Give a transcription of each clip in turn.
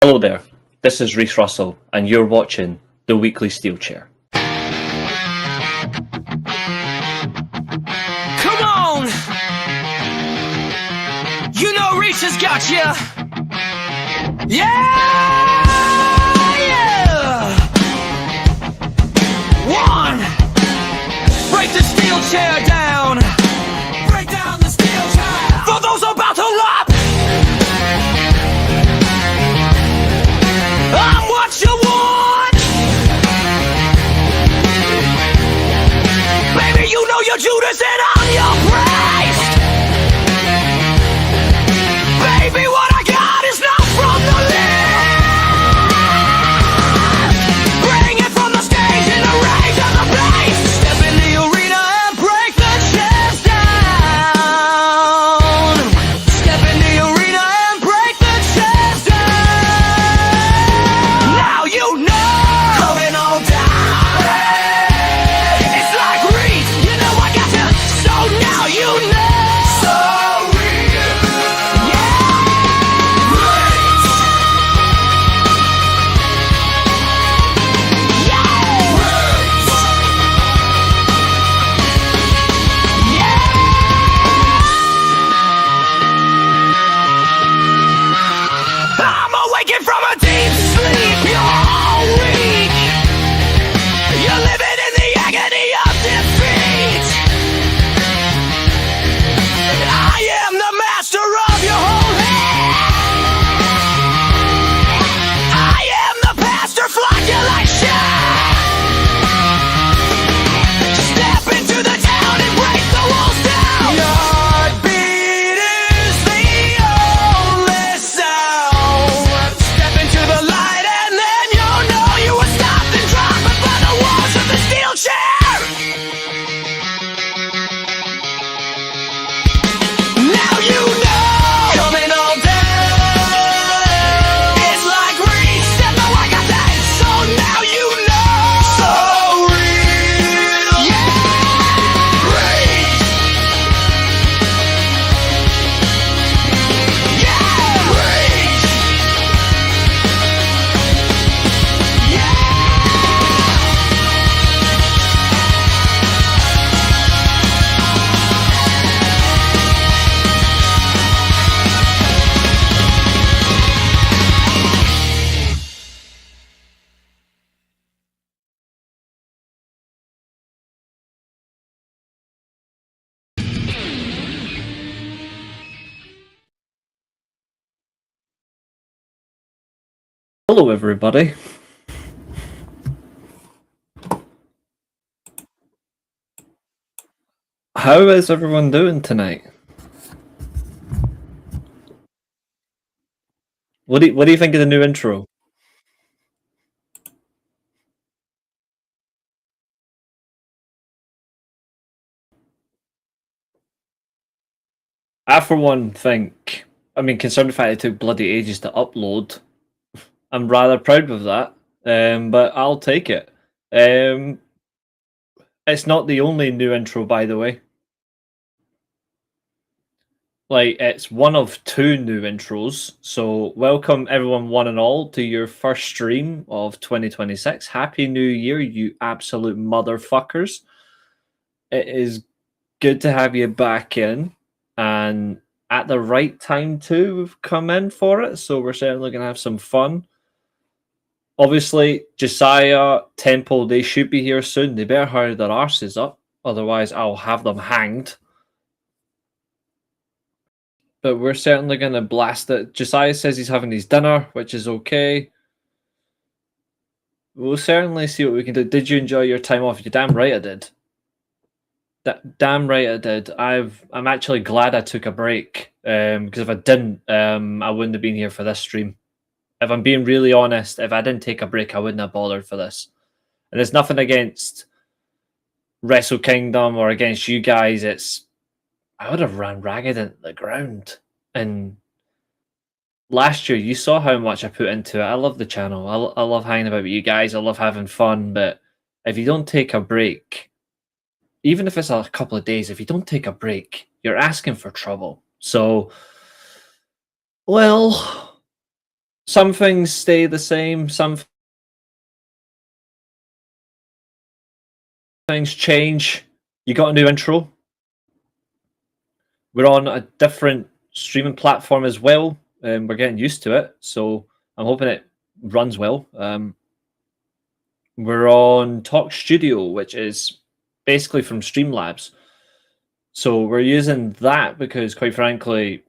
Hello there, this is Reece Russell, and you're watching the Weekly Steelchair. Come on! You know Reece has got you! Yeah! One! Break the steel chair down! Break down the steel chair! For those about to lop! I'm what you want! Baby, you know your Judas and I'm your Christ! Baby, what I got is not from the land! Bring it from the stage in the rage of the place! Step in the arena and break the chairs down! Step in the arena and break the chairs down! Now you know! Coming on down! It's like Reece, you know I got you! So now you know! So real! Yeah! Reece! Yeah! Reece! Yeah! I'm awakened from a deep sleep, you're all weak. You're living in the agony of defeat. I am the master of your whole head. I am the pastor flocculation. Step into the town and break the walls down. Your heartbeat is the only sound. Step into the light and then you'll know you were stopped and dropped by the walls of the steel chair. Now you know. Coming on down. It's like Reece and the I got that. So now you know. So real. Yeah. Reece. Yeah. Reece. Hello everybody. How is everyone doing tonight? What do you think of the new intro? I for one think, considering the fact it took bloody ages to upload, I'm rather proud of that. But I'll take it. It's not the only new intro, by the way. Like, it's one of two new intros. So, welcome everyone, one and all, to your first stream of 2026. Happy New Year, you absolute motherfuckers. It is good to have you back in, and at the right time too. We've come in for it, so we're certainly going to have some fun. Obviously, Josiah, Temple, they should be here soon. They better hurry their arses up, otherwise I'll have them hanged. But we're certainly going to blast it. Josiah says he's having his dinner, which is okay. We'll certainly see what we can do. Did you enjoy your time off? You're damn right I did. Damn right I did. I'm actually glad I took a break, because if I didn't, I wouldn't have been here for this stream. If I'm being really honest, if I didn't take a break, I wouldn't have bothered for this. And there's nothing against Wrestle Kingdom or against you guys. I would have ran ragged into the ground. And last year, you saw how much I put into it. I love the channel. I love hanging about with you guys. I love having fun. But if you don't take a break, even if it's a couple of days, if you don't take a break, you're asking for trouble. So, well, Some things stay the same, some things change. You got a new intro. We're on a different streaming platform as well. We're getting used to it, so I'm hoping it runs well. We're on Talk Studio, which is basically from Streamlabs. So we're using that because, quite frankly,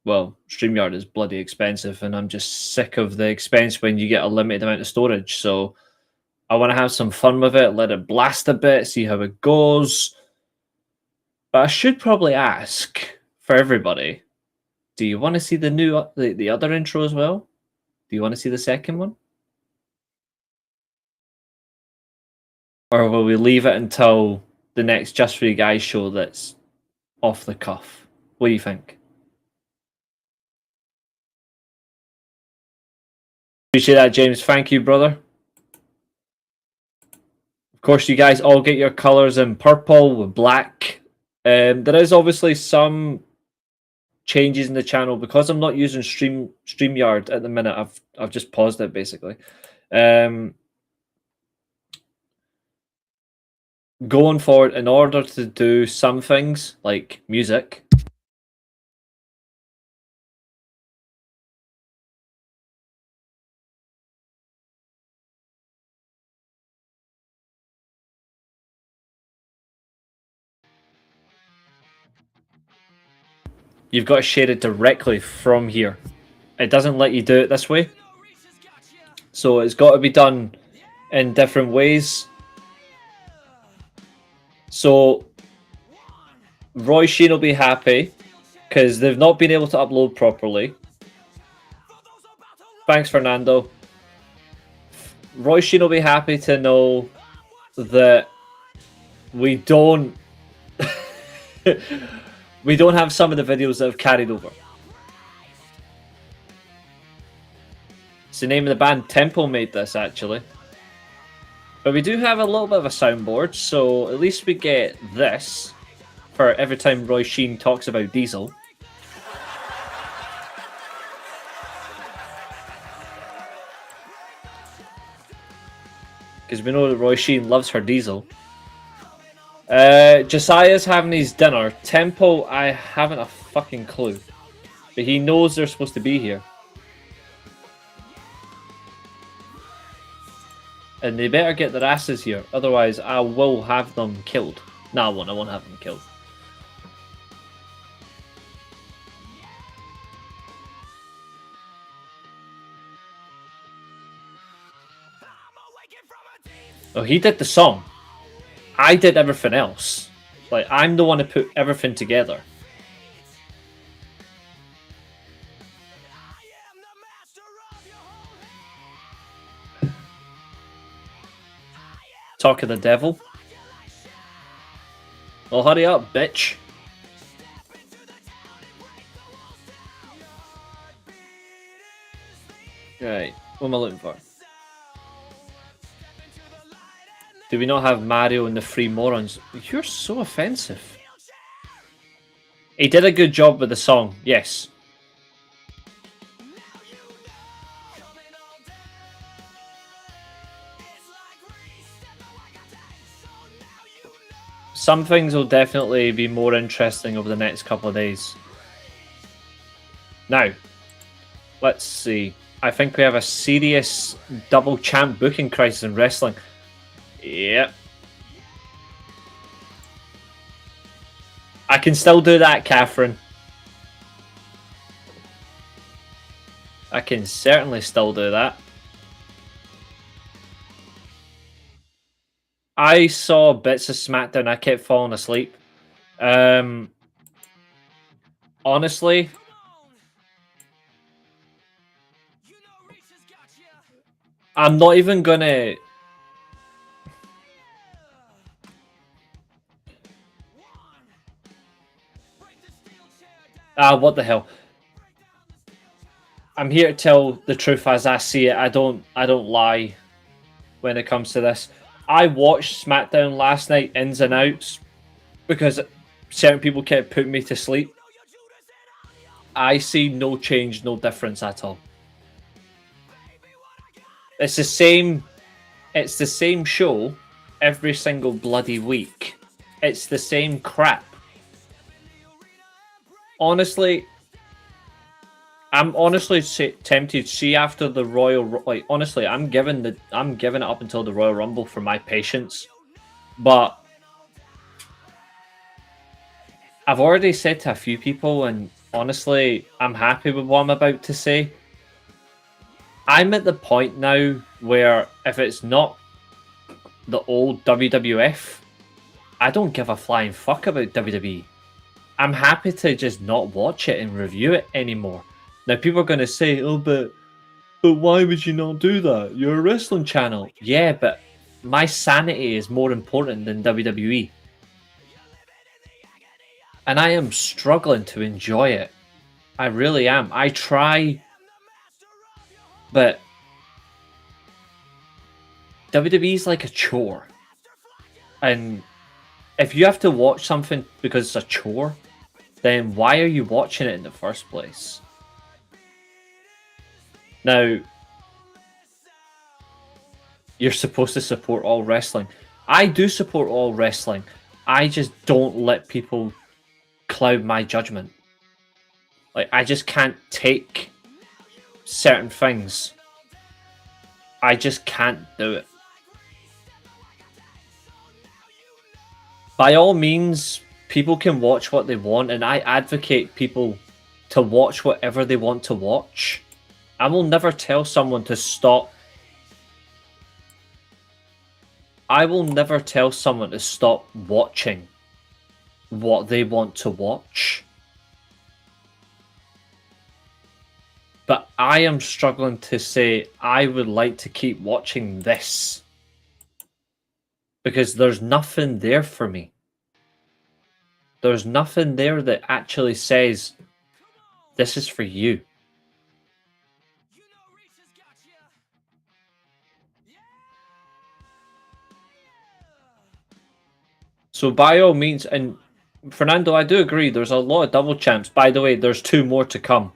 well, StreamYard is bloody expensive, and I'm just sick of the expense when you get a limited amount of storage. So I want to have some fun with it, let it blast a bit, see how it goes. But I should probably ask for everybody, do you want to see the new the other intro as well? Do you want to see the second one? Or will we leave it until the next Just For You Guys show that's off the cuff? What do you think? Appreciate that, James. Thank you, brother. Of course, you guys all get your colours in purple with black. There is obviously some changes in the channel because I'm not using StreamYard at the minute. I've just paused it basically. Going forward, in order to do some things like music, you've got to share it directly from here. It doesn't let you do it this way. So it's got to be done in different ways. So Roy Sheen will be happy because they've not been able to upload properly. Thanks, Fernando. Roy Sheen will be happy to know that we don't we don't have some of the videos that have carried over. It's the name of the band. Temple made this, actually. But we do have a little bit of a soundboard, so at least we get this for every time Roy Sheen talks about Diesel. Because we know that Roy Sheen loves her Diesel. Josiah's having his dinner. Temple, I haven't a fucking clue. But he knows they're supposed to be here. And they better get their asses here, otherwise I will have them killed. No, I won't have them killed. Oh, he did the song. I did everything else. Like, I'm the one who put everything together. Talk of the devil. Well, hurry up, bitch. Right, what am I looking for? Do we not have Mario and the Three Morons? You're so offensive. He did a good job with the song, yes. Some things will definitely be more interesting over the next couple of days. Now, let's see. I think we have a serious double champ booking crisis in wrestling. Yep. I can still do that, Catherine. I can certainly still do that. I saw bits of SmackDown. I kept falling asleep. Honestly, I'm not even gonna... what the hell? I'm here to tell the truth as I see it. I don't lie when it comes to this. I watched SmackDown last night, ins and outs, because certain people kept putting me to sleep. I see no change, no difference at all. It's the same. It's the same show every single bloody week. It's the same crap. Honestly, I'm honestly tempted. See, after the Royal, like honestly, I'm giving it up until the Royal Rumble for my patience. But I've already said to a few people, and honestly, I'm happy with what I'm about to say. I'm at the point now where if it's not the old WWF, I don't give a flying fuck about WWE. I'm happy to just not watch it and review it anymore. Now, people are going to say, oh, but why would you not do that? You're a wrestling channel. Yeah, but my sanity is more important than WWE. And I am struggling to enjoy it. I really am. I try, but WWE is like a chore. And if you have to watch something because it's a chore, then why are you watching it in the first place? Now, you're supposed to support all wrestling. I do support all wrestling. I just don't let people cloud my judgment. Like, I just can't take certain things. I just can't do it. By all means, people can watch what they want, and I advocate people to watch whatever they want to watch. I will never tell someone to stop. I will never tell someone to stop watching what they want to watch. But I am struggling to say I would like to keep watching this. Because there's nothing there for me. There's nothing there that actually says, this is for you. So by all means, and Fernando, I do agree, there's a lot of double champs. By the way, there's 2 more to come.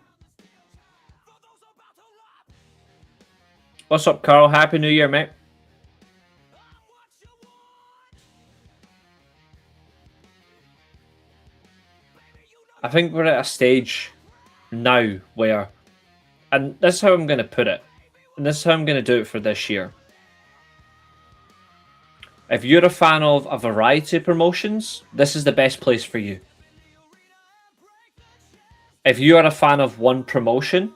What's up, Carl? Happy New Year, mate. I think we're at a stage now where, and this is how I'm going to put it, and this is how I'm going to do it for this year. If you're a fan of a variety of promotions, this is the best place for you. If you are a fan of one promotion,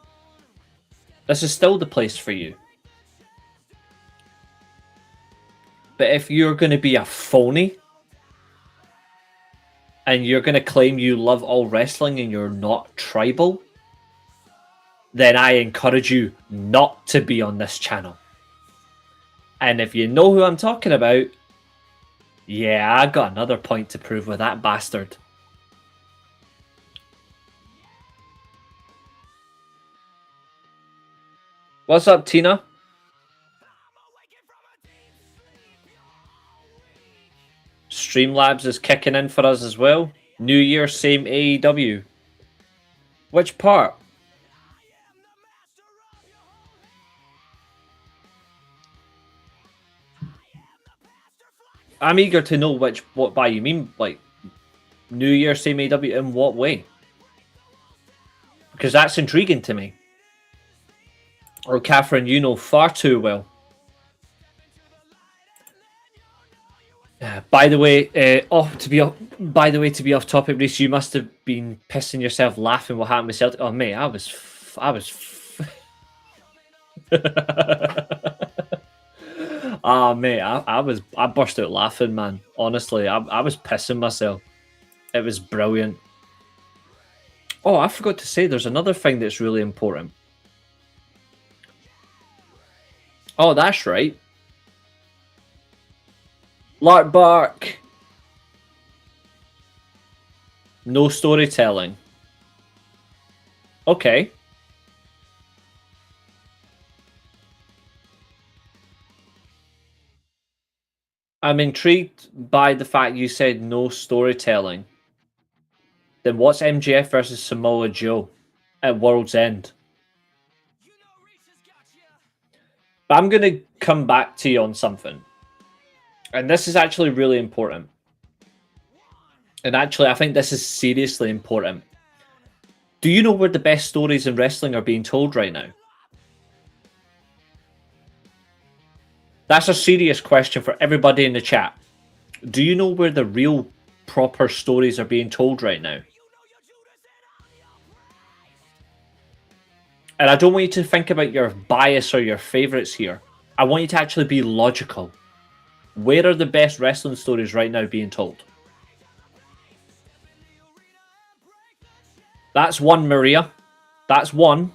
this is still the place for you. But if you're going to be a phony, and you're going to claim you love all wrestling and you're not tribal, then I encourage you not to be on this channel. And if you know who I'm talking about, yeah, I got another point to prove with that bastard. What's up, Tina? Streamlabs is kicking in for us as well. New Year, same AEW. Which part? I'm eager to know what by you mean, like New Year, same AEW in what way? Because that's intriguing to me. Or Catherine, you know far too well. By the way, to be off topic, Reece, you must have been pissing yourself laughing what happened with Celtic. Oh, mate, I was. Ah, mate, I burst out laughing, man. Honestly, I was pissing myself. It was brilliant. Oh, I forgot to say, there's another thing that's really important. Oh, that's right. Lark Bark. No storytelling. Okay. I'm intrigued by the fact you said no storytelling. Then what's MJF versus Samoa Joe at World's End? But I'm going to come back to you on something. And this is actually really important. And actually, I think this is seriously important. Do you know where the best stories in wrestling are being told right now? That's a serious question for everybody in the chat. Do you know where the real proper stories are being told right now? And I don't want you to think about your bias or your favorites here. I want you to actually be logical. Where are the best wrestling stories right now being told? That's one, Maria. That's one.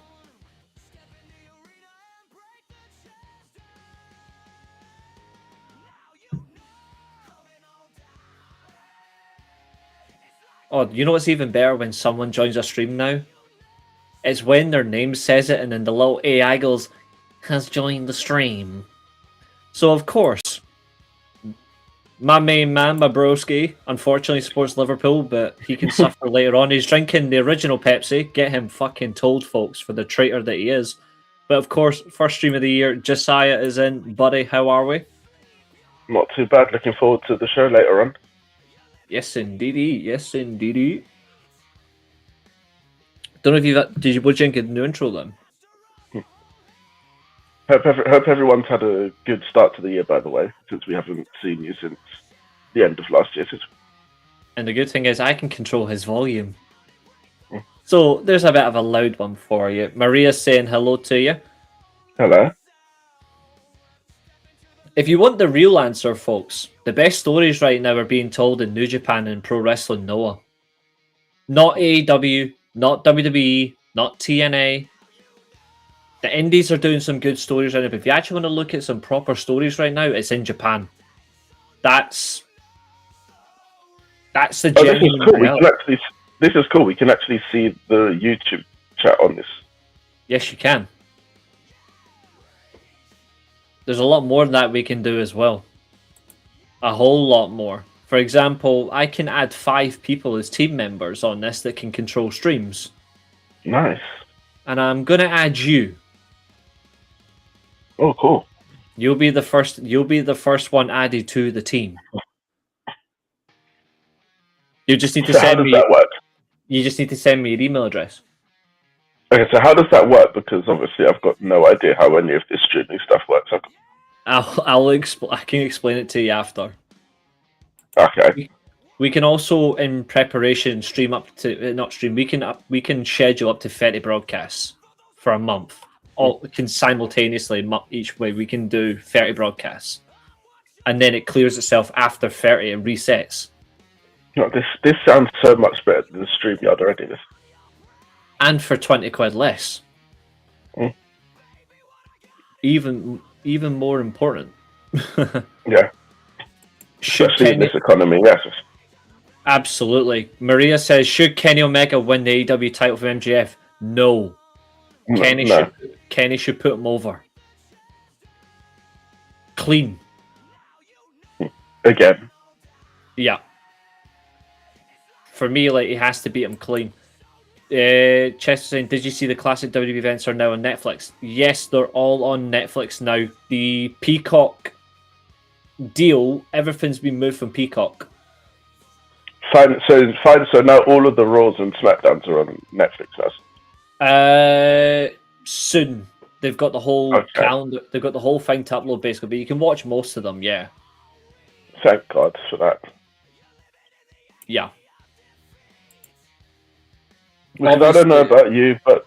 Oh, you know what's even better when someone joins a stream now? It's when their name says it and then the little AI goes, has joined the stream. So, of course, my main man, my broski, unfortunately supports Liverpool, but he can suffer later on. He's drinking the original Pepsi. Get him fucking told, folks, for the traitor that he is. But, of course, first stream of the year, Josiah is in. Buddy, how are we? Not too bad. Looking forward to the show later on. Yes, indeedy. Yes, indeedy. Don't know if you've... Would you think of the new intro, then? Hope everyone's had a good start to the year, by the way, since we haven't seen you since the end of last year. And the good thing is I can control his volume. So there's a bit of a loud one for you. Maria's saying hello to you. Hello. If you want the real answer, folks, the best stories right now are being told in New Japan and Pro Wrestling Noah. Not AEW, not WWE, not TNA. The indies are doing some good stories right now, but if you actually want to look at some proper stories right now, it's in Japan. That's the genuine reality. This is cool. We can actually see the YouTube chat on this. Yes, you can. There's a lot more than that we can do as well. A whole lot more. For example, I can add 5 people as team members on this that can control streams. Nice. And I'm gonna add you. Oh, cool. You'll be the first one added to the team. You just need to send me. How does that work? You just need to send me your email address. Okay, so how does that work? Because obviously I've got no idea how any of this streaming stuff works. I can explain it to you after. Okay. We can also, in preparation, stream up to not stream. We can schedule up to 30 broadcasts for a month. All can simultaneously each way. We can do 30 broadcasts, and then it clears itself after 30 and resets. No, this sounds so much better than StreamYard already. This. And for 20 quid less. Mm. Even more important. Yeah. Especially in this economy, yes. Absolutely. Maria says, should Kenny Omega win the AEW title from MJF? No. Kenny should put him over. Clean. Again. Yeah. For me, like, he has to beat him clean. Chester saying, did you see the classic WWE events are now on Netflix? Yes, they're all on Netflix now. The Peacock deal, everything's been moved from Peacock. Fine. So now all of the Raws and SmackDowns are on Netflix now. Soon. They've got the whole calendar. They've got the whole thing to upload, basically, but you can watch most of them. Yeah. Thank God for that. Yeah. Because I don't know about you, but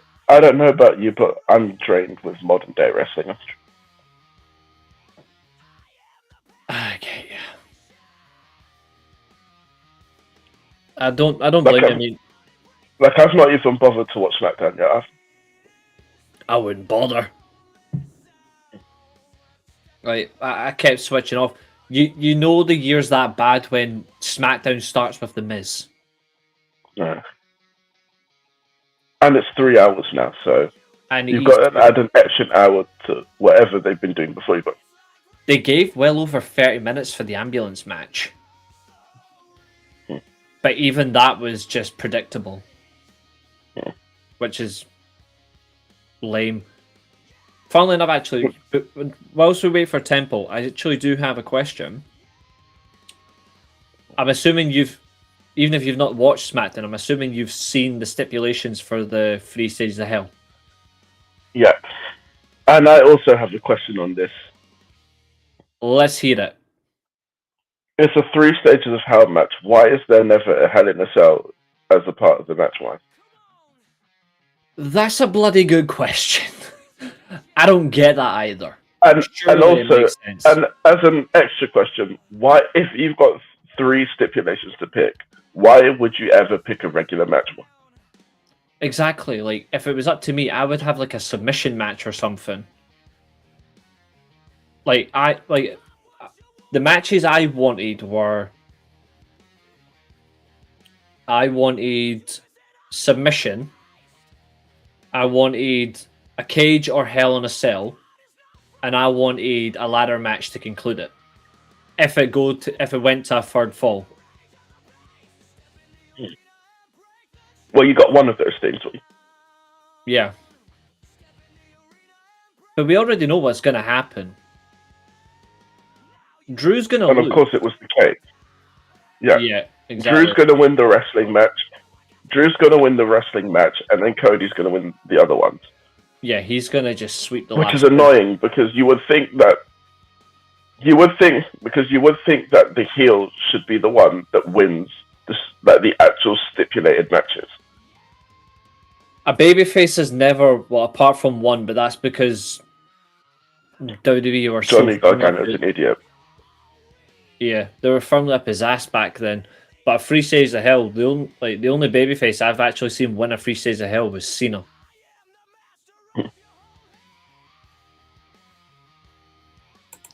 I'm drained with modern day wrestling. Okay. I don't blame you. I mean, like, I've not even bothered to watch SmackDown yet. I wouldn't bother. Like, I kept switching off. You know the year's that bad when SmackDown starts with The Miz. Yeah. And it's 3 hours now, so and you've got to add an extra hour to whatever they've been doing before. They gave well over 30 minutes for the ambulance match. But even that was just predictable. Which is lame. Funnily enough, actually, whilst we wait for Temple, I actually do have a question. I'm assuming even if you've not watched SmackDown, I'm assuming you've seen the stipulations for the 3 stages of hell. Yeah. And I also have a question on this. Let's hear it. It's a 3 stages of hell match. Why is there never a Hell in a Cell as a part of the match? Why? That's a bloody good question. I don't get that either. And also, it makes sense. and as an extra question, why, if you've got 3 stipulations to pick, why would you ever pick a regular match one? Exactly. Like, if it was up to me, I would have like a submission match or something. Like, the matches I wanted were, I wanted submission, I wanted a cage or Hell in a Cell, and I wanted a ladder match to conclude it. If it went to a third fall. Well, you got one of those things. Yeah. But we already know what's going to happen. Drew's going to lose. And of course it was the case. Yeah. Yeah, exactly. Drew's going to win the wrestling match. And then Cody's going to win the other ones. Yeah, he's going to just sweep the Which last is annoying because you would think that the heel should be the one that wins the actual stipulated matches. A babyface has never, well, apart from one, but that's because WWE were Johnny Gargano's an idiot. Yeah, they were firmly up his ass back then. But 3 stages of hell, the only babyface I've actually seen win a 3 stages of hell was Cena.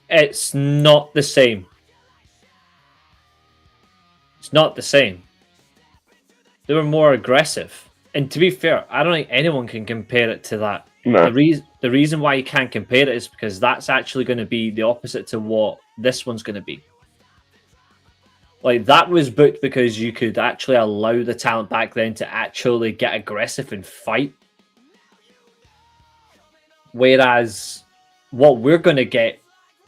It's not the same. It's not the same. They were more aggressive. And to be fair, I don't think anyone can compare it to that. No. The reason why you can't compare it is because that's actually going to be the opposite to what this one's going to be. Like, that was booked because you could actually allow the talent back then to actually get aggressive and fight. Whereas what we're going to get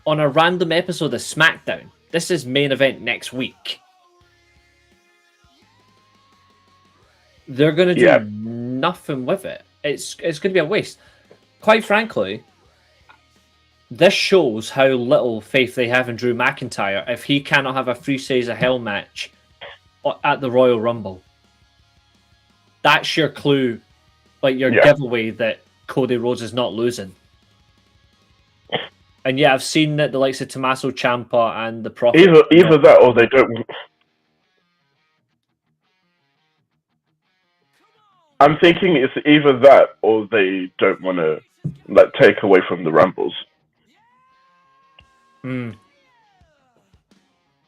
on a random episode of SmackDown, this is main event next week. They're going to do nothing with it. It's going to be a waste. Quite frankly, this shows how little faith they have in Drew McIntyre if he cannot have a 3 stages of hell match at the Royal Rumble. That's your clue, like your giveaway that Cody Rhodes is not losing. And yeah, I've seen that the likes of Tommaso Ciampa and the Prophet... Either that or they don't... I'm thinking it's either that or they don't want to take away from the Rumbles.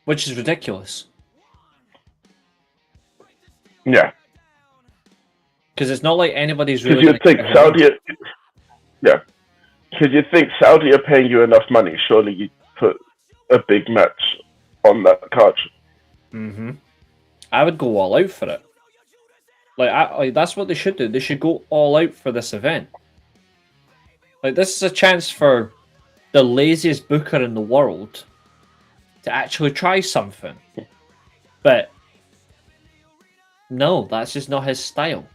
Which is ridiculous. Yeah. Because it's not like anybody's really... Because you'd think Saudi... Yeah. Because you'd think Saudi are paying you enough money. Surely you'd put a big match on that card. I would go all out for it. Like that's what they should do. They should go all out for this event. Like, this is a chance for the laziest booker in the world to actually try something. But no, that's just not his style.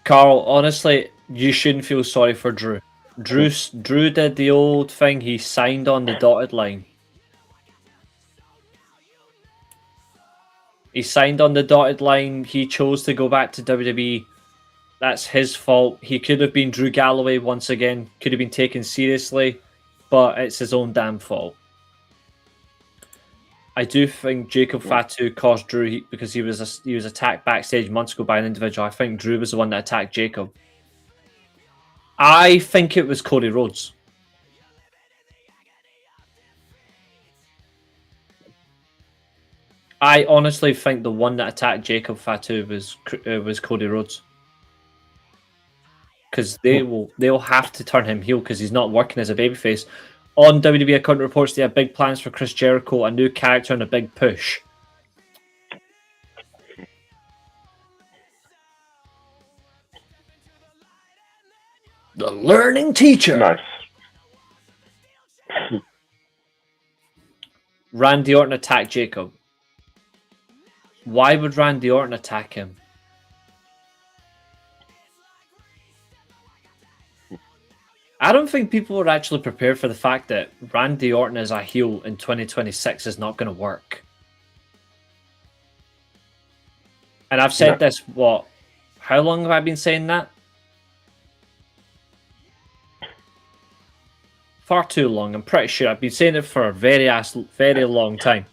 Carl, honestly, you shouldn't feel sorry for Drew. Drew did the old thing. He signed on the dotted line. He signed on the dotted line. He chose to go back to WWE. That's his fault. He could have been Drew Galloway once again. Could have been taken seriously, but it's his own damn fault. I do think Jacob Fatu caused Drew heat because he was attacked backstage months ago by an individual. I think Drew was the one that attacked Jacob. I think it was Cody Rhodes. I honestly think the one that attacked Jacob Fatu was Cody Rhodes. Because they'll have to turn him heel because he's not working as a babyface. On WWE account reports, they have big plans for Chris Jericho, a new character, and a big push. The learning teacher. Nice. Randy Orton attacked Jacob. Why would Randy Orton attack him? I don't think people are actually prepared for the fact that Randy Orton as a heel in 2026 is not going to work. And I've said this, what? How long have I been saying that? Far too long. I'm pretty sure I've been saying it for a very long time.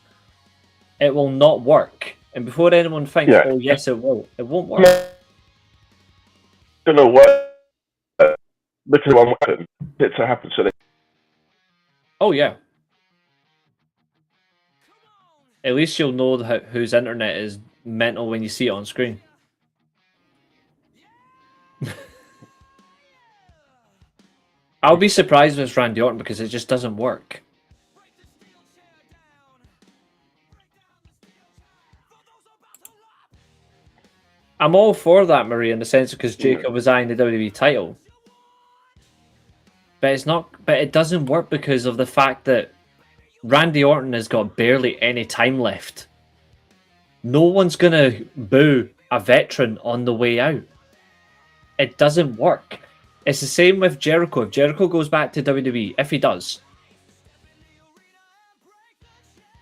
It will not work. And before anyone thinks, oh yes, it will, it won't work. I don't know what. Literally one weapon. It's to happen so they. Oh yeah. At least you'll know whose internet is mental when you see it on screen. I'll be surprised if it's Randy Orton because it just doesn't work. I'm all for that, Marie, in the sense because Jacob was eyeing the WWE title. But it's not. But it doesn't work because of the fact that Randy Orton has got barely any time left. No one's gonna boo a veteran on the way out. It doesn't work. It's the same with Jericho. If Jericho goes back to WWE, if he does,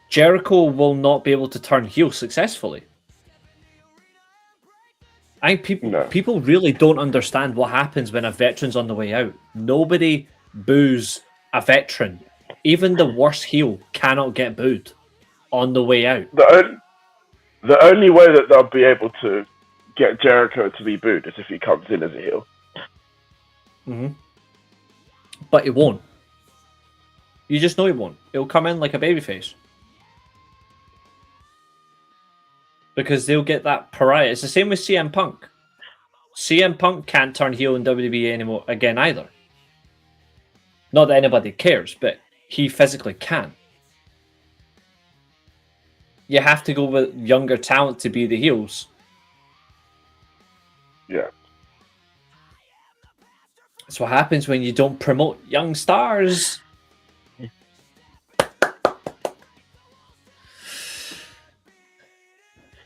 Jericho will not be able to turn heel successfully. I think people really don't understand what happens when a veteran's on the way out. Nobody boos a veteran. Even the worst heel cannot get booed on the way out. The only way that they'll be able to get Jericho to be booed is if he comes in as a heel. Mm-hmm. But he won't. You just know he won't. He'll come in like a babyface. Because they'll get that pariah. It's the same with CM Punk. CM Punk can't turn heel in WWE anymore again either. Not that anybody cares, but he physically can. You have to go with younger talent to be the heels. Yeah. That's what happens when you don't promote young stars.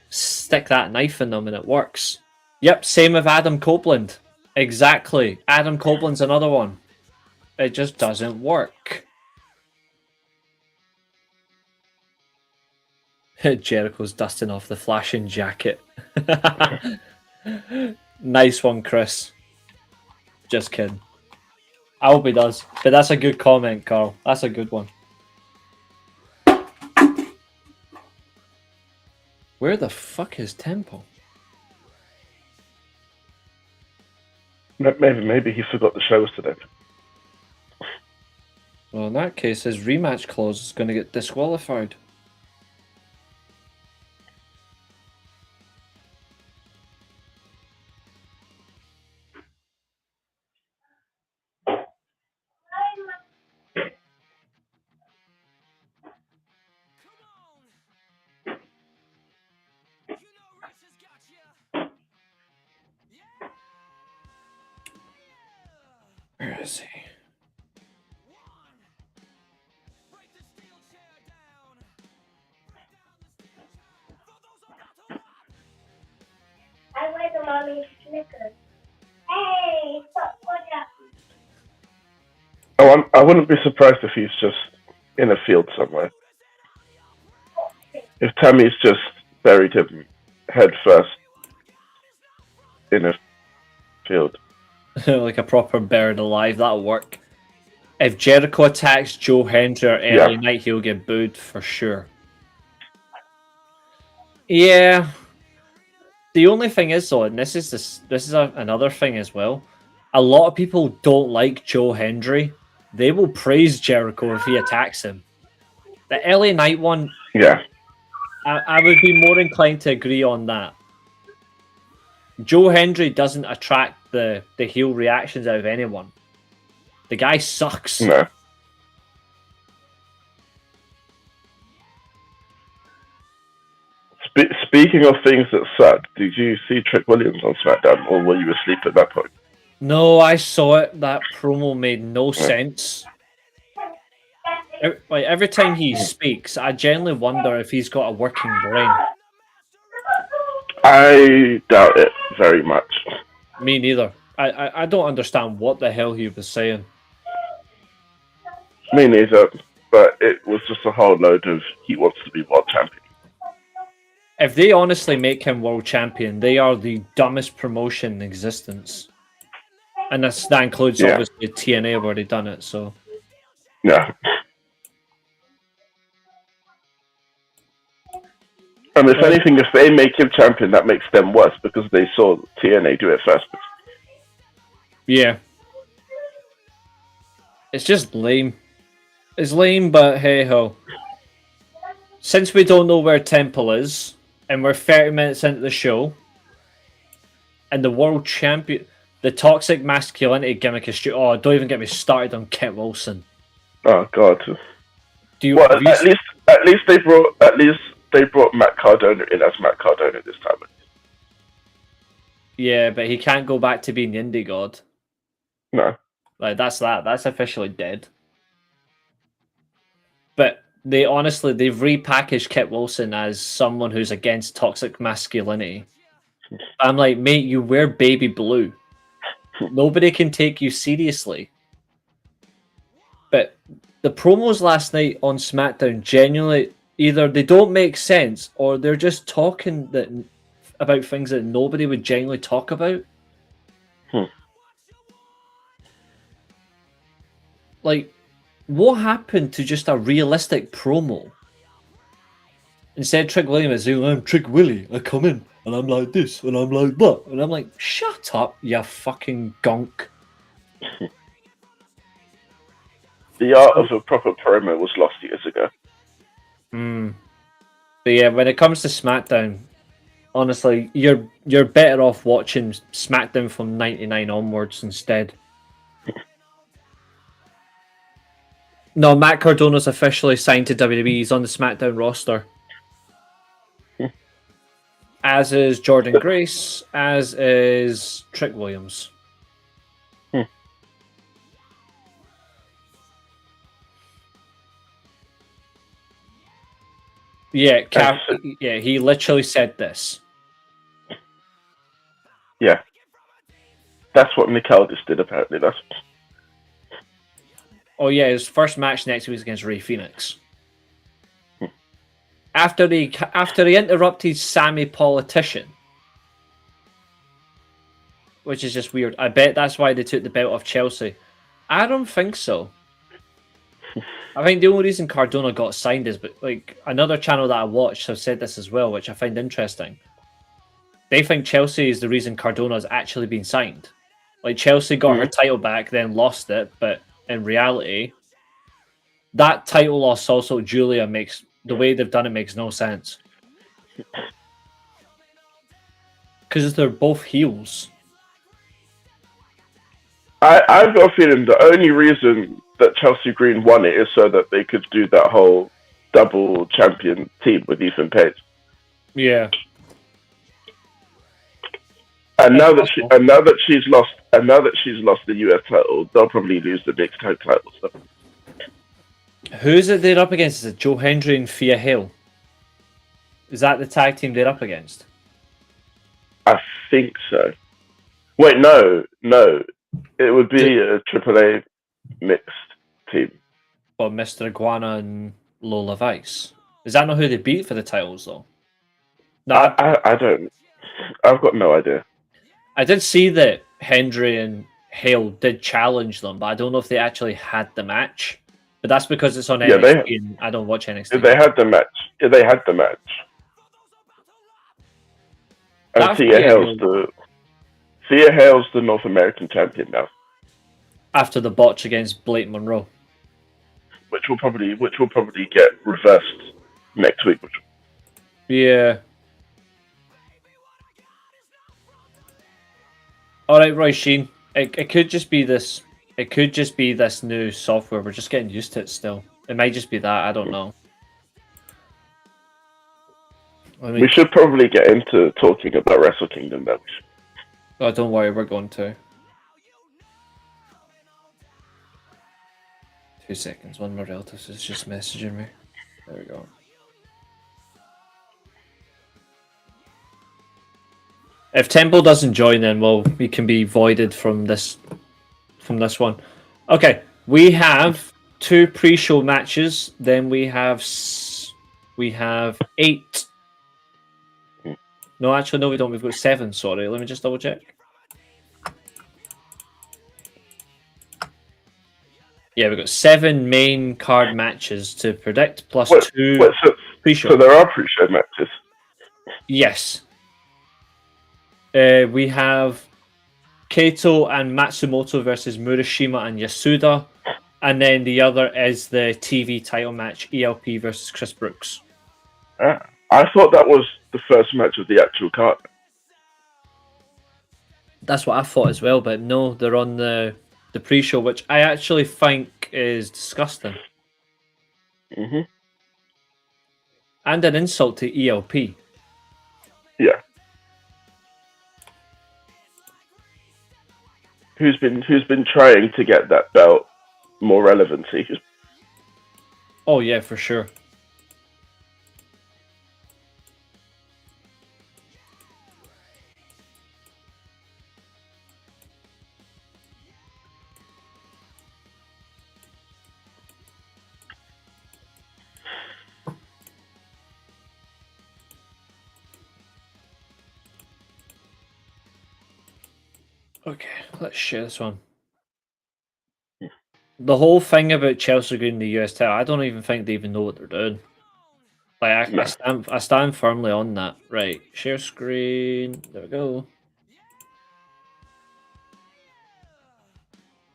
Stick that knife in them and it works. Yep, same with Adam Copeland. Exactly. Adam Copeland's another one. It just doesn't work. Jericho's dusting off the flashing jacket. Nice one, Chris. Just kidding. I hope he does. But that's a good comment, Carl. That's a good one. Where the fuck is Temple? Maybe he forgot the show was today. Well, in that case, his rematch clause is going to get disqualified. Where is he? I like the mommy Snickers. Hey, stop, watch out. I wouldn't be surprised if he's just in a field somewhere. If Tammy's just buried him head first in a field. Like a proper buried alive, that'll work. If Jericho attacks Joe Hendry or early night, he'll get booed for sure. Yeah. The only thing is though, and this is another thing as well. A lot of people don't like Joe Hendry. They will praise Jericho if he attacks him. The LA Knight one, yeah, I would be more inclined to agree on that. Joe Hendry doesn't attract the heel reactions out of anyone. The guy sucks. No. Speaking of things that suck, did you see Trick Williams on SmackDown, or were you asleep at that point? No, I saw it. That promo made no sense. Like every time he speaks, I genuinely wonder if he's got a working brain. I doubt it very much. Me neither. I don't understand what the hell he was saying. Me neither. But it was just a whole load of he wants to be world champion. If they honestly make him world champion, they are the dumbest promotion in existence. And that includes obviously TNA have already done it, so Yeah. And if anything, if they make him champion, that makes them worse because they saw TNA do it first. yeah. It's just lame. It's lame, but hey ho. Since we don't know where Temple is, and we're 30 minutes into the show, and the world champion, the toxic masculinity gimmick is oh, don't even get me started on Kit Wilson. Oh God. Do you? Well, at least they brought Matt Cardona in as Matt Cardona this time. Yeah, but he can't go back to being the indie god. No. Like that's officially dead. But they've repackaged Kit Wilson as someone who's against toxic masculinity. I'm like, mate, you wear baby blue. Nobody can take you seriously. But the promos last night on SmackDown genuinely either they don't make sense or they're just talking about things that nobody would genuinely talk about. Like, what happened to just a realistic promo? Instead, Trick William is saying, I'm Trick Willie. I come in and I'm like this and I'm like that. And I'm like, shut up, you fucking gonk. The art of a proper promo was lost years ago. But yeah, when it comes to SmackDown, honestly, you're better off watching SmackDown from 99 onwards instead. No, Matt Cardona's officially signed to WWE. He's on the SmackDown roster. As is Jordan Grace, as is Trick Williams. Yeah, he literally said this. Yeah. That's what Nick Aldis did, apparently. Oh yeah, his first match next week is against Rey Fenix. After he interrupted Sammy Politician, which is just weird. I bet that's why they took the belt off Chelsea. I don't think so. I think the only reason Cardona got signed is, but like another channel that I watched have said this as well, which I find interesting. They think Chelsea is the reason Cardona has actually been signed. Like Chelsea got her title back, then lost it, but in reality, that title loss also Julia makes the way they've done it makes no sense. Because they're both heels. I've got a feeling the only reason that Chelsea Green won it is so that they could do that whole double champion team with Ethan Page. Yeah. And now that she's lost the US title, they'll probably lose the big tag title. So. Who is it they're up against? Is it Joe Hendry and Thea Hale? Is that the tag team they're up against? I think so. Wait, no. It would be a AAA mixed team. Or Mr. Iguana and Lola Vice. Is that not who they beat for the titles, though? No, I don't. I've got no idea. I did see that Hendry and Hale did challenge them, but I don't know if they actually had the match. But that's because it's on NXT and I don't watch NXT. They had the match. Yeah, they had the match. And Thea Hale's the North American champion now. After the botch against Blake Monroe. Which will probably get reversed next week. Yeah. Alright, Roy Sheen. It could just be this. It could just be this new software. We're just getting used to it still. It might just be that. I don't know. We should probably get into talking about Wrestle Kingdom then. Oh, don't worry. We're going to. 2 seconds. One of my relatives is just messaging me. There we go. If Temple doesn't join, then we can be voided from this one. Okay, we have 2 pre-show matches. Then we have 8. No, actually, no, we don't. We've got 7. Sorry, let me just double check. Yeah, we've got 7 main card matches to predict, plus 2 pre-show. So there are pre-show matches? Yes. We have Kato and Matsumoto versus Murashima and Yasuda. And then the other is the TV title match, ELP versus Chris Brooks. I thought that was the first match of the actual card. That's what I thought as well, but no, they're on the pre-show, which I actually think is disgusting. Mm-hmm. And an insult to ELP. Yeah. Who's been trying to get that belt more relevancy? Oh yeah, for sure. Okay, let's share this one. The whole thing about Chelsea getting the US title, I don't even think they even know what they're doing. Like, I stand firmly on that. Right, share screen. There we go.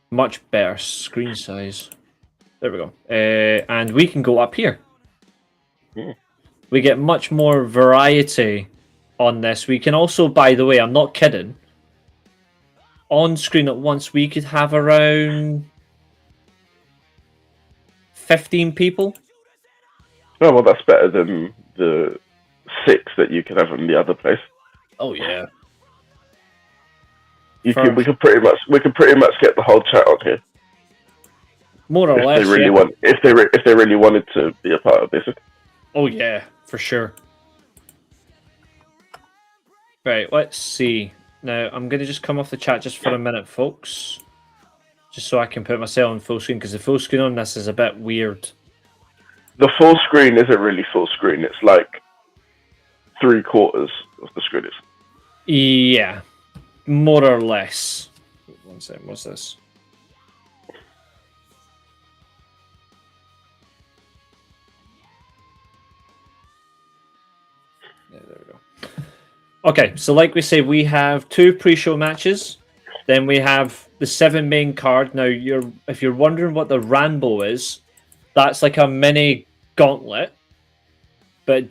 Much better screen size. There we go. And we can go up here. Yeah. We get much more variety on this. We can also, by the way, I'm not kidding. On screen at once, we could have around 15 people. Oh well, that's better than the 6 that you can have in the other place. Oh yeah. We could pretty much get the whole chat on here. More or less. If they really wanted to be a part of this. Oh yeah, for sure. Right, let's see. Now, I'm going to just come off the chat just for a minute, folks. Just so I can put myself on full screen, because the full screen on this is a bit weird. The full screen isn't really full screen. It's like 3/4 of the screen is. Yeah, more or less. One second, what's this? Yeah, there we go. Okay, so like we say, we have 2 pre-show matches. Then we have the 7 main card. Now, if you're wondering what the Rambo is, that's like a mini gauntlet. But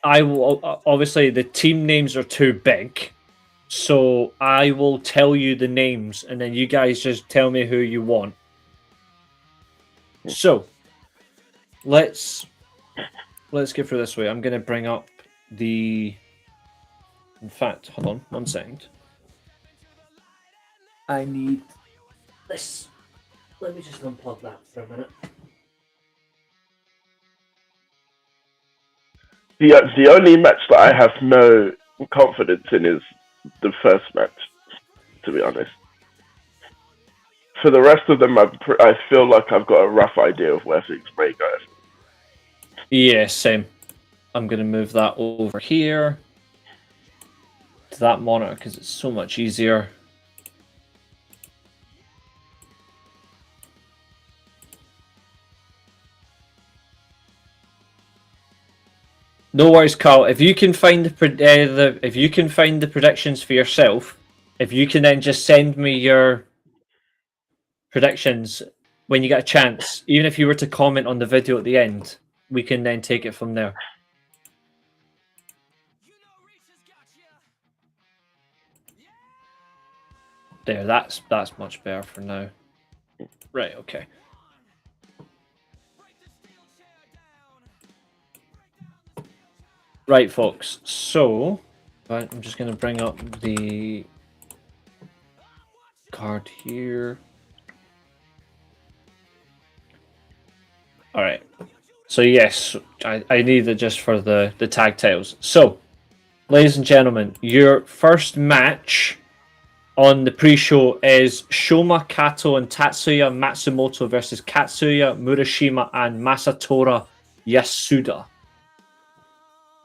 I will obviously the team names are too big, so I will tell you the names, and then you guys just tell me who you want. So let's get through this way. I'm going to bring up the. In fact, hold on 1 second. I need this. Let me just unplug that for a minute. The only match that I have no confidence in is the first match, to be honest. For the rest of them, I feel like I've got a rough idea of where things may go. Yeah, same. I'm going to move that over here to that monitor because it's so much easier. No worries, Carl. If you can find the predictions for yourself, if you can then just send me your predictions when you get a chance, even if you were to comment on the video at the end, we can then take it from there. There, that's much better for now. Right, okay. Right, folks. So, I'm just going to bring up the card here. All right. So yes, I need it just for the tag titles. So, ladies and gentlemen, your first match on the pre-show is Shoma Kato and Tatsuya Matsumoto versus Katsuya Murashima and Masatora Yasuda.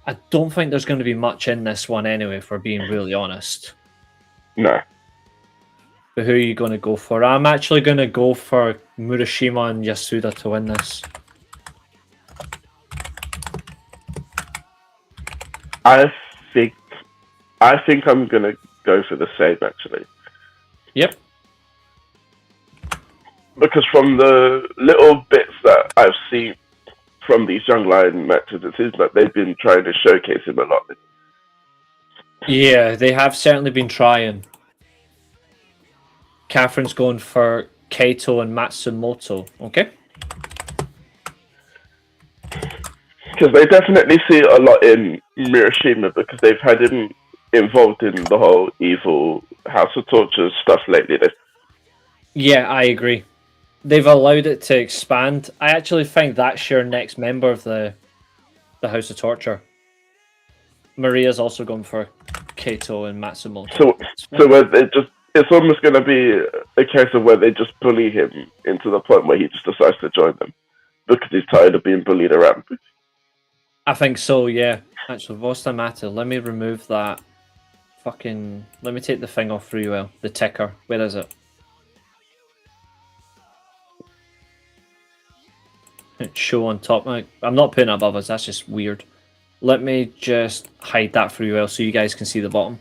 I don't think there's going to be much in this one anyway, for being really honest. No. But who are you going to go for? I'm actually going to go for Murashima and Yasuda to win this. I think I'm gonna go for the same actually. Yep. Because from the little bits that I've seen from these young lion matches, it seems like they've been trying to showcase him a lot. Yeah, they have certainly been trying. Catherine's going for Kaito and Matsumoto. Okay. Because they definitely see a lot in Murashima because they've had him involved in the whole evil House of Torture stuff lately. Yeah, I agree. They've allowed it to expand. I actually think that's your next member of the House of Torture. Maria's also going for Kaito and Matsumoto. So where it's almost going to be a case of where they just bully him into the point where he just decides to join them because he's tired of being bullied around. I think so, yeah. Actually, what's the matter? Let me remove that fucking... Let me take the thing off really well. The ticker. Where is it? Show on top. I'm not putting it above us. That's just weird. Let me just hide that for you well so you guys can see the bottom.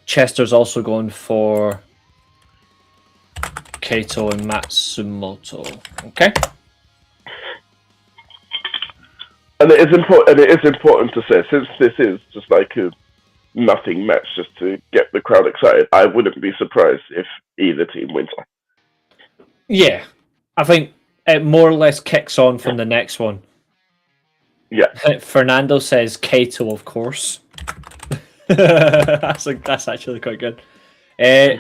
Chester's also going for Kaito and Matsumoto. Okay. And it is important to say, since this is just like a nothing match just to get the crowd excited, I wouldn't be surprised if either team wins. Yeah, I think it more or less kicks on from the next one. Yeah. Fernando says Kaito, of course. That's actually quite good.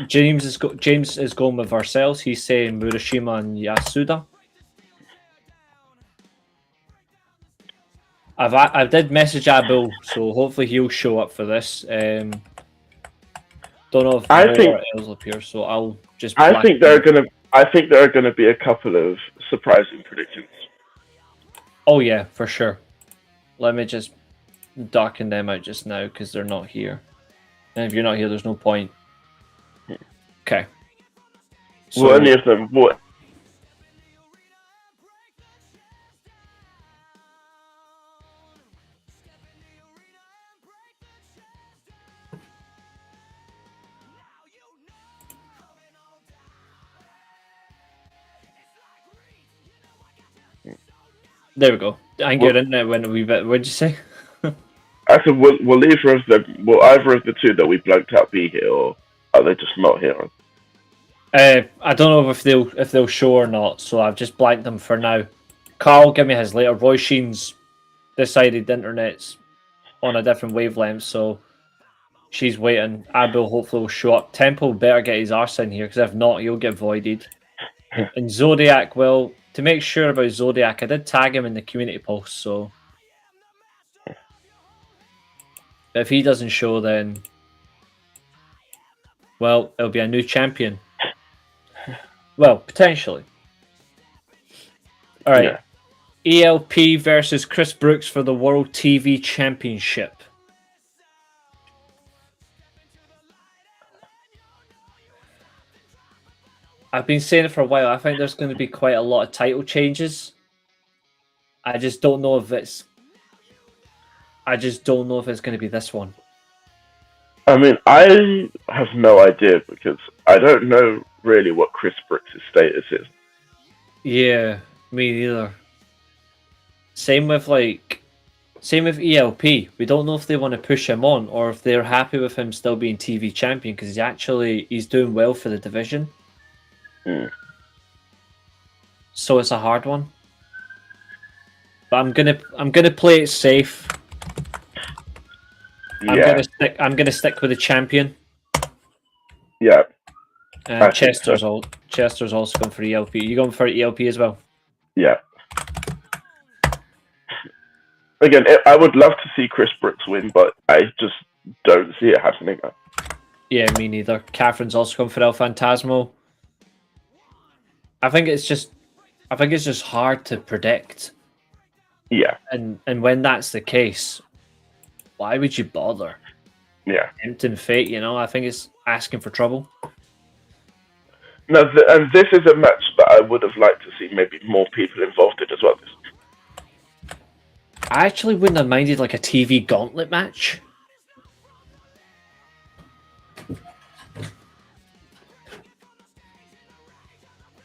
James is going with ourselves. He's saying Murashima and Yasuda. I did message Abel, so hopefully he'll show up for this. Don't know if more else will appear, so I'll just. I think there are gonna be a couple of surprising predictions. Oh yeah, for sure. Let me just darken them out just now because they're not here. And if you're not here, there's no point. Okay. So, Will any of them? What? there we go. I can get in there when we bit. What'd you say? I said, will either of them, will either of the two that we blanked out be here, or are they just not here? I don't know if they'll show or not, so I've just blanked them for now. Carl, give me his later. Roy Sheen's decided the internet's on a different wavelength, so she's waiting. Abel hopefully will show up. Temple better get his arse in here, because if not, he'll get voided. And Zodiac, well, to make sure about Zodiac, I did tag him in the community post, so if he doesn't show, then well, it'll be a new champion. Well, potentially. All right. Yeah. ELP versus Chris Brooks for the World TV Championship. I've been saying it for a while. I think there's going to be quite a lot of title changes. I just don't know if it's going to be this one. I mean, I have no idea because I don't know really what Chris Brooks' status is. Yeah, me neither. Same with ELP. We don't know if they want to push him on or if they're happy with him still being TV champion because he's doing well for the division. So it's a hard one. But I'm gonna play it safe. Yeah. I'm gonna stick with the champion. Yeah. And Chester's also going for ELP. You going for ELP as well? Yeah. Again, I would love to see Chris Brooks win, but I just don't see it happening. Yeah, me neither. Catherine's also come for El Phantasmo. I think it's just hard to predict. Yeah. And when that's the case, why would you bother? Yeah. Tempting fate, you know. I think it's asking for trouble. No, and this is a match that I would have liked to see maybe more people involved in as well. I actually wouldn't have minded like a TV gauntlet match.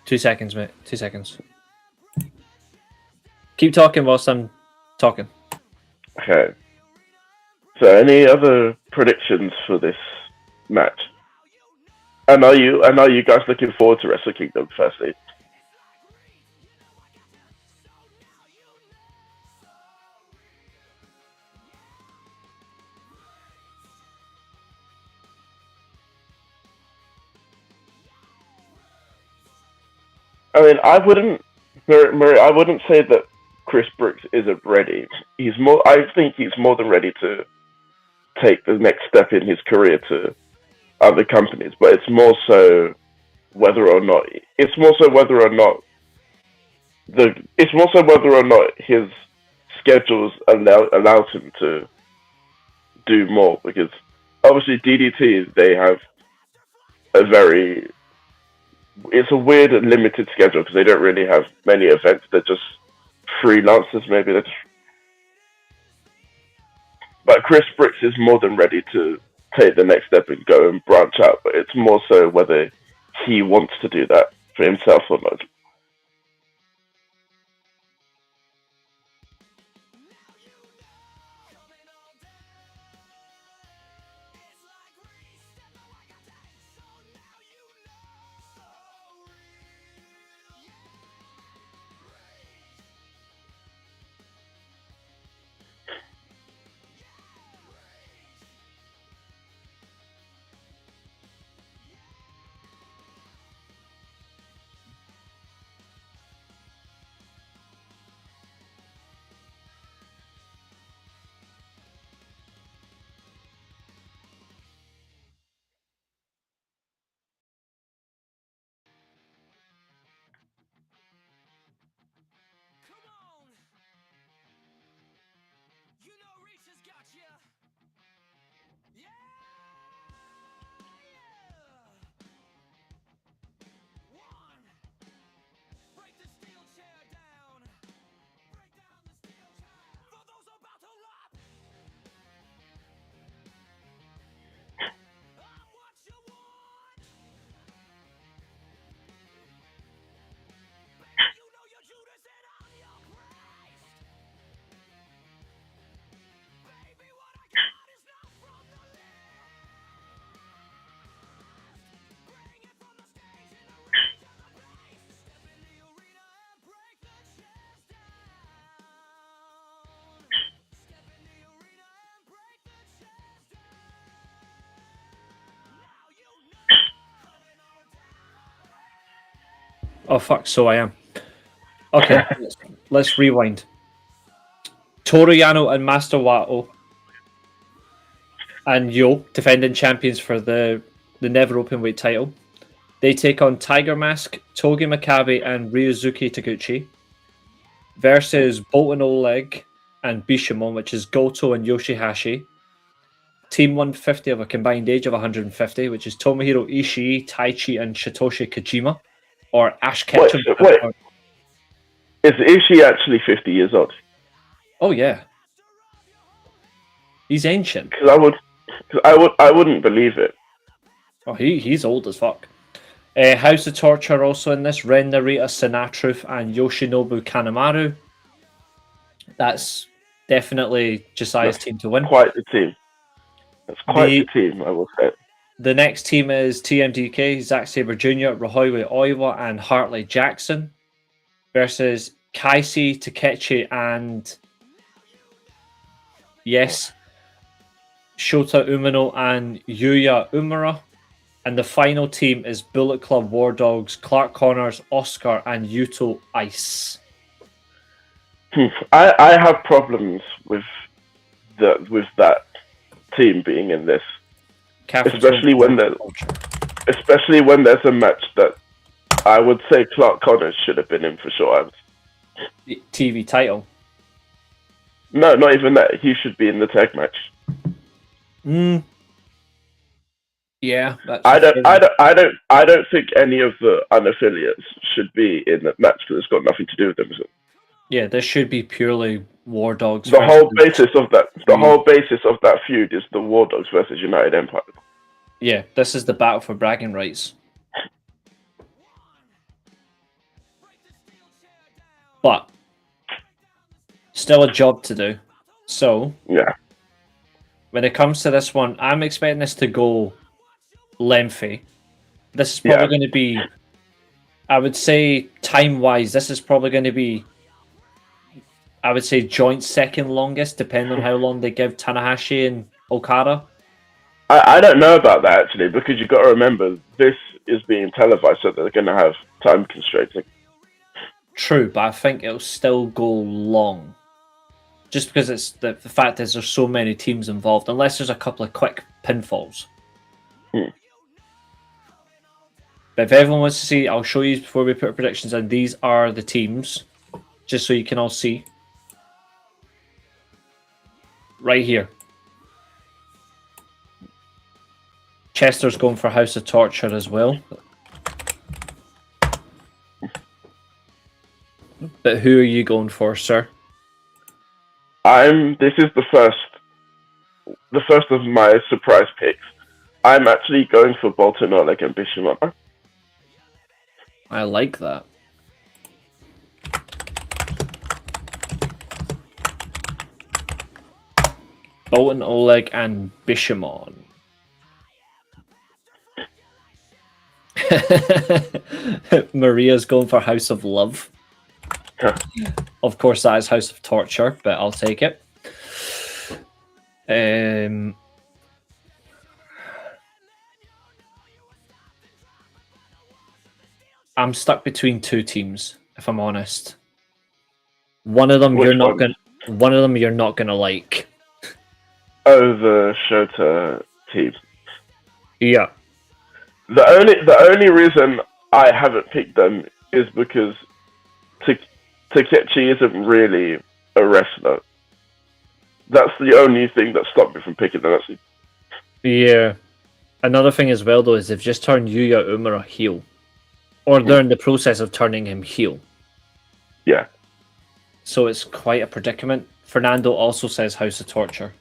Two seconds, mate. 2 seconds. Keep talking whilst I'm talking. Okay. So, any other predictions for this match? And are you guys looking forward to Wrestle Kingdom? Firstly, I mean, I wouldn't say that Chris Brooks isn't ready. I think he's more than ready to take the next step in his career to other companies. But it's more so whether or not his schedules allows him to do more, because obviously DDT, they have it's a weird and limited schedule because they don't really have many events. They're just freelancers, maybe. But Chris Brooks is more than ready to take the next step and go and branch out. But it's more so whether he wants to do that for himself or not. You know Reece has got you. Yeah! One. Break the steel chair down. Break down the steel chair. For those about to lap. I'm what you want. Baby, you know you're Judas and I'm your Christ. Baby, what I got is not from the list. Bring it from the stage in the ring to the place. Step in the arena and break the chairs down. Step in the arena and break the chairs down. Now you know. Oh fuck, so I am. Okay, let's rewind. Toru Yano and Master Wato and Yo, defending champions for the Never Openweight title. They take on Tiger Mask, Togi Makabe, and Ryuzuki Taguchi versus Bolton Oleg and Bishamon, which is Goto and Yoshihashi. Team 150 of a combined age of 150, which is Tomohiro Ishii, Taichi, and Satoshi Kojima. Or Ash Ketchum. Wait. Is she actually 50 years old? Oh yeah. He's ancient. Because I wouldn't believe it. Oh, he's old as fuck. House of Torture also in this. Ren Narita, Sinatruth, and Yoshinobu Kanemaru. That's definitely Josiah's team to win. Quite the team. That's quite the team, I will say. The next team is TMDK, Zack Sabre Jr., Rohoiwe Oiwa, and Hartley Jackson versus Kaisi, Takechi, and Shota Umino and Yuya Umura. And the final team is Bullet Club War Dogs, Clark Connors, Oscar, and Yuto Ice. I have problems with that team being in this, Catherine's especially when there's a match that I would say Clark Connors should have been in for sure. TV title. No, not even that. He should be in the tag match. Yeah, that's I don't think any of the unaffiliates should be in that match because it's got nothing to do with them. Yeah, this should be purely War Dogs. The whole basis of that feud is the War Dogs versus United Empire. Yeah, this is the battle for bragging rights. But still a job to do. So yeah, when it comes to this one, I'm expecting this to go lengthy. This is probably going to be, I would say, time-wise, this is probably going to be, I would say, joint second longest, depending on how long they give Tanahashi and Okada. I don't know about that actually, because you got to remember this is being televised, so they're going to have time constraints. True, but I think it'll still go long. Just because it's the fact is there's so many teams involved, unless there's a couple of quick pinfalls. But if everyone wants to see, I'll show you before we put our predictions in. These are the teams, just so you can all see. Right here. Chester's going for House of Torture as well. But who are you going for, sir? This is the first of my surprise picks. I'm actually going for Bolton Oleg and Bishamon. I like that. Bolton Oleg and Bishamon. Maria's going for House of Love. Of course, that is House of Torture, but I'll take it. I'm stuck between two teams, if I'm honest. One of them you're not gonna like. Oh, the Shota team. Yeah. The only reason I haven't picked them is because Takechi isn't really a wrestler. That's the only thing that stopped me from picking them, actually. Yeah. Another thing as well, though, is they've just turned Yuya Uemura heel. Or they're in the process of turning him heel. Yeah. So it's quite a predicament. Fernando also says House of Torture.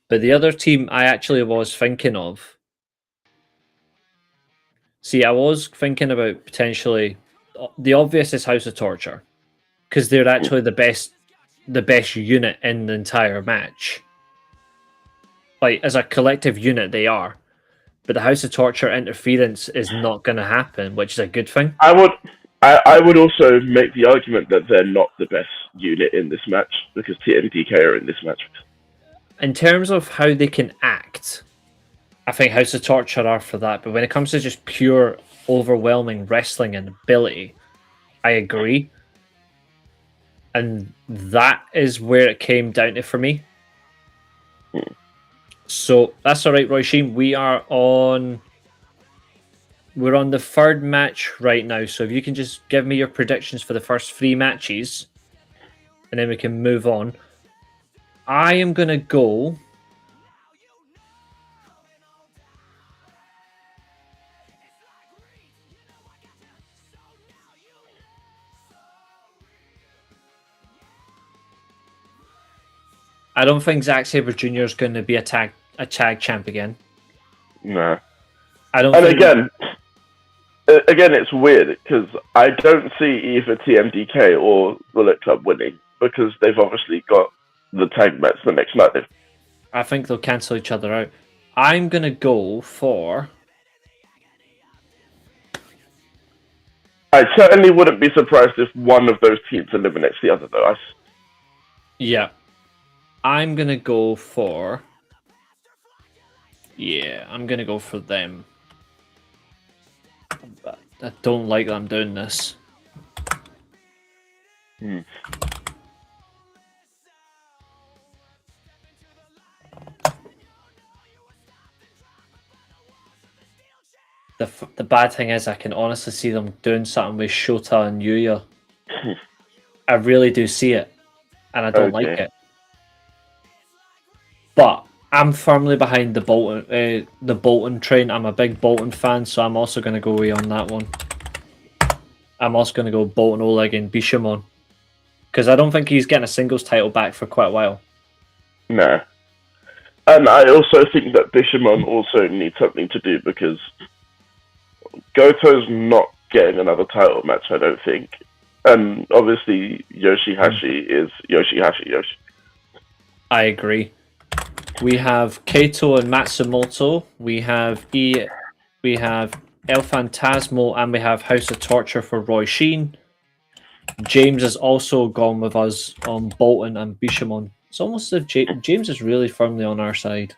But the other team I actually was thinking of... See, I was thinking about potentially... The obvious is House of Torture. Because they're actually the best unit in the entire match. Like, as a collective unit, they are. But the House of Torture interference is not going to happen, which is a good thing. I would also make the argument that they're not the best unit in this match, because TMDK are in this match. In terms of how they can act, I think House of Torture are for that. But when it comes to just pure, overwhelming wrestling and ability, I agree. And that is where it came down to for me. So that's all right, Roy Sheen. We're on the third match right now. So if you can just give me your predictions for the first 3 matches, and then we can move on. I am going to go... I don't think Zack Sabre Jr. is going to be a tag champ again. No. I don't. And again, it's weird because I don't see either TMDK or Bullet Club winning because they've obviously got the tag match the next night. I think they'll cancel each other out. I'm going to go for... I certainly wouldn't be surprised if one of those teams eliminates the other, though. Yeah. I'm going to go for... Yeah, I'm going to go for them. But I don't like that I'm doing this. Hmm. The bad thing is, I can honestly see them doing something with Shota and Yuya. I really do see it, and I don't like Okay. it. But I'm firmly behind the Bolton train. I'm a big Bolton fan, so I'm also going to go away on that one. I'm also going to go Bolton, Oleg, and Bishamon. Because I don't think he's getting a singles title back for quite a while. Nah. And I also think that Bishamon also needs something to do because Goto's not getting another title match, I don't think. And obviously Yoshihashi is Yoshihashi. I agree. We have Kaito and Matsumoto. We have El Phantasmo, and we have House of Torture for Roy Sheen. James has also gone with us on Bolton and Bishamon. It's almost as if James is really firmly on our side.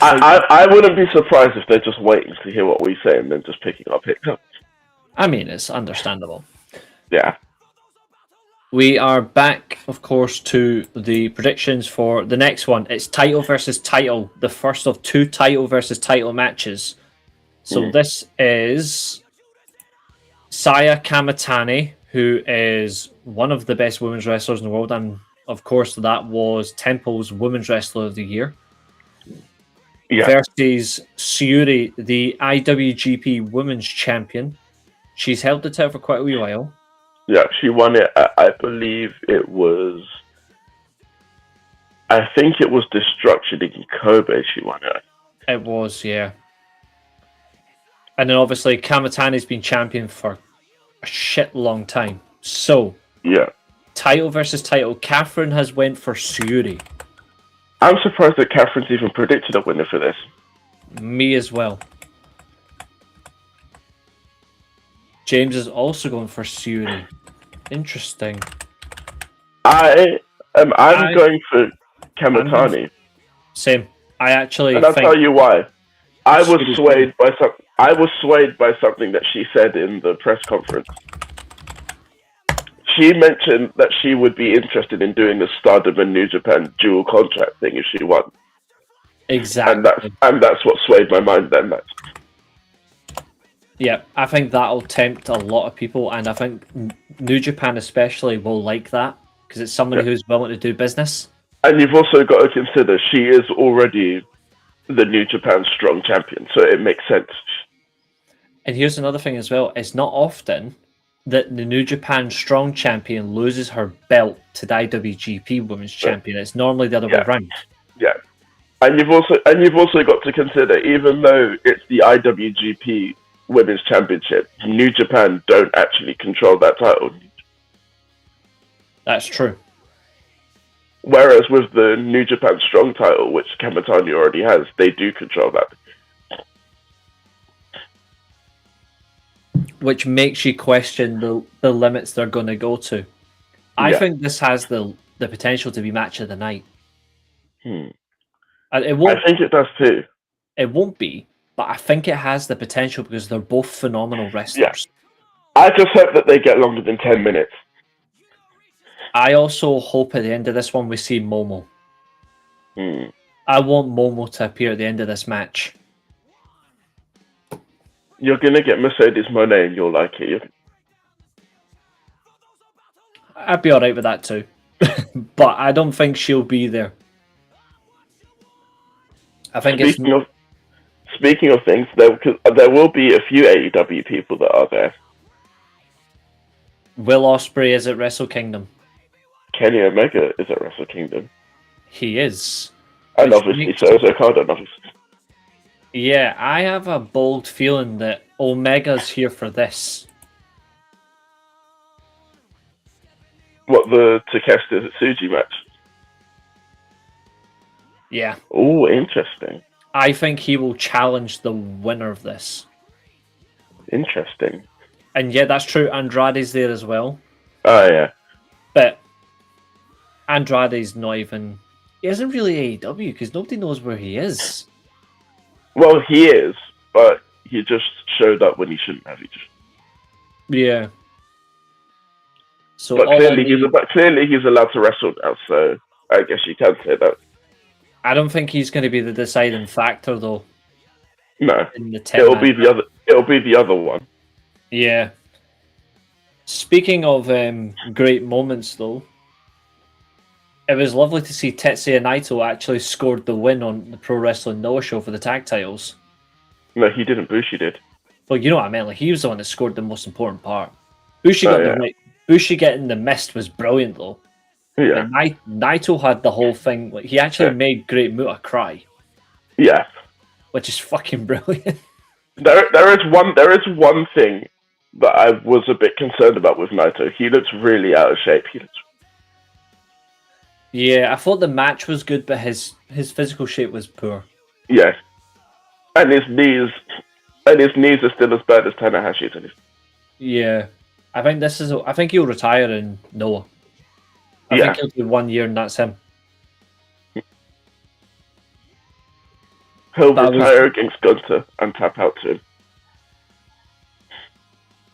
I wouldn't be surprised if they're just waiting to hear what we say and then just picking up hiccups. I mean, it's understandable. Yeah. We are back, of course, to the predictions for the next one. It's title versus title, the first of 2 title versus title matches. So this is Saya Kamatani, who is one of the best women's wrestlers in the world, and of course that was Temple's Women's Wrestler of the Year. Yeah. Versus Syuri, the IWGP Women's Champion. She's held the title for quite a wee while. Yeah, she won it. I believe it was. I think it was Destruction in Kobe. She won it. It was, yeah. And then obviously Kamatani's been champion for a shit long time. So, yeah, title versus title. Catherine has went for Syuri. I'm surprised that Catherine's even predicted a winner for this. Me as well. James is also going for Syuri. Interesting. I'm going for Kamatani. Same. I actually. And I'll tell you why. I was swayed by something that she said in the press conference. She mentioned that she would be interested in doing the Stardom and New Japan dual contract thing if she won. Exactly. And that's what swayed my mind then. Yeah, I think that'll tempt a lot of people, and I think New Japan especially will like that because it's somebody who's willing to do business. And you've also got to consider she is already the New Japan Strong Champion, so it makes sense. And here's another thing as well: it's not often that the New Japan Strong Champion loses her belt to the IWGP Women's Champion. It's normally the other way around. Yeah, and you've also got to consider, even though it's the IWGP Women's Championship, New Japan don't actually control that title. That's true. Whereas with the New Japan Strong title, which Kamatani already has, they do control that. Which makes you question the limits they're going to go to. I think this has the potential to be match of the night. It won't, I think it does too. It won't be, but I think it has the potential because they're both phenomenal wrestlers. Yeah. I just hope that they get longer than 10 minutes. I also hope at the end of this one we see Momo. I want Momo to appear at the end of this match. You're going to get Mercedes Moné and you'll like it. I'd be alright with that too. But I don't think she'll be there. I think Speaking of things, there will be a few AEW people that are there. Will Ospreay is at Wrestle Kingdom. Kenny Omega is at Wrestle Kingdom. He is. And obviously, so is Okada, obviously. Yeah, I have a bold feeling that Omega's here for this. What, the Takeshita Tsuji match? Yeah. Oh, interesting. I think he will challenge the winner of this. Interesting. And yeah, that's true. Andrade's there as well. Oh, yeah. But Andrade's not even... He isn't really AEW because nobody knows where he is. Well, he is, but he just showed up when he shouldn't have. Yeah. So But all I clearly he's allowed to wrestle now, so I guess you can say that. I don't think he's going to be the deciding factor though. No, In the 10 it'll be the other one. Yeah. Speaking of great moments, though, it was lovely to see Tetsuya Naito actually scored the win on the Pro Wrestling Noah show for the tag titles. No, he didn't. Bushi did. Well, you know what I meant. Like, he was the one that scored the most important part. Bushi got the right. Bushi getting the mist was brilliant, though. Yeah. But Naito had the whole thing. Like, he actually made Great Muta cry. Yeah. Which is fucking brilliant. There is one thing that I was a bit concerned about with Naito. He looks really out of shape. Yeah, I thought the match was good, but his physical shape was poor. Yeah. And his knees are still as bad as Tanahashi's. Yeah. I think he'll retire in Noah. I think he'll do 1 year and that's him. He'll retire against Gunther and tap out to him.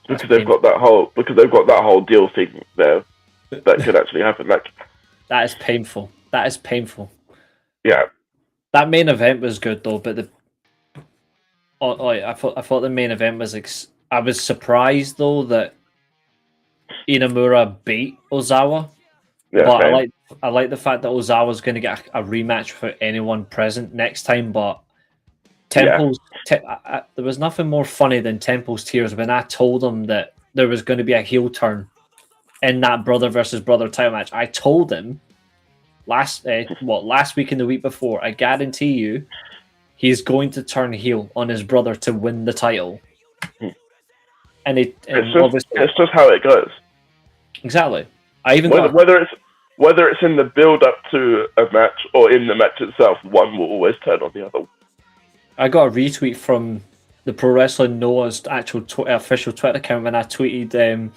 Because they've got that whole deal thing there that could actually happen. Like, that is painful. That is painful. Yeah. That main event was good though, but I thought the main event was I was surprised though that Inamura beat Ozawa. Yeah, but same. I like the fact that Ozawa's going to get a rematch for anyone present next time. But Temple's there was nothing more funny than Temple's tears when I told him that there was going to be a heel turn in that brother versus brother title match. I told him last week and the week before. I guarantee you, he's going to turn heel on his brother to win the title. And it's just how it goes. Exactly. I even whether it's in the build up to a match or in the match itself, one will always turn on the other. I got a retweet from the Pro Wrestling Noah's actual official Twitter account when I tweeted,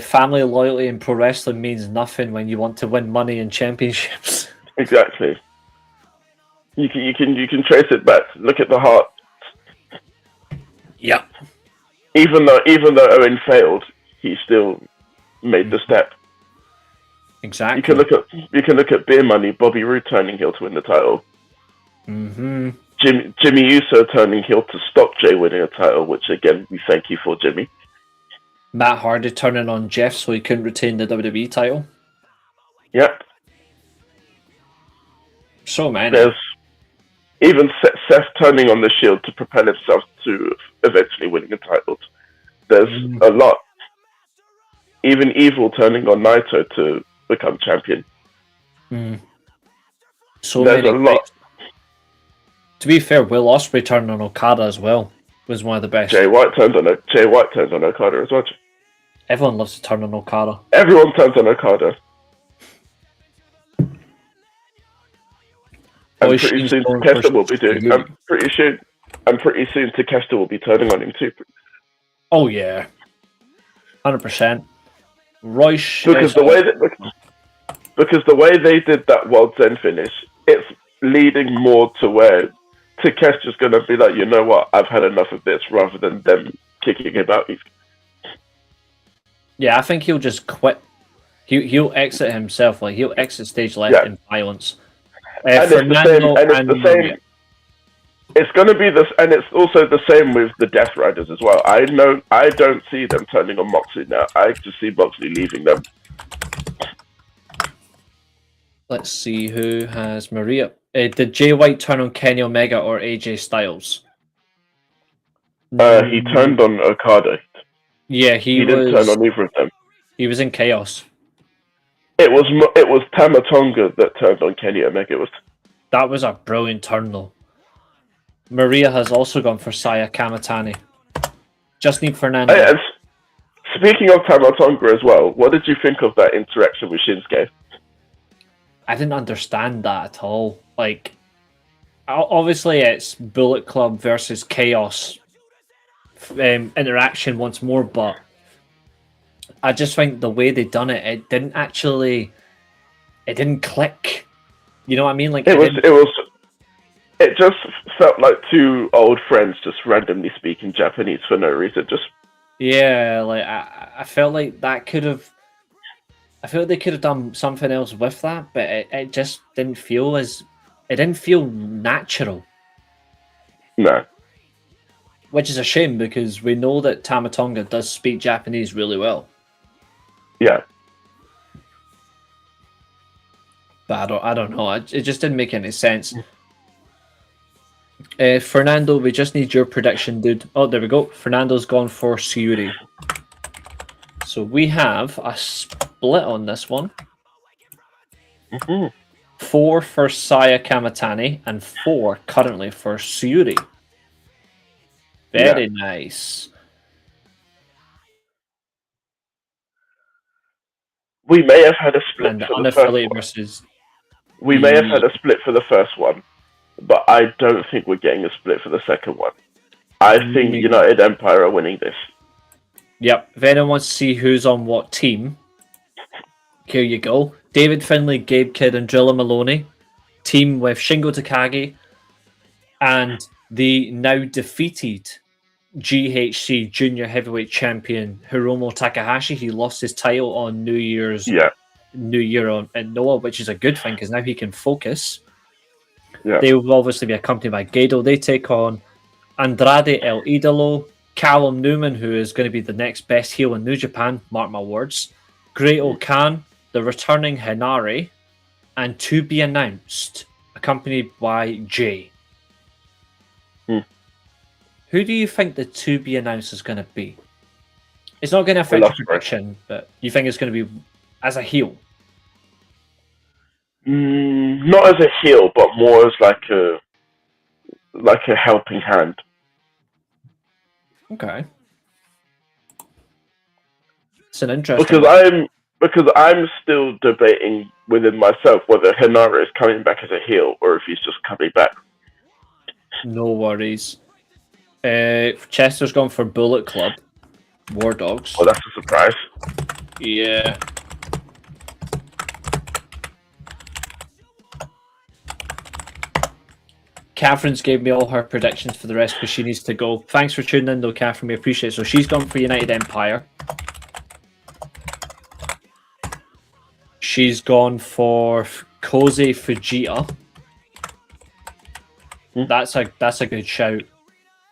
"Family loyalty in pro wrestling means nothing when you want to win money and championships." Exactly. You can trace it back. Look at the Heart. Yep. Even though Owen failed, he still made the step. Exactly. You can look at Beer Money, Bobby Roode turning heel to win the title. Mm-hmm. Jimmy Uso turning heel to stop Jay winning a title, which again we thank you for, Jimmy. Matt Hardy turning on Jeff so he couldn't retain the WWE title. Yep. So many. There's even Seth turning on the Shield to propel himself to eventually winning a title. There's a lot. Even Evil turning on Naito to become champion. So there's many. A lot. To be fair, Will Ospreay turning on Okada as well was one of the best. Jay White turns on Okada as well. Everyone loves to turn on Okada. Everyone turns on Okada. And pretty soon Takeshita will be doing. I'm pretty soon Takeshita will be turning on him too. Oh yeah, 100%. Royce. Because the way they did that World's End finish, it's leading more to where Takeshita's going to be like, you know what, I've had enough of this, rather than them kicking him out. Yeah, I think he'll just quit. He'll exit himself. Like he'll exit stage left in violence. And it's the same. It's going to be this, and it's also the same with the Death Riders as well. I don't see them turning on Moxley now. I just see Moxley leaving them. Let's see who has Maria. Did Jay White turn on Kenny Omega or AJ Styles? He turned on Okada. Yeah, he didn't turn on either of them. He was in Chaos. It was Tama Tonga that turned on Kenny Omega. That was a brilliant turn though. Maria has also gone for Saya Kamatani. Just need Fernando. Hey, and speaking of Tama Tonga as well, what did you think of that interaction with Shinsuke? I didn't understand that at all. Like, obviously it's Bullet Club versus Chaos interaction once more, but I just think the way they done it, it didn't click. You know what I mean? Like it just felt like two old friends just randomly speaking Japanese for no reason. Just Yeah, like I felt like that could have. I feel like they could have done something else with that, but it just didn't feel as. It didn't feel natural, No. which is a shame because we know that Tamatonga does speak Japanese really well. Yeah. But I don't know. It just didn't make any sense. Fernando, we just need your prediction, dude. Oh, there we go. Fernando's gone for Syuri. So we have a split on this one. 4 for Saya Kamatani and 4 currently for Syuri. Very nice. We may have had a split And the for the first unaffiliated one. versus. We may have had a split for the first one, but I don't think we're getting a split for the second one. I think United Empire are winning this. Yep. If anyone wants to see who's on what team, here you go. David Finlay, Gabe Kidd, and Drilla Maloney. Team with Shingo Takagi and the now defeated GHC Junior Heavyweight Champion Hiromu Takahashi. He lost his title on New Year in Noah, which is a good thing because now he can focus. Yeah. They will obviously be accompanied by Gedo. They take on Andrade El Idolo, Callum Newman, who is going to be the next best heel in New Japan, mark my words, Great Okan, the returning Hinari, and to be announced, accompanied by Jay. Who do you think the to be announced is going to be? It's not going to affect your prediction, but you think it's going to be as a heel? Not as a heel, but more as like a helping hand. Okay. It's an interesting because I'm still debating within myself whether Hinara is coming back as a heel or if he's just coming back. No worries. Chester's gone for Bullet Club. War Dogs. Oh, that's a surprise. Yeah. Catherine's gave me all her predictions for the rest because she needs to go. Thanks for tuning in, though, Catherine. We appreciate it. So she's gone for United Empire. She's gone for Koze Fujita. That's a good shout.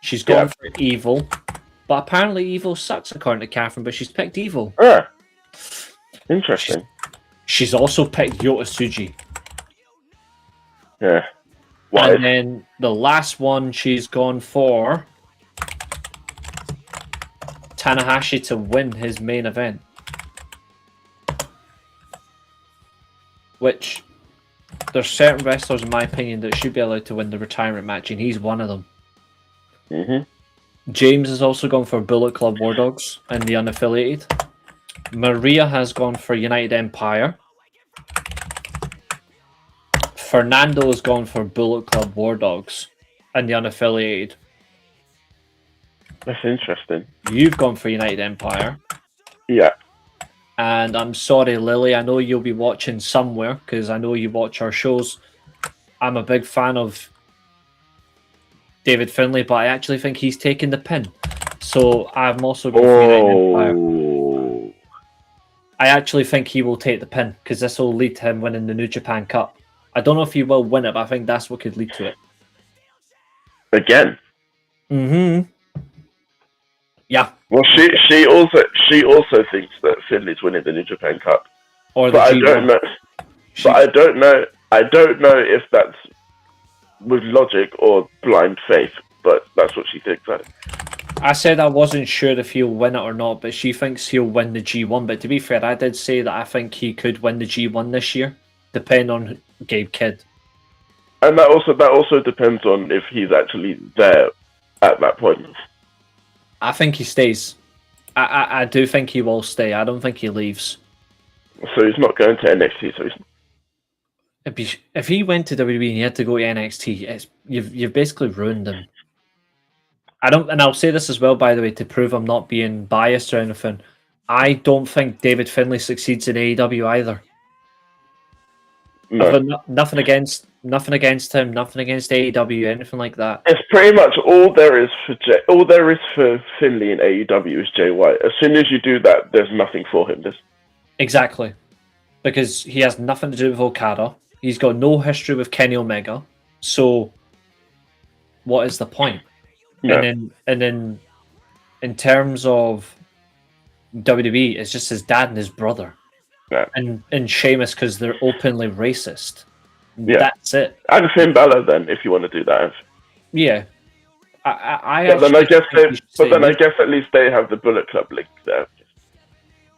She's gone for Evil, but apparently Evil sucks according to Catherine. But she's picked Evil. Yeah. Interesting. She's also picked Yota Tsuji. Yeah. Why? And then the last one, she's gone for Tanahashi to win his main event. Which, there's certain wrestlers, in my opinion, that should be allowed to win the retirement match, and he's one of them. James has also gone for Bullet Club War Dogs and the unaffiliated. Maria has gone for United Empire. Fernando has gone for Bullet Club War Dogs and the unaffiliated. That's interesting. You've gone for United Empire. Yeah. And I'm sorry, Lily, I know you'll be watching somewhere because I know you watch our shows. I'm a big fan of David Finlay, but I actually think he's taking the pin. So I'm also going for United Empire. I actually think he will take the pin because this will lead to him winning the New Japan Cup. I don't know if he will win it, but I think that's what could lead to it. Again? Yeah. Well, she also thinks that Finley's winning the New Japan Cup. Or the but G1. I don't know. But I don't know if that's with logic or blind faith. But that's what she thinks. I said I wasn't sure if he'll win it or not, but she thinks he'll win the G1. But to be fair, I did say that I think he could win the G1 this year, depending on Gabe Kidd. And that also depends on if he's actually there at that point. I think he stays. I do think he will stay. I don't think he leaves. So he's not going to NXT. So he's... If he went to WWE and he had to go to NXT, you've basically ruined him. And I'll say this as well, by the way, to prove I'm not being biased or anything. I don't think David Finlay succeeds in AEW either. No. I've got nothing against him, nothing against AEW, anything like that. It's pretty much all there is for Finley in AEW is Jay White. As soon as you do that, there's nothing for him. Exactly. Because he has nothing to do with Okada. He's got no history with Kenny Omega. So what is the point? No. And then in terms of WWE, it's just his dad and his brother. Yeah. And Sheamus because they're openly racist. Yeah. That's it. And Finn Balor then, if you want to do that. Yeah. But then I guess at least they have the Bullet Club link there.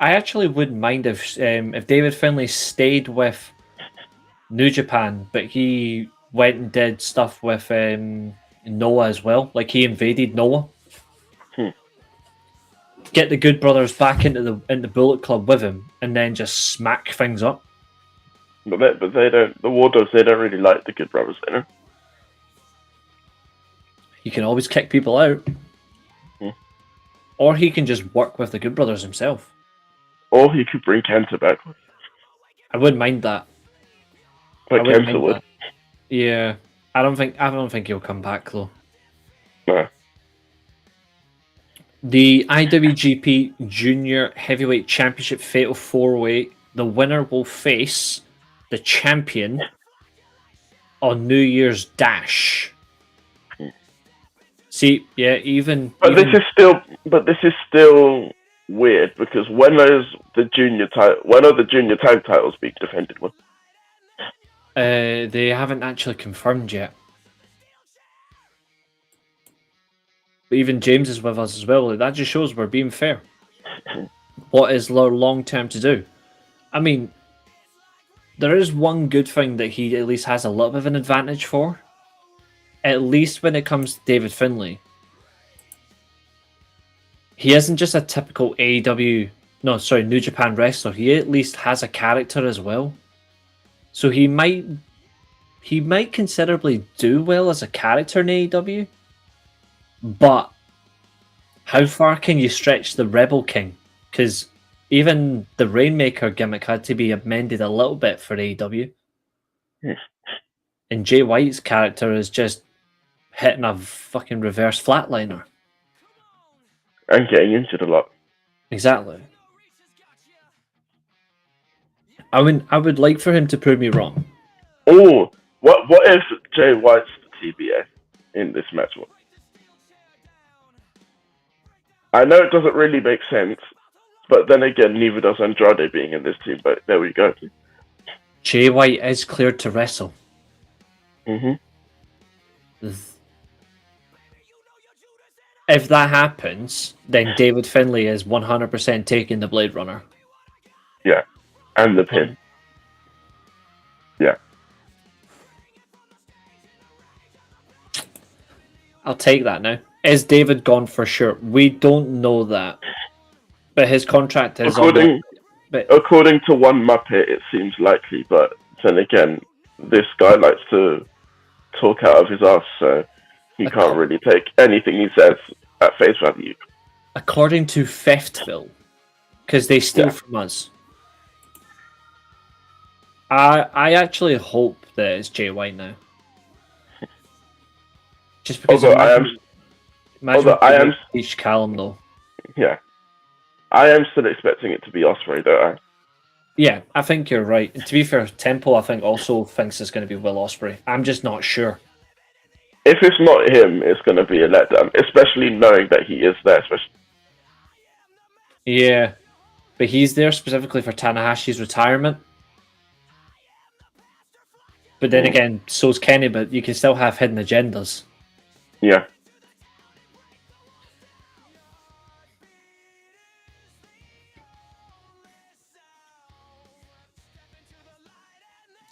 I actually wouldn't mind if David Finlay stayed with New Japan, but he went and did stuff with Noah as well. Like he invaded Noah. Get the Good Brothers back into the Bullet Club with him, and then just smack things up. But they don't. The Wardogs, they don't really like the Good Brothers, you know. He can always kick people out, or he can just work with the Good Brothers himself. Or he could bring Kenta back. I wouldn't mind that. But Kenta would. That. Yeah, I don't think he'll come back though. No. The IWGP Junior Heavyweight Championship Fatal 4-Way. The winner will face the champion on New Year's Dash. See, yeah, But this is still weird because when are the junior tag titles being defended? They haven't actually confirmed yet. But even James is with us as well. That just shows we're being fair. What is long term to do? I mean, there is one good thing that he at least has a little bit of an advantage for. At least when it comes to David Finlay. He isn't just a typical New Japan wrestler. He at least has a character as well. So he might considerably do well as a character in AEW. But how far can you stretch the Rebel King? Because even the Rainmaker gimmick had to be amended a little bit for AEW. And Jay White's character is just hitting a fucking reverse flatliner. And getting injured a lot. Exactly. I would like for him to prove me wrong. Oh, what if Jay White's the TBA in this match? I know it doesn't really make sense, but then again, neither does Andrade being in this team, but there we go. Jay White is cleared to wrestle. If that happens, then David Finlay is 100% taking the Blade Runner. Yeah, and the pin. Yeah. I'll take that now. Is David gone for sure? We don't know that. But his contract is according to one Muppet, it seems likely, but then again, this guy likes to talk out of his ass, so he can't really take anything he says at face value. According to Theftville, because they steal from us. I actually hope that it's Jay White now. Just because I am each Callum though. Yeah. I am still expecting it to be Ospreay, don't I? Yeah, I think you're right. And to be fair, Temple I think also thinks it's going to be Will Ospreay. I'm just not sure. If it's not him, it's going to be a letdown, especially knowing that he is there. Yeah, but he's there specifically for Tanahashi's retirement. But then again, so's Kenny, but you can still have hidden agendas. Yeah.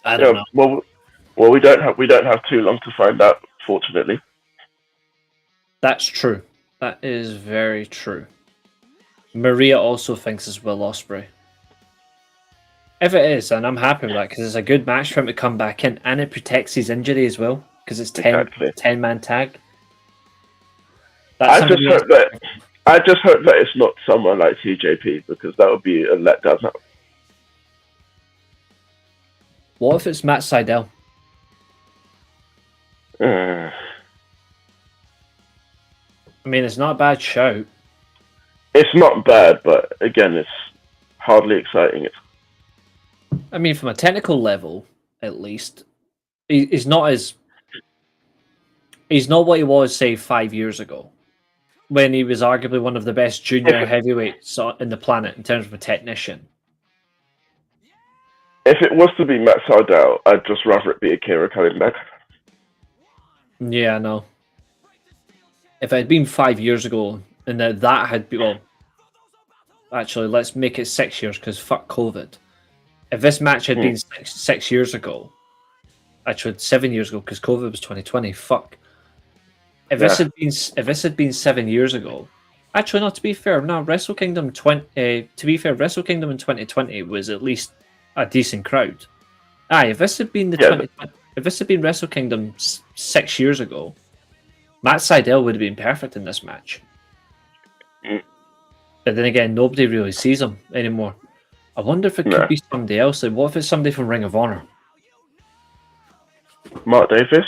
I don't know. Well, we don't have too long to find out, fortunately. That's true. That is very true. Maria also thinks it's Will Ospreay. If it is, and I'm happy with that because it's a good match for him to come back in, and it protects his injury as well because it's 10-man tag. I just hope that it's not someone like TJP because that would be a letdown. What if it's Matt Sydal? Uh, I mean, it's not a bad shout. it's not bad, but again, it's hardly exciting. I mean, from a technical level, at least, he's not as... He's not what he was, say, 5 years ago, when he was arguably one of the best junior heavyweights in the planet in terms of a technician. If it was to be Matt Sydal, I'd just rather it be Akira coming back. Yeah, I know. If it had been 5 years ago, and that had been... Well, actually, let's make it 6 years, because fuck COVID. If this match had been 6 years ago... Actually, 7 years ago, because COVID was 2020. Fuck. If this had been 7 years ago... Actually, no, to be fair, no, Wrestle Kingdom 20... to be fair, Wrestle Kingdom in 2020 was at least a decent crowd. Aye, if this had been if this had been Wrestle Kingdom 6 years ago, Matt Sydal would have been perfect in this match. But then again, nobody really sees him anymore. I wonder if it could be somebody else. Like, what if it's somebody from Ring of Honor? Mark Davis?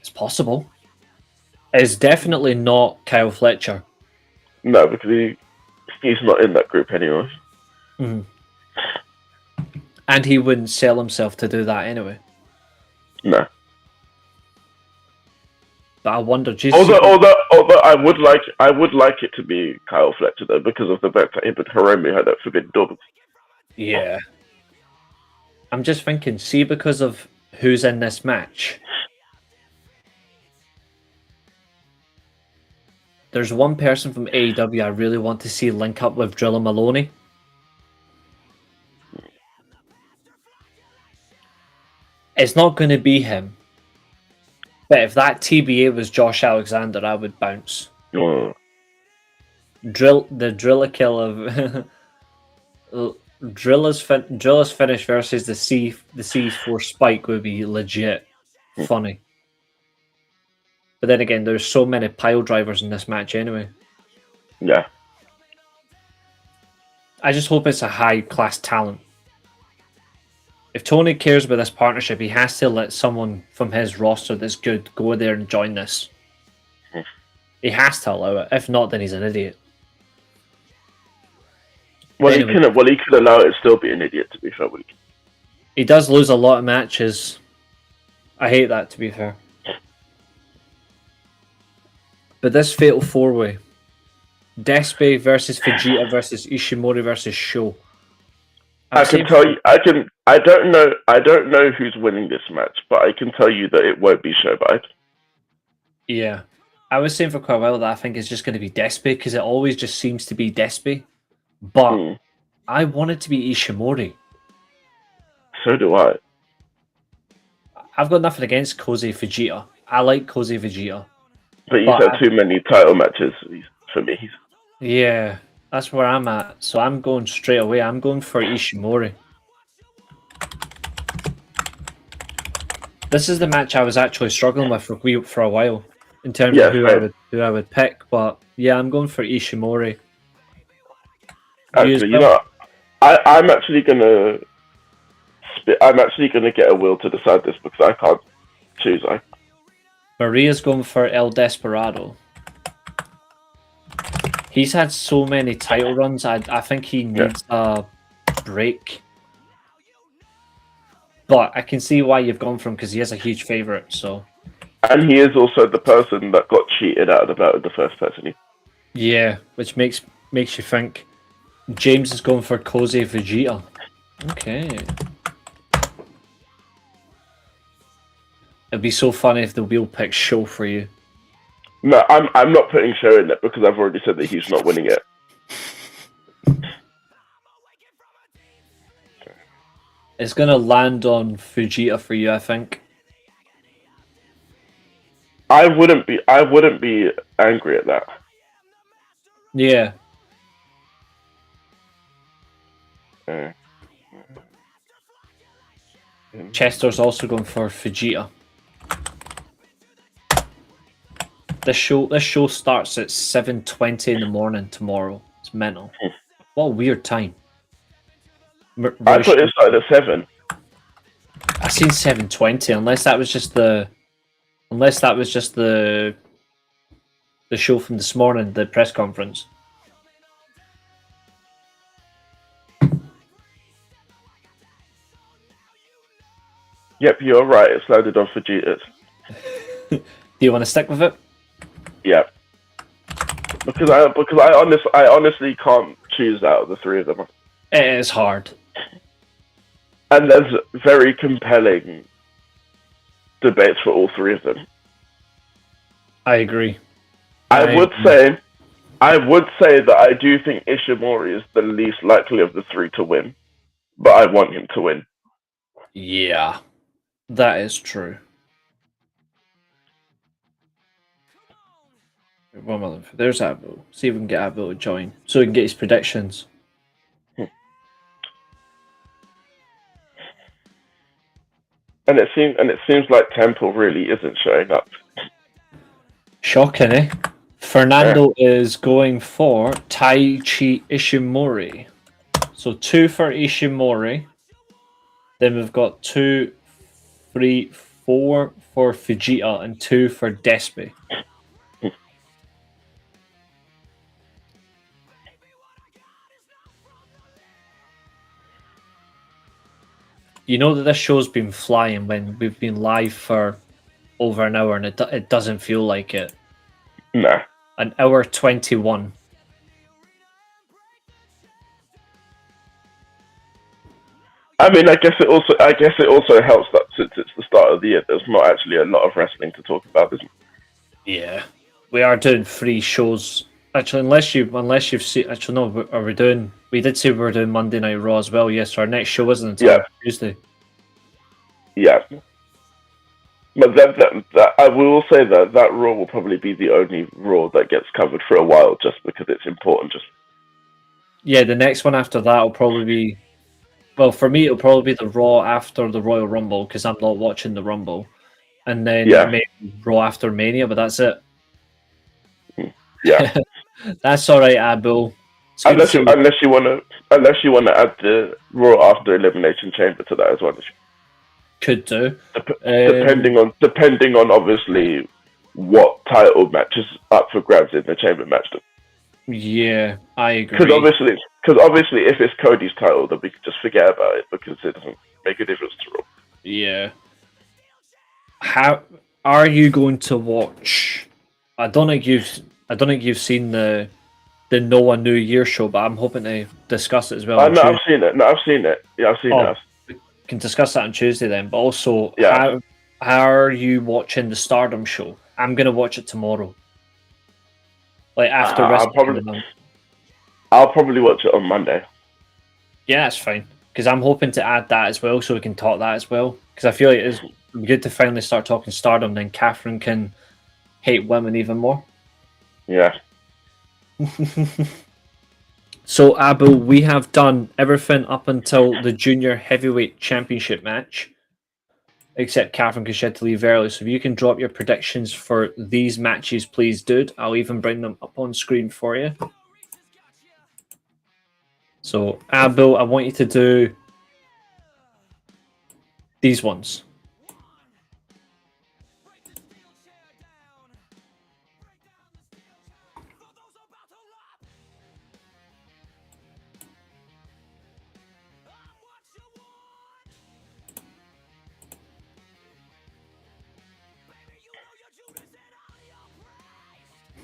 It's possible. It's definitely not Kyle Fletcher. No, because he's not in that group anyway. Mm-hmm. And he wouldn't sell himself to do that anyway. No. But I wonder. Although I would like it to be Kyle Fletcher though, because of the fact that him and Hiromu had that forbidden door. Yeah. I'm just thinking. See, because of who's in this match, there's one person from AEW I really want to see link up with Drilla Maloney. It's not going to be him. But if that TBA was Josh Alexander, I would bounce. Oh. The Drilla kill of Drilla's finish versus the C4 Spike would be legit funny. But then again, there's so many pile drivers in this match anyway. Yeah. I just hope it's a high class talent. If Tony cares about this partnership, he has to let someone from his roster that's good go there and join this. He has to allow it. If not, then he's an idiot. Well, anyway, he could allow it and still be an idiot, to be fair. He does lose a lot of matches. I hate that, to be fair. But this Fatal 4-Way, Despe versus Vegeta versus Ishimori versus Sho. I can tell you. I don't know who's winning this match, but I can tell you that it won't be Showbike. Yeah, I was saying for quite a while that I think it's just going to be Despe because it always just seems to be Despe. But I want it to be Ishimori. So do I. I've got nothing against Koze Vegeta. I like Koze Vegeta. But he's had too many title matches for me. Yeah, that's where I'm at. So I'm going straight away. I'm going for Ishimori. This is the match I was actually struggling with for a while in terms of who I would pick. But yeah, I'm going for Ishimori. Actually, I'm actually gonna get a will to decide this because I can't choose. Maria's going for El Desperado. He's had so many title runs. I think he needs a break. But I can see why you've gone for him because he is a huge favourite. So, and he is also the person that got cheated out of the belt in the first person. Yeah, which makes you think. James is going for Koze Vegeta. Okay. It'd be so funny if the wheel picks Sho for you. No, I'm not putting Sho in it because I've already said that he's not winning it. It's gonna land on Vegeta for you, I think. I wouldn't be angry at that. Yeah. Chester's also going for Vegeta. This show starts at 7:20 in the morning tomorrow. It's mental. What a weird time. I thought it started at 7. I seen 7:20. Unless that was just the show from this morning, the press conference. Yep, you're right. It's loaded on Vegeta's. Do you want to stick with it? Yep. Because I honestly can't choose out of the three of them. It is hard. And there's very compelling debates for all three of them. I agree. I would say that I do think Ishimori is the least likely of the three to win, but I want him to win. Yeah, that is true. One moment. There's Abu. See if we can get Abu to join, so we can get his predictions. And it seems like Temple really isn't showing up. Shocking, eh? Fernando is going for Taichi Ishimori. So 2 for Ishimori. Then we've got 2, 3, 4 for Fujita and 2 for Despi. You know that this show's been flying when we've been live for over an hour, and it doesn't feel like it. Nah. An hour 21. I mean, I guess it also helps that since it's the start of the year, there's not actually a lot of wrestling to talk about, isn't there? Yeah, we are doing 3 shows. Actually, unless you've seen. Actually, no. Are we doing? We did say we were doing Monday Night Raw as well. Yes, so our next show isn't until Tuesday. Yeah. But that I will say that Raw will probably be the only Raw that gets covered for a while, just because it's important. Yeah, the next one after that will probably be. Well, for me, it'll probably be the Raw after the Royal Rumble because I'm not watching the Rumble, and then maybe Raw after Mania. But that's it. Yeah, that's all right, Abu. Unless you want to add the Raw after Elimination Chamber to that as well. Could do. Depending on obviously what title match is up for grabs in the Chamber match. Yeah, I agree. Because obviously, if it's Cody's title, then we could just forget about it because it doesn't make a difference to Raw. Yeah. How are you going to watch? I don't think you've seen the Noah New Year show, but I'm hoping to discuss it as well. No, I've seen it. Yeah, I've seen it. We can discuss that on Tuesday then. But also, how are you watching the Stardom show? I'm gonna watch it tomorrow. Like after I'll probably watch it on Monday. Yeah, that's fine. Because I'm hoping to add that as well, so we can talk that as well. Because I feel like it's good to finally start talking Stardom. Then Catherine can hate women even more. Yeah. So, Abu, we have done everything up until the Junior Heavyweight Championship match. Except Catherine, because she had to leave early. So if you can drop your predictions for these matches, please, dude. I'll even bring them up on screen for you. So, Abu, I want you to do these ones.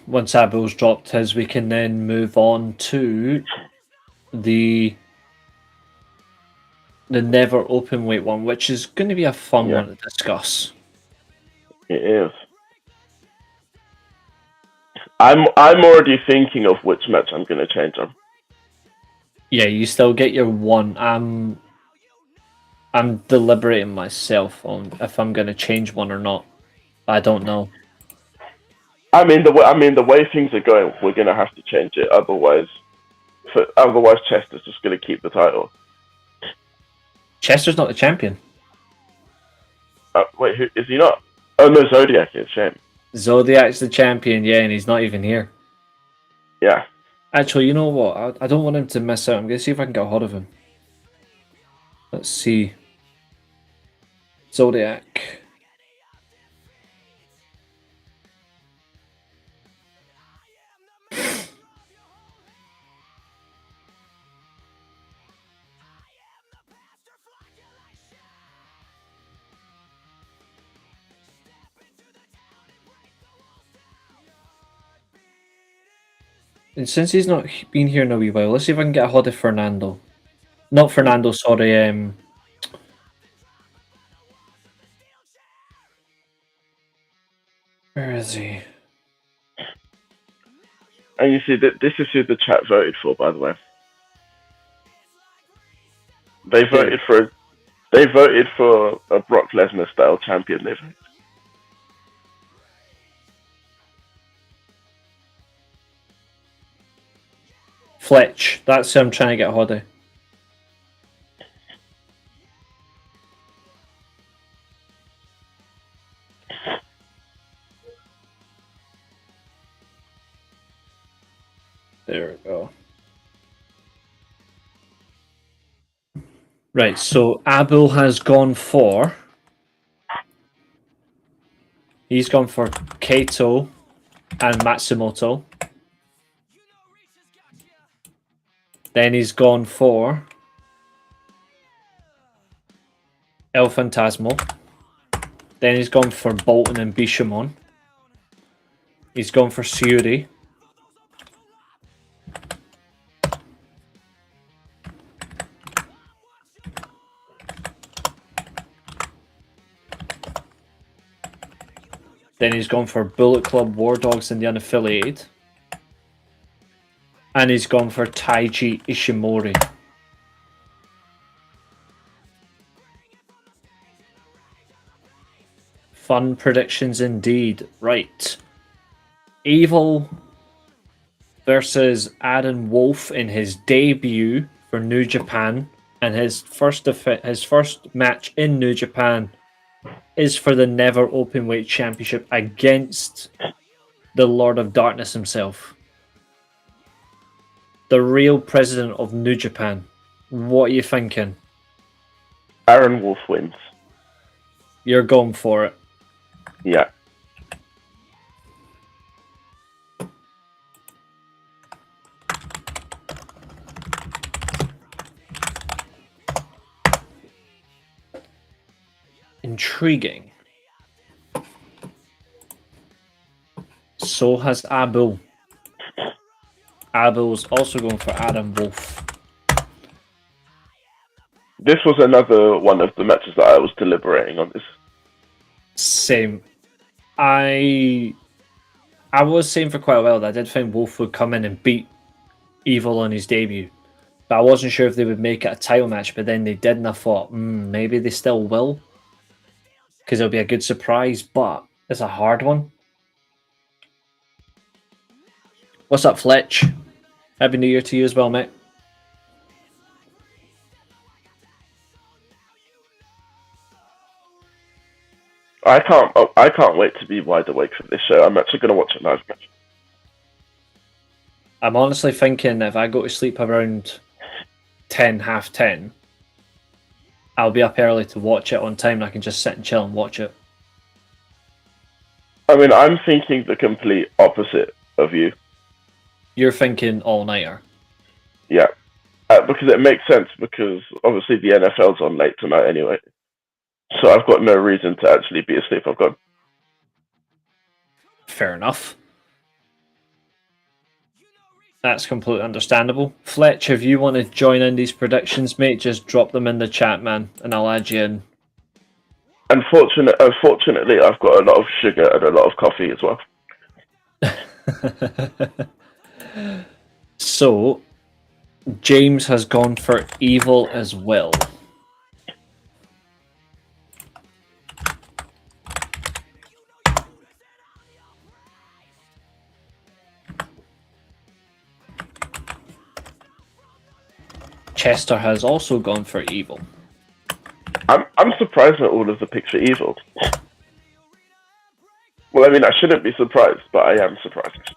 Once Abu's dropped his, we can then move on to the never open weight one, which is going to be a fun one to discuss. It is. I'm already thinking of which match I'm going to change on. Yeah, you still get your one. I'm deliberating myself on if I'm going to change one or not. I don't know. I mean, the way things are going, we're going to have to change it. Otherwise, Chester's just going to keep the title. Chester's not the champion. Wait, who is he not? Oh no, Zodiac is. Shame. Zodiac's the champion, yeah, and he's not even here. Yeah. Actually, you know what? I don't want him to miss out. I'm going to see if I can get a hold of him. Let's see. Zodiac. And since he's not been here in a wee while, let's see if I can get a hold of Fernando. Not Fernando, sorry. Where is he? And you see that this is who the chat voted for, by the way. They voted for a Brock Lesnar style champion. They voted. Fletch. That's who I'm trying to get a hold of. There we go. Right, so Abul has gone for... He's gone for Kato and Matsumoto. Then he's gone for El Fantasmo. Then he's gone for Bolton and Bishamon. He's gone for Suri. Then he's gone for Bullet Club, War Dogs, and the Unaffiliated. And he's gone for Taiji Ishimori. Fun predictions indeed. Right. Evil versus Adam Wolf in his debut for New Japan. And his first match in New Japan is for the Never Openweight Championship against the Lord of Darkness himself. The real president of New Japan. What are you thinking? Aaron Wolf wins. You're going for it. Yeah. Intriguing. So has Abul. Abul's also going for Adam Wolf. This was another one of the matches that I was deliberating on this. Same. I was saying for quite a while that I did think Wolf would come in and beat Evil on his debut. But I wasn't sure if they would make it a title match, but then they did, and I thought, maybe they still will. Because it'll be a good surprise, but it's a hard one. What's up, Fletch? Happy New Year to you as well, mate. I can't wait to be wide awake for this show. I'm actually going to watch it live match. I'm honestly thinking if I go to sleep around 10, half 10, I'll be up early to watch it on time and I can just sit and chill and watch it. I mean, I'm thinking the complete opposite of you. You're thinking all-nighter. Yeah. Because it makes sense, because obviously the NFL's on late tonight anyway. So I've got no reason to actually be asleep. I've got... Fair enough. That's completely understandable. Fletch, if you want to join in these predictions, mate, just drop them in the chat, man, and I'll add you in. Unfortunately, I've got a lot of sugar and a lot of coffee as well. So, James has gone for Evil as well. Chester has also gone for Evil. I'm surprised at all of the picks for Evil. Well, I mean, I shouldn't be surprised, but I am surprised.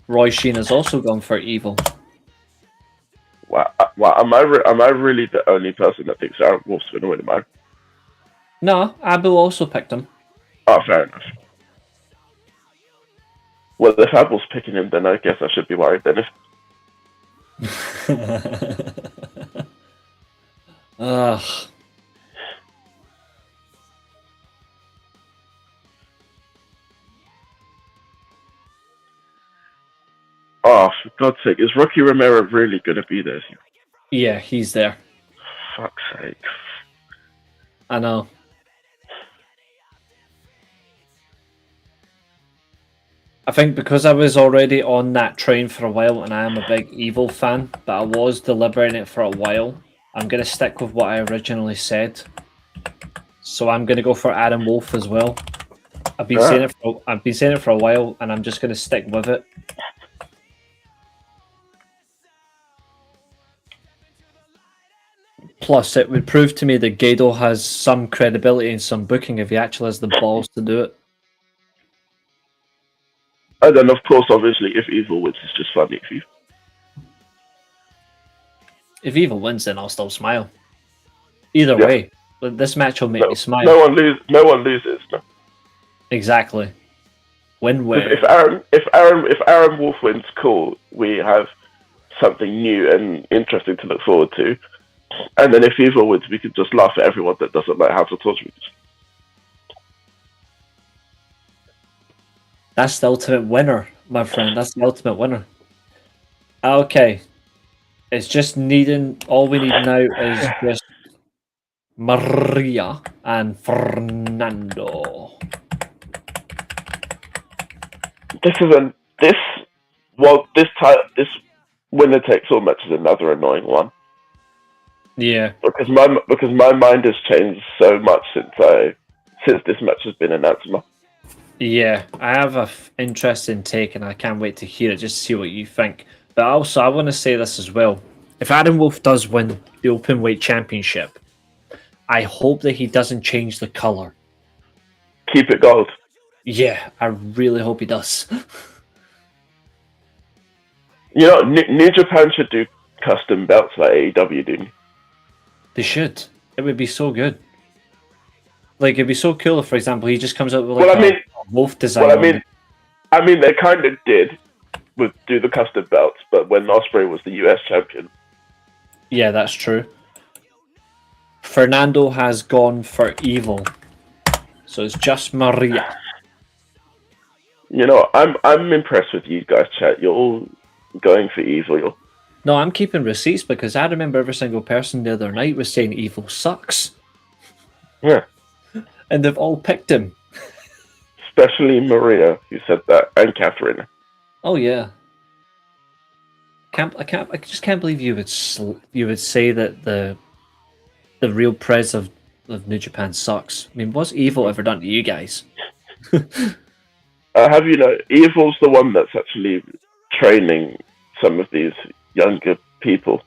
Roy Sheen has also gone for Evil. Am I really the only person that thinks Aaron Wolf's going to win, man? No, Abu also picked him. Oh, fair enough. Well, if Abel's picking him, then I guess I should be worried then. Ugh. Oh, for God's sake, is Rocky Romero really going to be there? Yeah, he's there. Fuck's sake. I know. I think because I was already on that train for a while and I am a big Evil fan, but I was deliberating it for a while, I'm going to stick with what I originally said. So I'm going to go for Adam Wolf as well. I've been saying it for a while and I'm just going to stick with it. Plus, it would prove to me that Gedo has some credibility and some booking if he actually has the balls to do it. And then, of course, obviously, if Evil wins, it's just funny. If Evil wins, then I'll still smile. Either way, this match will make me smile. No one loses. No. Exactly. Win-win. If Aaron Wolf wins, cool. We have something new and interesting to look forward to. And then if Evil wins, we can just laugh at everyone that doesn't like House of Torture. That's the ultimate winner, my friend. That's the ultimate winner. Okay. It's just needing... All we need now is just Maria and Fernando. This winner takes all match is another annoying one. Yeah. Because my mind has changed so much since this match has been announced. Yeah, I have an interesting take and I can't wait to hear it just to see what you think. But also, I want to say this as well. If Adam Wolf does win the Openweight Championship, I hope that he doesn't change the colour. Keep it gold. Yeah, I really hope he does. You know, New Japan should do custom belts like AEW do. They should. It would be so good. Like, it'd be so cool if, for example, he just comes out with like a Wolf design. I mean, they kind of did do the custom belts, but when Ospreay was the US champion. Yeah, that's true. Fernando has gone for Evil, so it's just Maria. You know, I'm impressed with you guys, chat. You're all going for Evil. No, I'm keeping receipts because I remember every single person the other night was saying Evil sucks. Yeah. And they've all picked him. Especially Maria, who said that, and Catherine. Oh yeah. I just can't believe you would say that the real prez of New Japan sucks. I mean, what's Evil ever done to you guys? Have you know, Evil's the one that's actually training some of these younger people.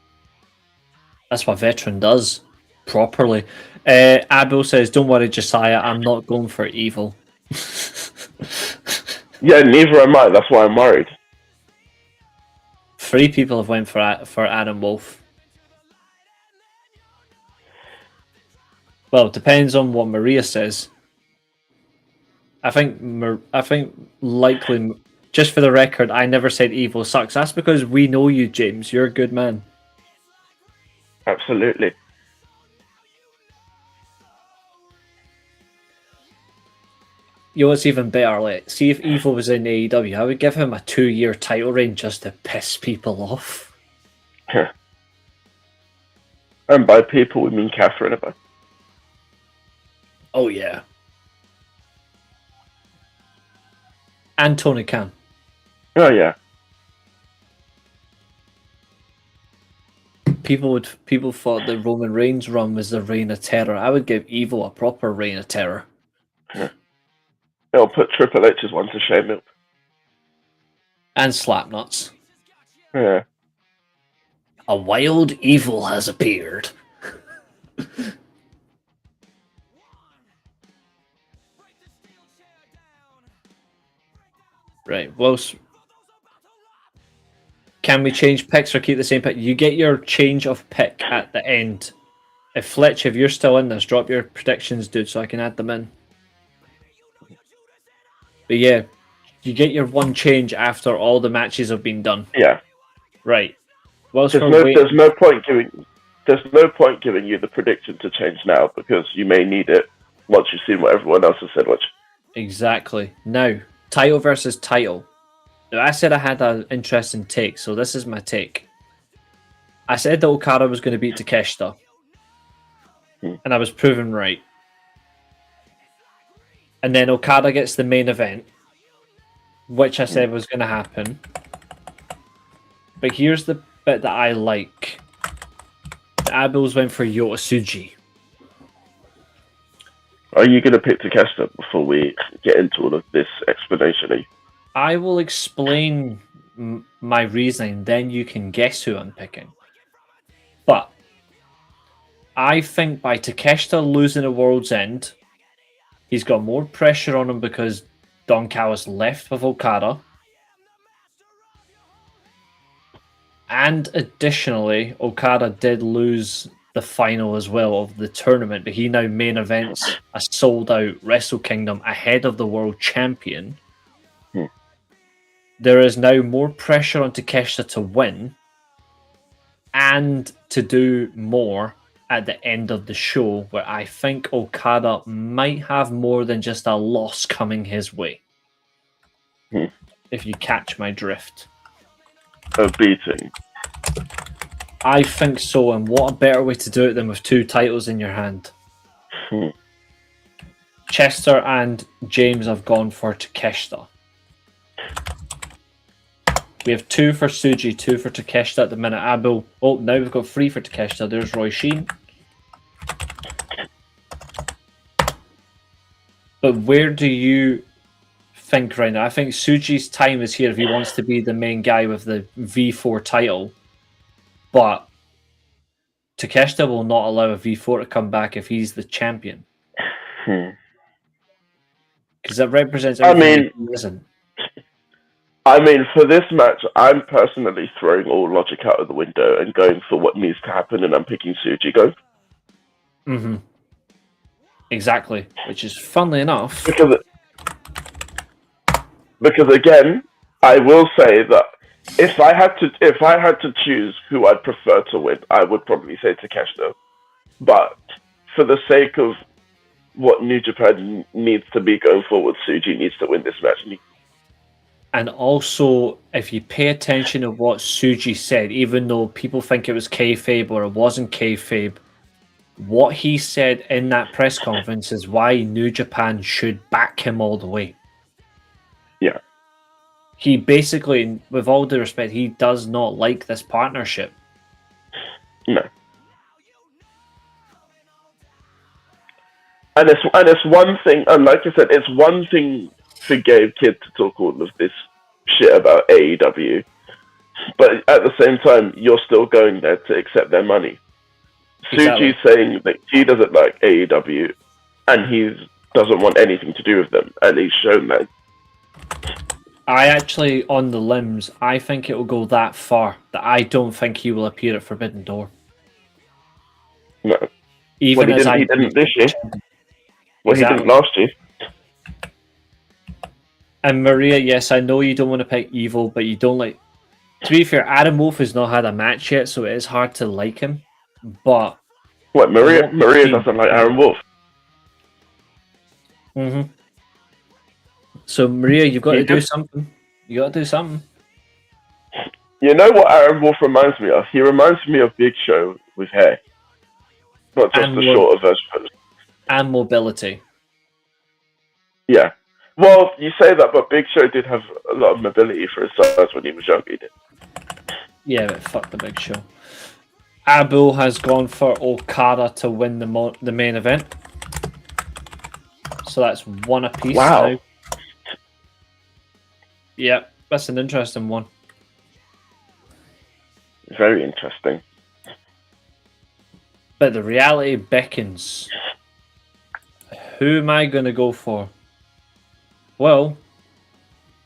That's what Veteran does properly. Abel says, "Don't worry, Josiah. I'm not going for Evil." Yeah, neither am I. That's why I'm worried. 3 people have went for Adam Wolf. Well, it depends on what Maria says. I think likely, just for the record, I never said Evil sucks. That's because we know you, James. You're a good man. Absolutely. You know what's even better? Like, see if Evil was in AEW, I would give him a 2-year title reign just to piss people off. And by people, we mean Catherine. Oh yeah. And Tony Khan. Oh yeah. People thought that Roman Reigns' run was the reign of terror. I would give Evil a proper reign of terror. They'll put Triple H's one to shame. And Slapnuts. Yeah. A wild evil has appeared. Right, well, Can we change picks or keep the same pick? You get your change of pick at the end. If Fletch, if you're still in this, drop your predictions, dude, so I can add them in. But yeah, you get your one change after all the matches have been done. Yeah. Right. There's no point giving you the prediction to change now because you may need it once you've seen what everyone else has said. Exactly. Now, title versus title. Now, I said I had an interesting take, so this is my take. I said that Okada was going to beat Takeshita, and I was proven right. And then Okada gets the main event, which I said was going to happen. But here's the bit that I like. The Abels went for Yota Tsuji. Are you going to pick Takeshita before we get into all of this explanation? I will explain my reasoning, then you can guess who I'm picking. But I think by Takeshita losing at World's End, he's got more pressure on him because Don Callis left with Okada. And additionally, Okada did lose the final as well of the tournament, but he now main events a sold-out Wrestle Kingdom ahead of the world champion. There is now more pressure on Takeshita to win and to do more at the end of the show, where I think Okada might have more than just a loss coming his way. If you catch my drift. A beating. I think so, and what a better way to do it than with two titles in your hand. Chester and James have gone for Takeshita. We have 2 for Tsuji, 2 for Takeshita at the minute. Abel. Oh, now we've got 3 for Takeshita. There's Roy Sheen. But where do you think right now? I think Tsuji's time is here if he wants to be the main guy with the V4 title. But Takeshita will not allow a V4 to come back if he's the champion. Because that represents everything he isn't. I mean, for this match, I'm personally throwing all logic out of the window and going for what needs to happen, and I'm picking Tsuji Go. Exactly, which is funnily enough. Because again, I will say that if I had to choose who I'd prefer to win, I would probably say Takeshita. But for the sake of what New Japan needs to be going forward, Tsuji needs to win this match. And also, if you pay attention to what Tsuji said, even though people think it was kayfabe or it wasn't kayfabe, what he said in that press conference is why New Japan should back him all the way. Yeah. He basically, with all due respect, he does not like this partnership. No. And it's one thing, and like I said, it's one thing for Gabe Kidd to talk all of this shit about AEW, but at the same time, you're still going there to accept their money. Exactly. Tsuji's saying that he doesn't like AEW, and he doesn't want anything to do with them, and he's shown that. I actually, on the limbs, I think it will go that far that I don't think he will appear at Forbidden Door. No. Even he didn't this year. Well, exactly. He didn't last year. And Maria, yes, I know you don't want to pick Evil, but you don't like... To be fair, Adam Wolf has not had a match yet, so it is hard to like him. But... What, Maria? Maria doesn't like Aaron Wolf. So, Maria, you've got to do something. You got to do something. You know what Aaron Wolf reminds me of? He reminds me of Big Show with hair. Not just the shorter version. And mobility. Yeah. Well, you say that, but Big Show did have a lot of mobility for his size when he was young. He did. Yeah, but fuck the Big Show. Abu has gone for Okada to win the main event. So that's 1 apiece. Wow. Now. Yeah, that's an interesting one. Very interesting. But the reality beckons. Who am I going to go for? Well,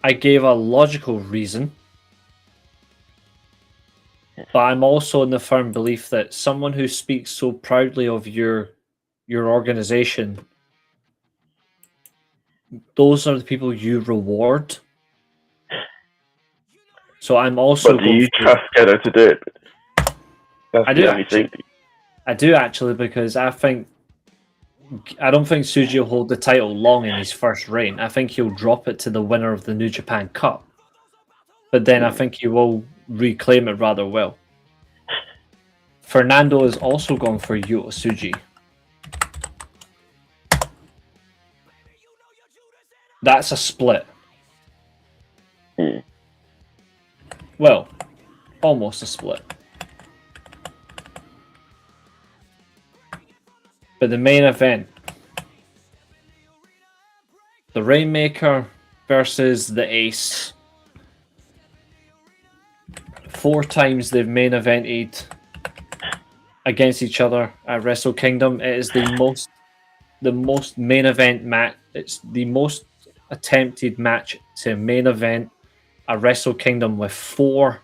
I gave a logical reason. But I'm also in the firm belief that someone who speaks so proudly of your organization, those are the people you reward. So I'm also. But do you trust Gedo to do it? That's I the do only thing. I do actually, because I don't think Tsuji will hold the title long in his first reign. I think he'll drop it to the winner of the New Japan Cup. But then I think he will reclaim it rather well. Fernando is also going for Yuto Tsuji. That's a split. Well, almost a split. But the main event, the Rainmaker versus the Ace. 4 times they've main evented against each other at Wrestle Kingdom. It is the most main event match. It's the most attempted match to main event a Wrestle Kingdom with 4.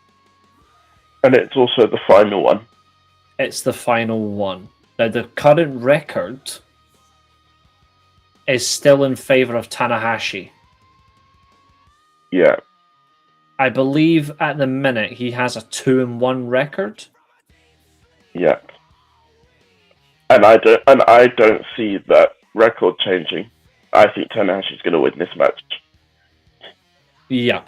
And it's also the final one. It's the final one. Now, the current record is still in favor of Tanahashi. Yeah. I believe at the minute he has a 2-1 record. Yeah. And I don't see that record changing. I think Tanahashi's going to win this match. Yeah.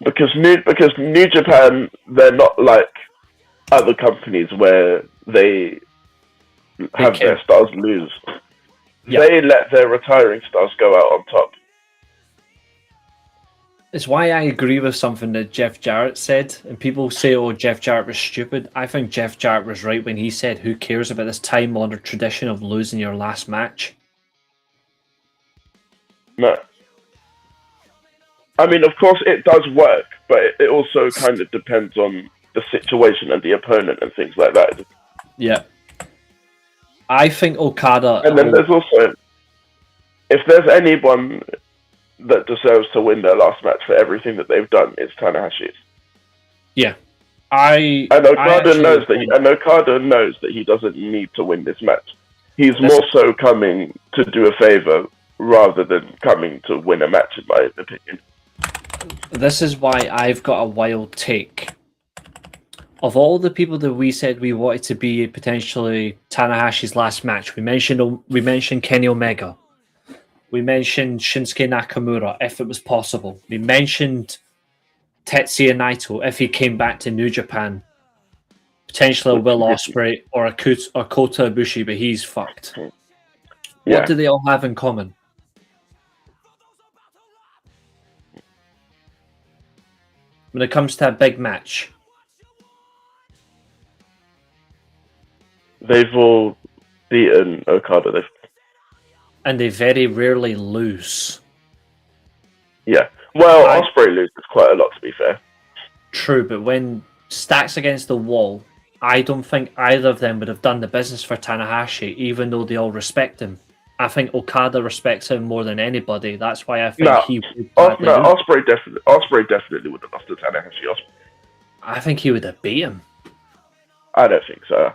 Because New Japan, they're not like other companies where they have their stars lose. Yeah. They let their retiring stars go out on top. It's why I agree with something that Jeff Jarrett said. And people say, oh, Jeff Jarrett was stupid. I think Jeff Jarrett was right when he said, who cares about this time-honored tradition of losing your last match? No. I mean, of course, it does work, but it also kind of depends on the situation and the opponent and things like that. Yeah. I think Okada... And then there's also... If there's anyone that deserves to win their last match for everything that they've done, it's Tanahashi's. Yeah. And Okada knows that he doesn't need to win this match. He's more so coming to do a favor rather than coming to win a match, in my opinion. This is why I've got a wild take. Of all the people that we said we wanted to be potentially Tanahashi's last match, we mentioned Kenny Omega. We mentioned Shinsuke Nakamura, if it was possible. We mentioned Tetsuya Naito, if he came back to New Japan. Potentially a Will Ospreay or Kota Ibushi, but he's fucked. Yeah. What do they all have in common? When it comes to a big match, they've all beaten Okada. And they very rarely lose. Yeah. Well, Ospreay loses quite a lot, to be fair. True, but when stacks against the wall, I don't think either of them would have done the business for Tanahashi, even though they all respect him. I think Okada respects him more than anybody. That's why I think he would. Ospreay definitely would have lost to Tanahashi. I think he would have beat him. I don't think so.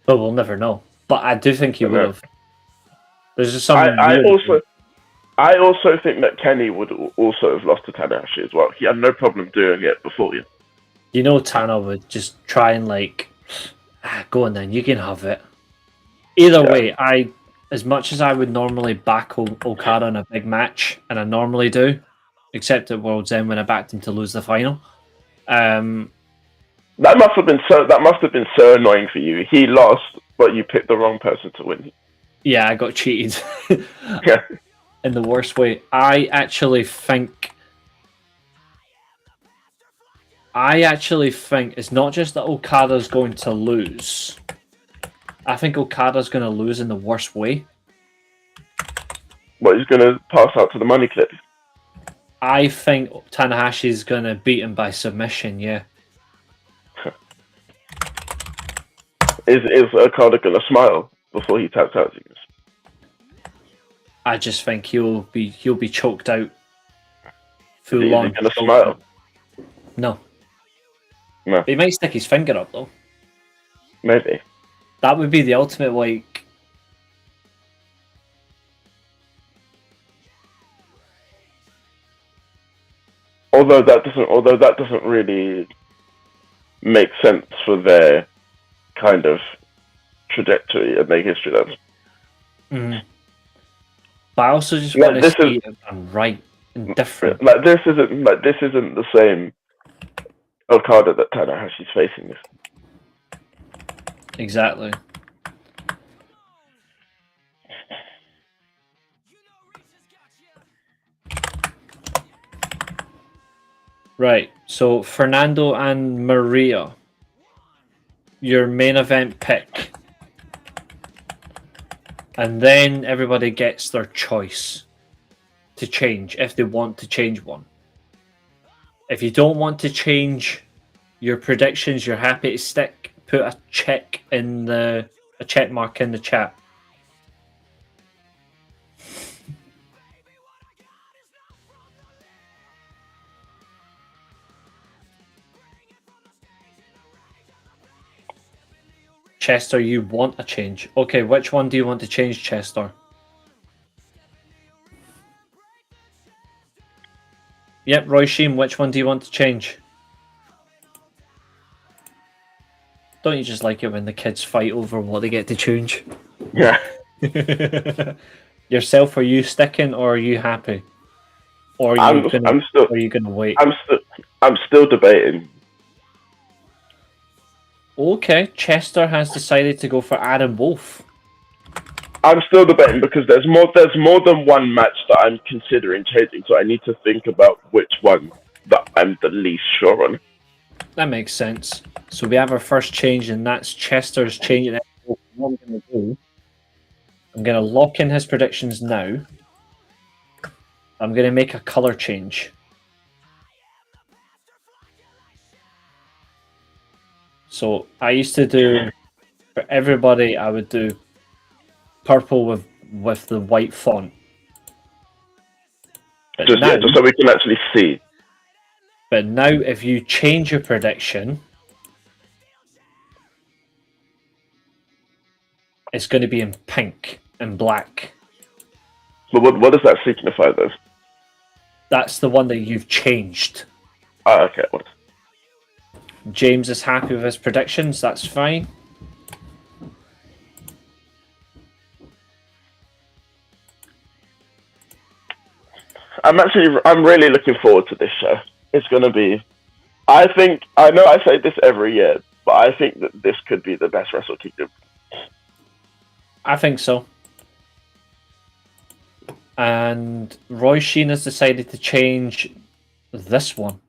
But we'll never know. But I do think he would have. There's just something. I also think that Kenny would also have lost to Tanahashi as well. He had no problem doing it before you. You know, Tana would just try and go on then, you can have it. Either way, as much as I would normally back Okada in a big match, and I normally do, except at World's End when I backed him to lose the final. That must have been so annoying for you. He lost, but you picked the wrong person to win. Yeah, I got cheated. Yeah. In the worst way. I actually think it's not just that Okada's going to lose. I think Okada's going to lose in the worst way. What, he's going to pass out to the money clip? I think Tanahashi's going to beat him by submission, yeah. Is Okada going to smile before he taps out? I just think he'll be choked out. full Is he on. gonna smile? No. No. But he might stick his finger up though. Maybe. That would be the ultimate, like. Although that doesn't really make sense for their kind of trajectory and their history. But I also just Like, want to this see is- it done right and different. Like this isn't the same Okada that Tanahashi's facing this. Exactly. Right, so Fernando and Maria, your main event pick. And then everybody gets their choice to change if they want to change one. If you don't want to change your predictions, you're happy to stick, put a check mark in the chat. Chester, you want a change. Okay, which one do you want to change, Chester? Yep, Roy Sheen, which one do you want to change? Don't you just like it when the kids fight over what they get to change? Yeah. Yourself, are you sticking or are you happy? Or are you gonna wait? I'm still debating. Okay, Chester has decided to go for Adam Wolf. I'm still debating because there's more than one match that I'm considering changing, so I need to think about which one that I'm the least sure on. That makes sense. So we have our first change, and that's Chester's changing. What I'm going to do, I'm going to lock in his predictions now. I'm going to make a color change. So I used to do, for everybody, I would do purple with the white font. But Just so we can actually see. But now, if you change your prediction, it's going to be in pink and black. But what does that signify, though? That's the one that you've changed. Ah, okay. What? James is happy with his predictions. That's fine. I'm really looking forward to this show. It's going to be. I know I say this every year, but I think that this could be the best Wrestle Kingdom. I think so. And Roy Sheen has decided to change this one.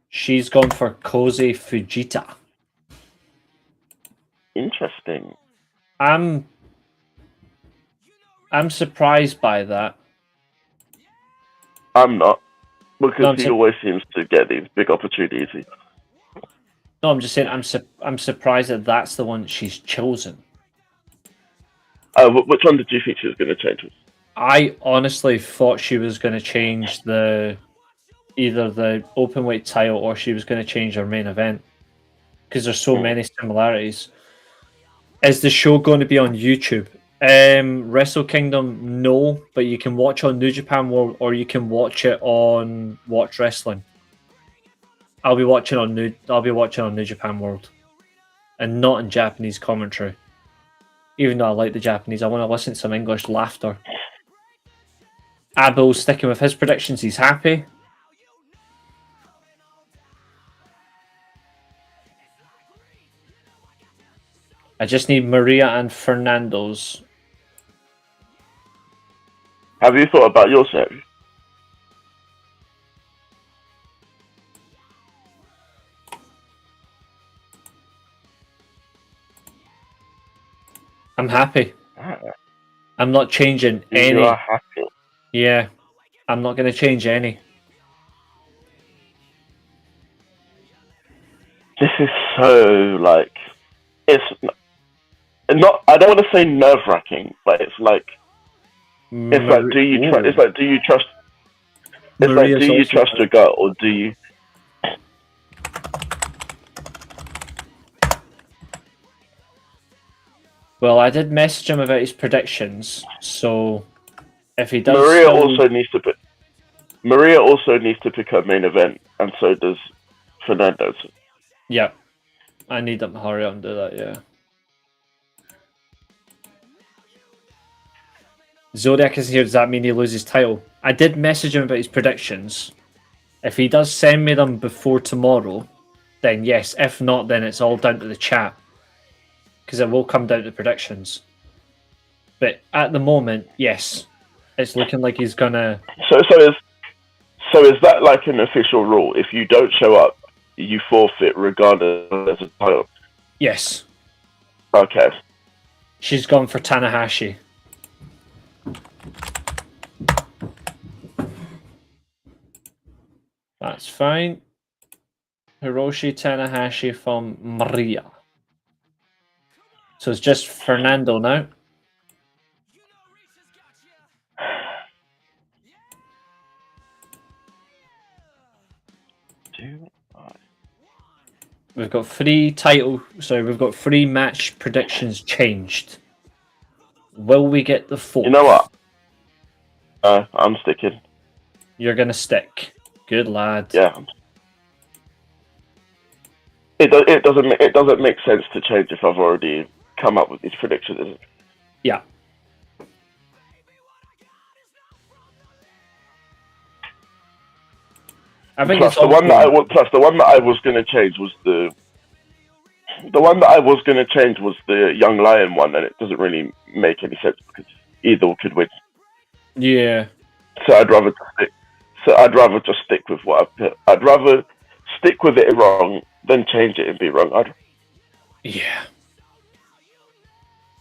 She's gone for Koze Fujita. Interesting. I'm surprised by that. I'm not, because he always seems to get these big opportunities. No, I'm just saying I'm surprised that that's the one she's chosen. Which one did you think she was going to change? I honestly thought she was going to change either the openweight title or she was going to change her main event because there's so many similarities. Is the show going to be on YouTube? Wrestle Kingdom, no, but you can watch on New Japan World or you can watch it on Watch Wrestling. I'll be watching on New Japan World, and not in Japanese commentary. Even though I like the Japanese, I want to listen to some English laughter. Abel's sticking with his predictions. He's happy. I just need Maria and Fernando's. Have you thought about your series? I'm happy. I'm not changing any. You are happy. Yeah, I'm not going to change any. This is so it's not. I don't want to say nerve-wracking, but it's like do you trust? It's like, Maria's do you also- trust your gut or do you? Well, I did message him about his predictions, so if he does, Maria also needs to pick. Maria also needs to pick her main event, and so does Fernando's. Yeah, I need them to hurry up and do that. Yeah. Zodiac is here. Does that mean he loses title? I did message him about his predictions. If he does send me them before tomorrow, then yes. If not, then it's all down to the chat. Because it will come down to predictions. But at the moment, yes. It's looking like he's gonna... So is that like an official rule? If you don't show up, you forfeit regardless of the title? Yes. Okay. She's gone for Tanahashi. That's fine. Hiroshi Tanahashi from Maria. So it's just Fernando now. We've got three match predictions changed. Will we get the fourth? You know what? I'm sticking. You're gonna stick. Good lad. Yeah. It doesn't make sense to change if I've already come up with these predictions. Yeah. I think Plus the one that I was going to change was the young lion one, and it doesn't really make any sense because either could win. Yeah. So I'd rather just stick with what I put. I'd rather stick with it wrong than change it and be wrong. Yeah.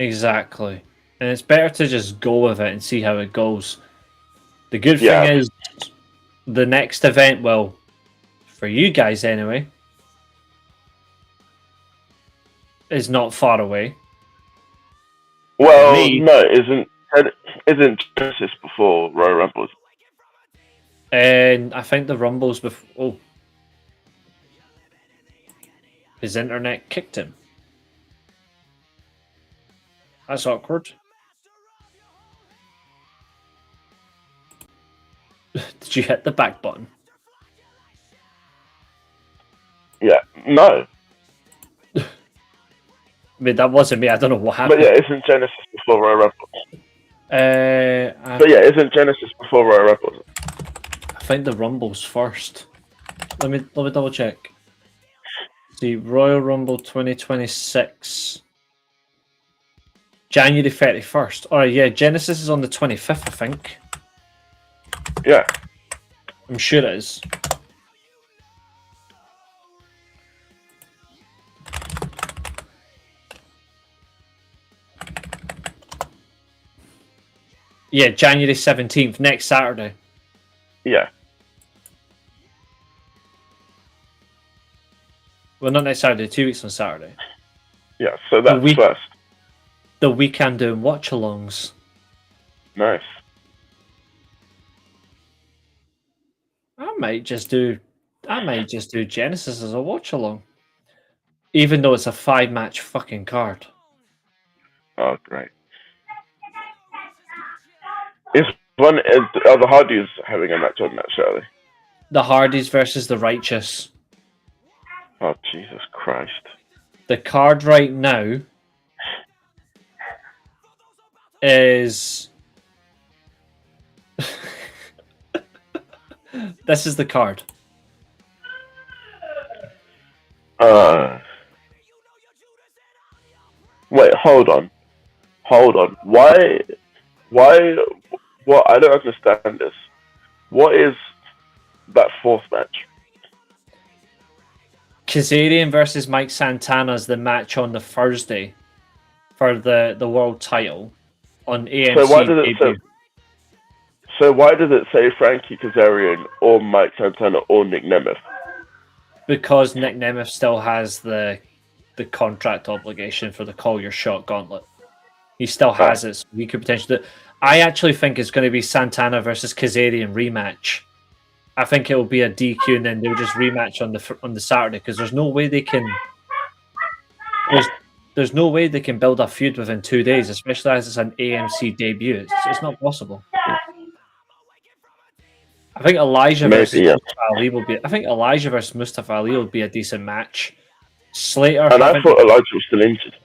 Exactly. And it's better to just go with it and see how it goes. The good thing is the next event, well, for you guys anyway, is not far away. Well, no, isn't Genesis before Royal Rumbles? And I think the Rumbles before. Oh, his internet kicked him. That's awkward. Did you hit the back button? Yeah, no. I mean, that wasn't me. I don't know what happened. But yeah, isn't Genesis before Royal Rumbles? But yeah, isn't Genesis before Royal Rumbles? I think the Rumble's first. Let me double check. See, Royal Rumble 2026. January 31st. Oh yeah, Genesis is on the 25th, I think. Yeah. I'm sure it is. Yeah, January 17th, next Saturday. Yeah. Well, not next Saturday, 2 weeks on Saturday. Yeah, so that's first. The week I'm doing watch-alongs. Nice. I might just do Genesis as a watch-along. Even though it's a 5-match fucking card. Oh, great. Are the Hardys having a match on that show? The Hardys versus the Righteous. Oh, Jesus Christ. The card right now is... This is the card. Wait, hold on. Why, what? I don't understand this. What is that fourth match? Kazarian versus Mike Santana is the match on the Thursday for the world title on AMC. So why does it say Frankie Kazarian or Mike Santana or Nick Nemeth? Because Nick Nemeth still has the contract obligation for the Call Your Shot gauntlet. He still has it. So we could potentially... I actually think it's going to be Santana versus Kazarian rematch I think it will be a DQ, and then they'll just rematch on the Saturday because there's no way they can. There's no way they can build a feud within 2 days, especially as it's an AMC debut. It's not possible. I think Elijah versus Maybe, yeah. Mustafa Ali will be. I think Elijah versus Mustafa Ali will be a decent match. Slater, And I thought Elijah was still injured.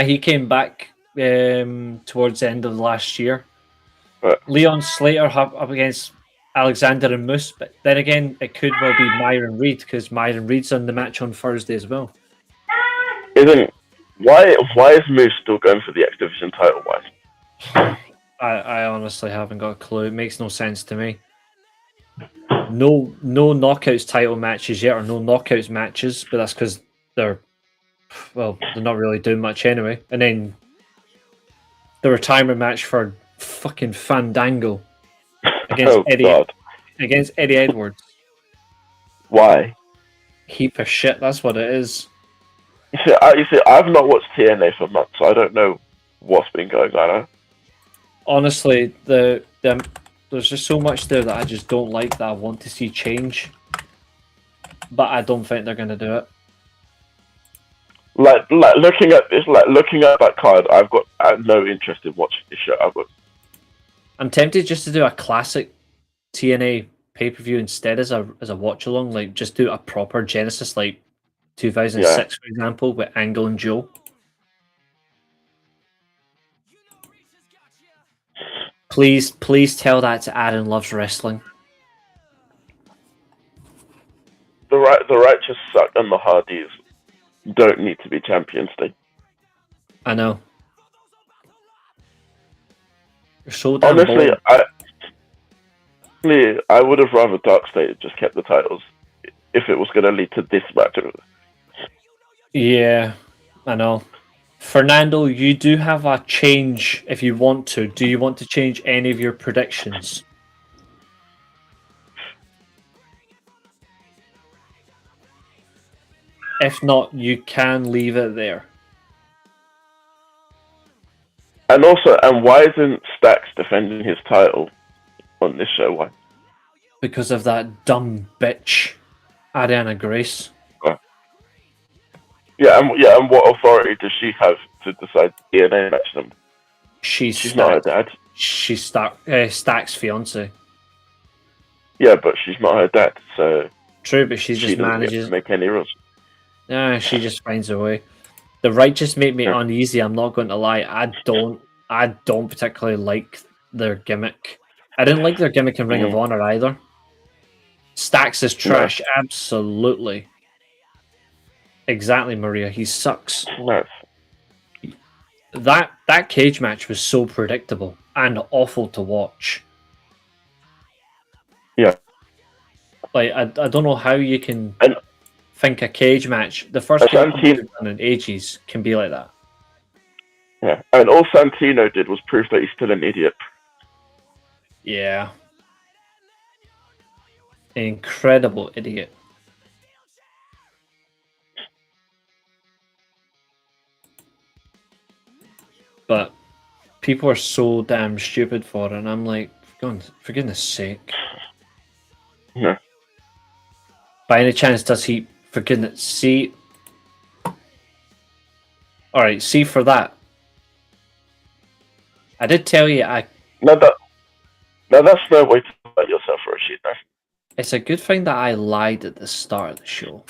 he came back towards the end of last year. Right. Leon Slater up against Alexander and Moose, but then again, it could well be Myron Reed because Myron Reed's on the match on Thursday as well. Why is Moose still going for the X Division title? Why? I honestly haven't got a clue. It makes no sense to me. No knockouts title matches yet, or no knockouts matches, but that's because they're not really doing much anyway. And then the retirement match for fucking Fandango against against Eddie Edwards. Why? Heap of shit. That's what it is. You see, I've not watched TNA for months, so I don't know what's been going on. Honestly, there's just so much there that I just don't like that I want to see change, but I don't think they're gonna do it. Like looking at that card, I've got no interest in watching this show. I'm tempted just to do a classic TNA pay-per-view instead as a watch along, like just do a proper Genesis, like 2006 for example, with Angle and Joe. Please tell that to Aaron Loves Wrestling. The Righteous suck and the Hardys don't need to be champions. I know. You're so damn honestly, boring. I would have rather Dark State had just kept the titles if it was going to lead to this match. Yeah, I know. Fernando, you do have a change if you want to. Do you want to change any of your predictions? If not, you can leave it there. And why isn't Stax defending his title on this show? Why? Because of that dumb bitch, Ariana Grace. Yeah, and what authority does she have to decide DNA match them? She's not her dad. She's Stack's fiance. Yeah, but she's not her dad, so true. But she just doesn't manages make any rules. Yeah, she just finds a way. The Righteous make me uneasy. I'm not going to lie. I don't particularly like their gimmick. I didn't like their gimmick in Ring of Honor either. Stax is trash, absolutely. Exactly, Maria. He sucks. No. That cage match was so predictable and awful to watch. Yeah. Like I don't know how you can think a cage match, the first cage match done in ages, can be like that. Yeah, and all Santino did was prove that he's still an idiot. Yeah. An incredible idiot. But people are so damn stupid for it, and I'm like, for goodness sake. Yeah. By any chance, does he, for goodness, see? Alright, see for that. I did tell you No, that's no way to let yourself for a shit. No. It's a good thing that I lied at the start of the show.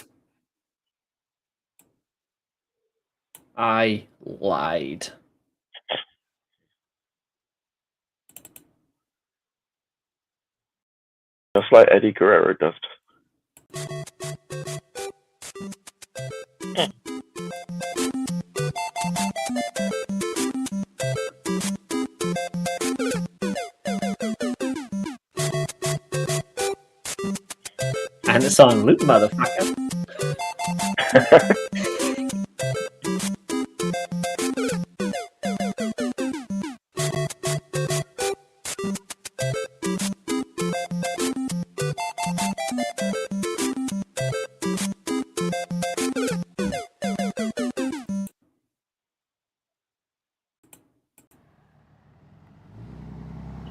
I lied. Just like Eddie Guerrero does. And it's on loop, motherfucker.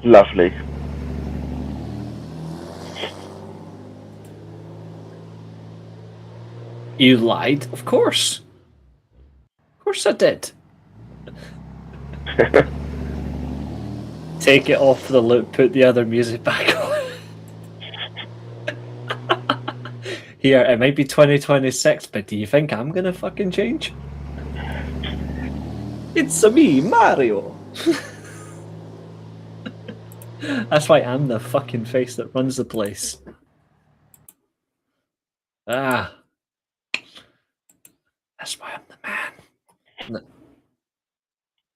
Lovely. You lied, of course. Of course I did. Take it off the loop, put the other music back on. Here, it might be 2026, but do you think I'm gonna fucking change? It's me, Mario! That's why I'm the fucking face that runs the place. Ah. That's why I'm the man.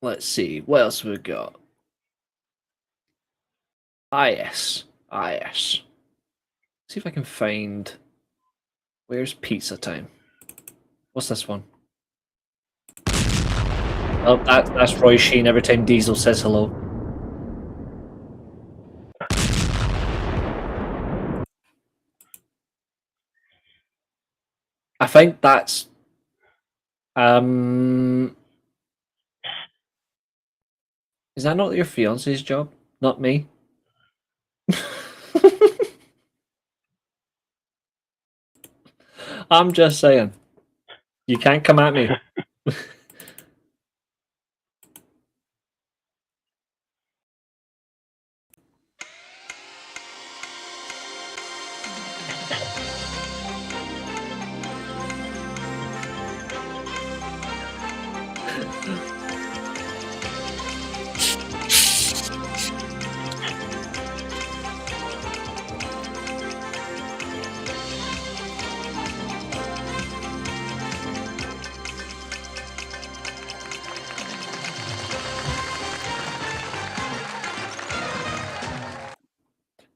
Let's see, what else we got? Yes. See if I can find... Where's pizza time? What's this one? Oh, that's Roy Sheen every time Diesel says hello. I think that's... Is that not your fiance's job? Not me? I'm just saying. You can't come at me.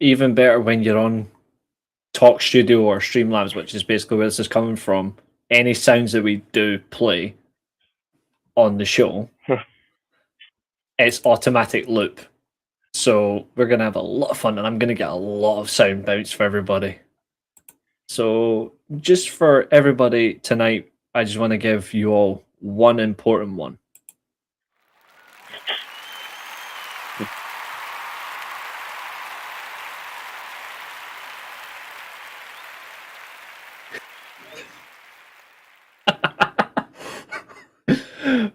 Even better when you're on Talk Studio or Streamlabs, which is basically where this is coming from. Any sounds that we do play on the show, it's automatic loop. So we're going to have a lot of fun, and I'm going to get a lot of sound bounce for everybody. So just for everybody tonight, I just want to give you all one important one.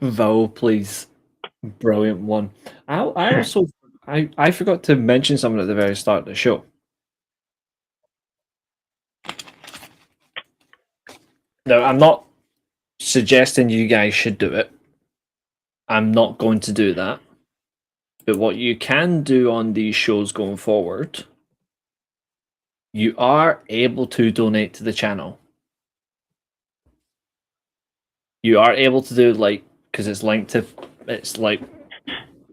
Vowel, please. Brilliant one. I also I forgot to mention something at the very start of the show. Now, I'm not suggesting you guys should do it. I'm not going to do that. But what you can do on these shows going forward, you are able to donate to the channel. You are able to do because it's linked to, it's like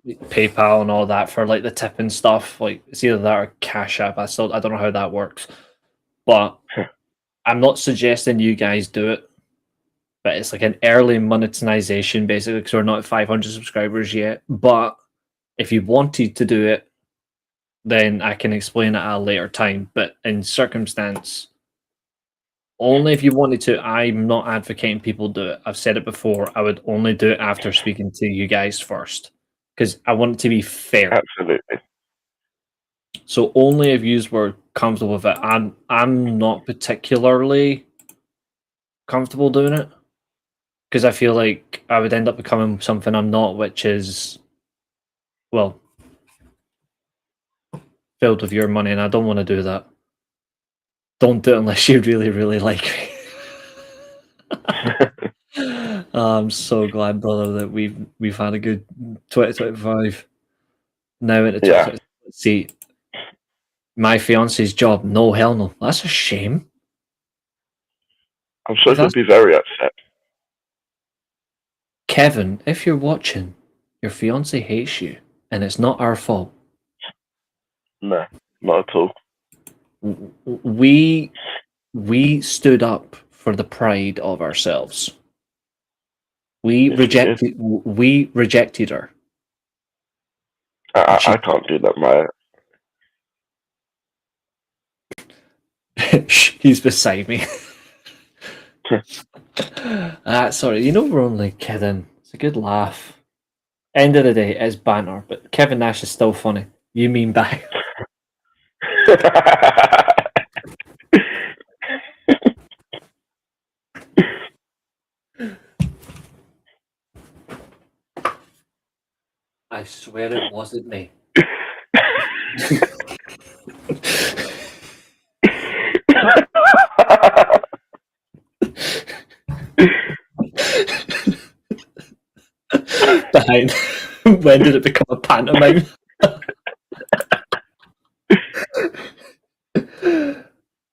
PayPal and all that for like the tip and stuff. Like it's either that or Cash App. I don't know how that works, but I'm not suggesting you guys do it. But it's like an early monetization basically because we're not at 500 subscribers yet. But if you wanted to do it, then I can explain it at a later time. But in circumstance, only if you wanted to. I'm not advocating people do it. I've said it before. I would only do it after speaking to you guys first because I want it to be fair. Absolutely. So only if you were comfortable with it. I'm not particularly comfortable doing it because I feel like I would end up becoming something I'm not, which is, well, filled with your money, and I don't want to do that. Don't do it unless you really, really like me. I'm so glad, brother, that we've had a good 2025. Now into 2026. See, my fiance's job. No, hell no. That's a shame. I'm sure he'll be very upset. Kevin, if you're watching, your fiance hates you, and it's not our fault. No, not at all. We stood up for the pride of ourselves. We rejected her. I can't do that, Maya. He's beside me. Sorry, we're only kidding. It's a good laugh. End of the day, it's banter, but Kevin Nash is still funny. You mean back. I swear it wasn't me. Behind. When did it become a pantomime?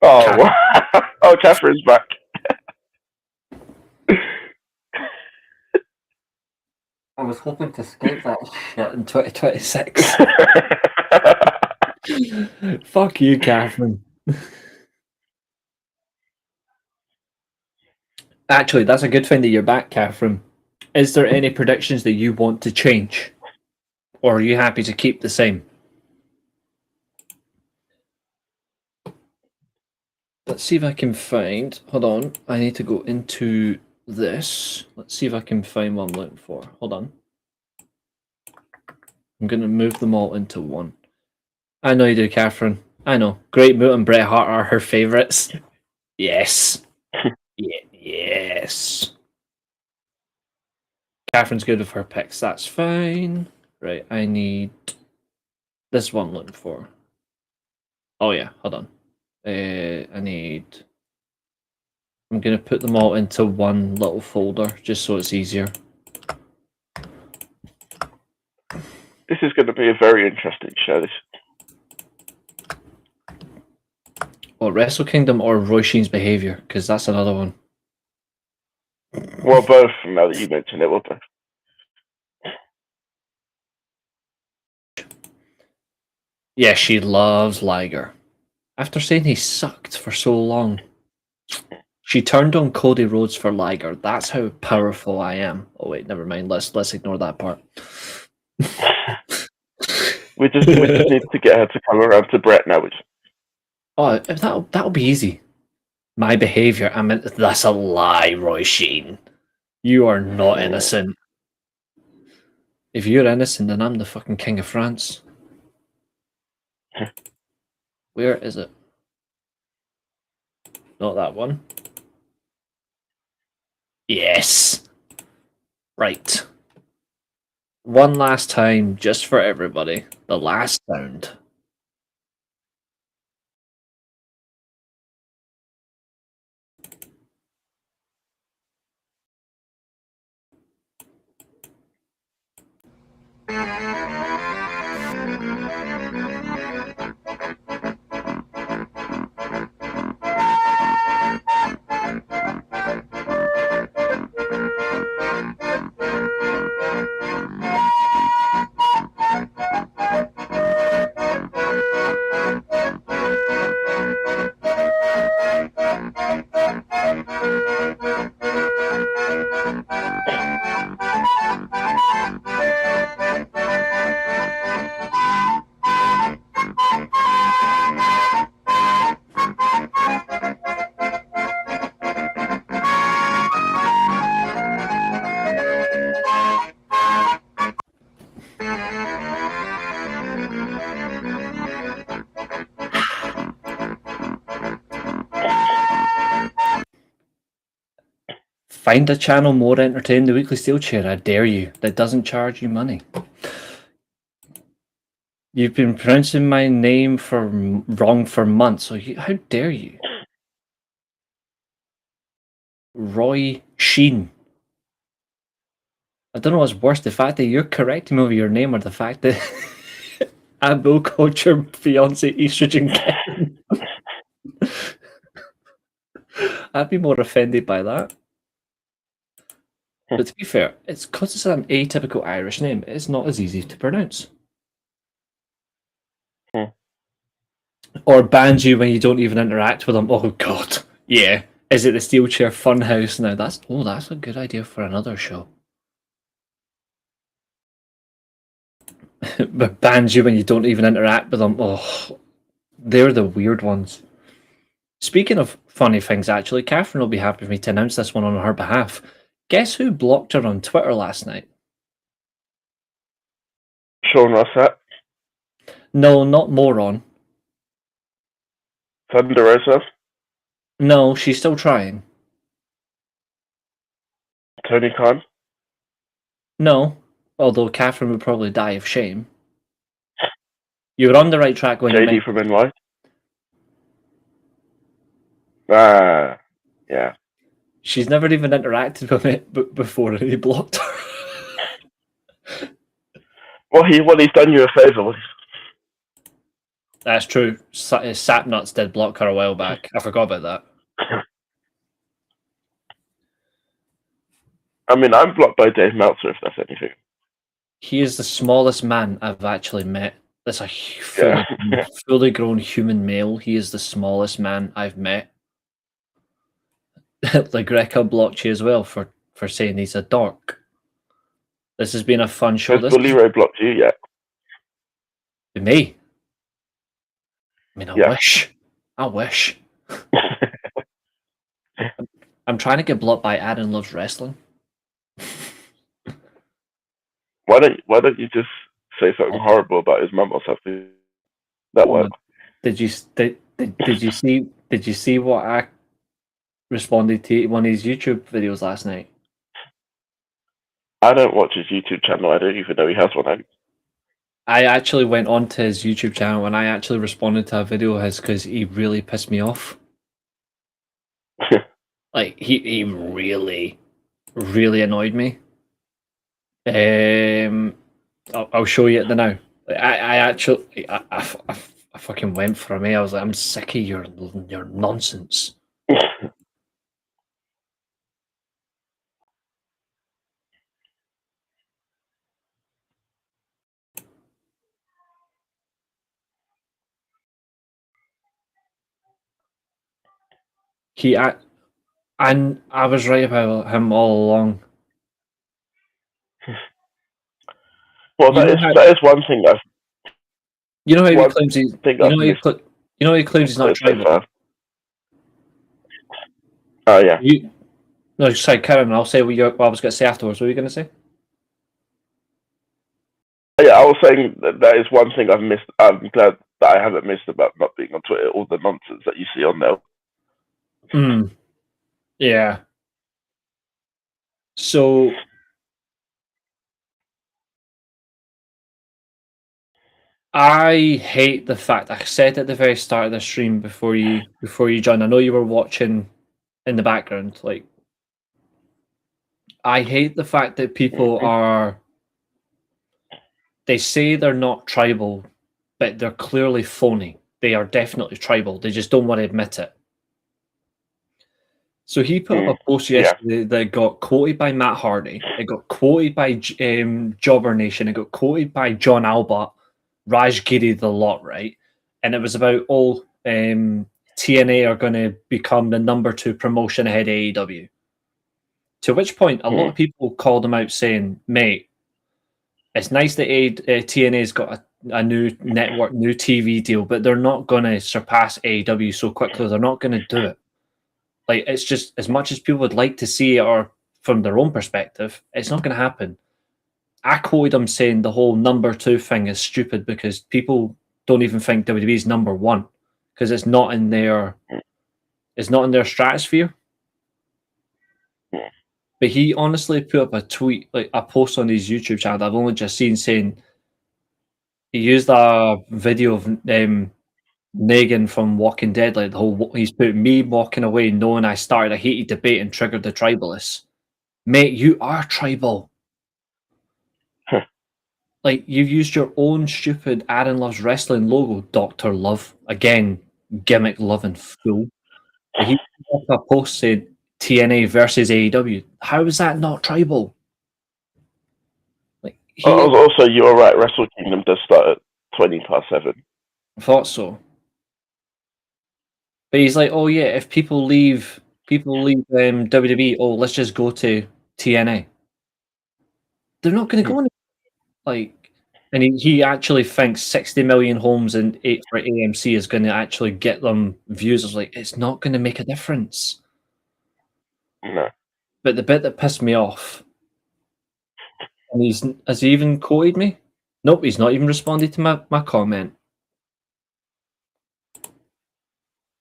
Oh, wow. Oh, Catherine's back. I was hoping to skip that shit in 2026. Fuck you, Catherine. Actually, that's a good thing that you're back, Catherine. Is there any predictions that you want to change? Or are you happy to keep the same? Let's see if I can find... Hold on. I need to go into this. Let's see if I can find what I'm looking for. Hold on. I'm going to move them all into one. I know you do, Catherine. I know. Great Moot and Bret Hart are her favourites. Yes. Yes. Catherine's good with her picks. That's fine. Right, I need... This one I'm looking for. Oh yeah, hold on. I need... I'm going to put them all into one little folder, just so it's easier. This is going to be a very interesting show. Well, Wrestle Kingdom or Roy Sheen's behaviour, because that's another one. Well, both, now that you mention it, well, both. Yeah, she loves Liger. After saying he sucked for so long, she turned on Cody Rhodes for Liger. That's how powerful I am. Oh wait, never mind. Let's ignore that part. We just need to get her to come around to Brett now. Oh, that'll be easy. My behaviour. I mean, that's a lie, Roy Sheen. You are not innocent. If you're innocent, then I'm the fucking king of France. Where is it? Not that one. Yes. Right. One last time, just for everybody. The last sound. Find a channel more entertaining than the Weekly Steelchair, I dare you, that doesn't charge you money. You've been pronouncing my name wrong for months, so how dare you? Roy Sheen. I don't know what's worse, the fact that you're correcting me over your name or the fact that I will call your fiance Estrogen King. I'd be more offended by that. But to be fair, it's because it's an atypical Irish name, it's not as easy to pronounce. Or bans you when you don't even interact with them. Oh god. Yeah. Is it the Steelchair Funhouse now? That's a good idea for another show. But bans you when you don't even interact with them. Oh, they're the weird ones. Speaking of funny things, actually, Catherine will be happy for me to announce this one on her behalf. Guess who blocked her on Twitter last night? Sean Rossett. No, not Moron. Thunder Rosa. No, she's still trying. Tony Khan. No. Although Catherine would probably die of shame. You were on the right track when you JD met. from NY. Ah, yeah. She's never even interacted with me before, and he blocked her. Well, he's done you a favour. That's true. Sapnuts did block her a while back. I forgot about that. I mean, I'm blocked by Dave Meltzer, if that's anything. He is the smallest man I've actually met. That's a fully grown human male. He is the smallest man I've met. LaGreca blocked you as well for saying he's a dork. This has been a fun show. Has Bully Ray blocked you yet? Me? I mean, Yeah. I wish. I'm trying to get blocked by Adam Loves Wrestling. Why don't you just say something horrible about his mum or something? That worked. Did you see what I responded to one of his YouTube videos last night? I don't watch his YouTube channel. I don't even know he has one. I actually went onto his YouTube channel and I actually responded to a video of his because he really pissed me off. Like he really, really annoyed me. I'll show you it now. I fucking went for him. I was like, I'm sick of your nonsense. And I was right about him all along. Well, that is one thing I've. You know how he claims he's. You know how he claims he's not tribal. Oh yeah. No, sorry, Karen. I'll say what I was going to say afterwards. What were you going to say? Yeah, I was saying that is one thing I've missed. I'm glad that I haven't missed about not being on Twitter. All the nonsense that you see on there. Yeah. So I hate the fact, I said at the very start of the stream before you joined, I know you were watching in the background, like, I hate the fact that people they say they're not tribal, but they're clearly phony. They are definitely tribal. They just don't want to admit it. So he put up a post yesterday that got quoted by Matt Hardy. It got quoted by Jobber Nation. It got quoted by John Albert, Raj Giri, the lot, right? And it was about TNA are going to become the number 2 promotion ahead of AEW. To which point, a lot of people called him out saying, mate, it's nice that TNA's got a new network, new TV deal, but they're not going to surpass AEW so quickly. They're not going to do it. Like, it's just, as much as people would like to see it, or from their own perspective, it's not going to happen. I quoted him saying the whole number 2 thing is stupid because people don't even think WWE is number 1 because it's not in their stratosphere. But he honestly put up a tweet, like a post on his YouTube channel that I've only just seen, saying he used a video of Negan from Walking Dead, like the whole, he's put me walking away knowing I started a heated debate and triggered the tribalists. Mate, you are tribal. Like, you've used your own stupid Aaron Loves Wrestling logo, Dr. Love. Again, gimmick loving fool. But he put up a post saying TNA versus AEW. How is that not tribal? Like, also, you're right, Wrestle Kingdom does start at 7:20. I thought so. But he's like, oh yeah, if people leave WWE, oh, let's just go to TNA. They're not going to go anywhere. Like, and he actually thinks 60 million homes and 8 for AMC is going to actually get them views. I was like, it's not going to make a difference. No. But the bit that pissed me off, and has he even quoted me? Nope, he's not even responded to my comment.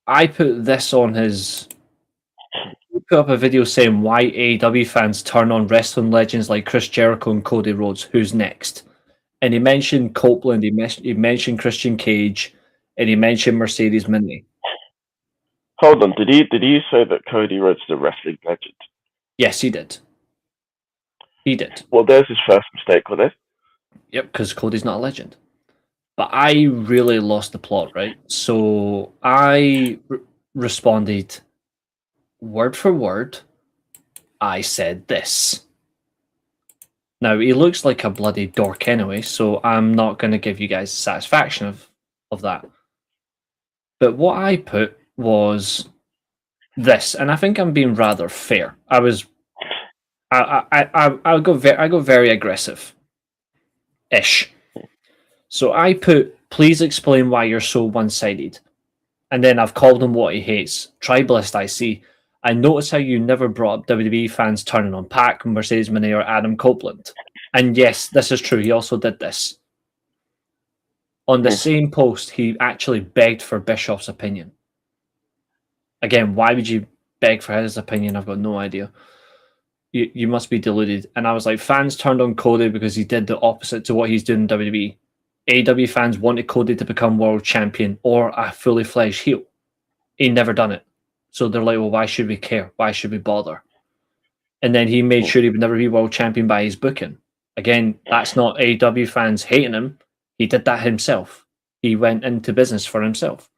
I put this on his put up a video saying why AEW fans turn on wrestling legends like Chris Jericho and Cody Rhodes. Who's next? And he mentioned Copeland, he mentioned Christian Cage, and he mentioned Mercedes Moné. Hold on, did he say that Cody Rhodes is a wrestling legend? Yes, he did. He did. Well, there's his first mistake on it. Yep, because Cody's not a legend. But I really lost the plot, right? So I responded word for word. I said this. Now, he looks like a bloody dork anyway, so I'm not going to give you guys satisfaction of that. But what I put was this, and I think I'm being rather fair. I go very aggressive ish. So I put, please explain why you're so one-sided. And then I've called him what he hates. Tribalist, I see. I notice how you never brought up WWE fans turning on Pac, Mercedes Moné, or Adam Copeland. And yes, this is true. He also did this. On the same post, he actually begged for Bischoff's opinion. Again, why would you beg for his opinion? I've got no idea. You must be deluded. And I was like, fans turned on Cody because he did the opposite to what he's doing in WWE. AEW fans wanted Cody to become world champion or a fully fledged heel. He never done it. So they're like, well, why should we care? Why should we bother? And then he made sure he would never be world champion by his booking. Again, that's not AEW fans hating him. He did that himself. He went into business for himself.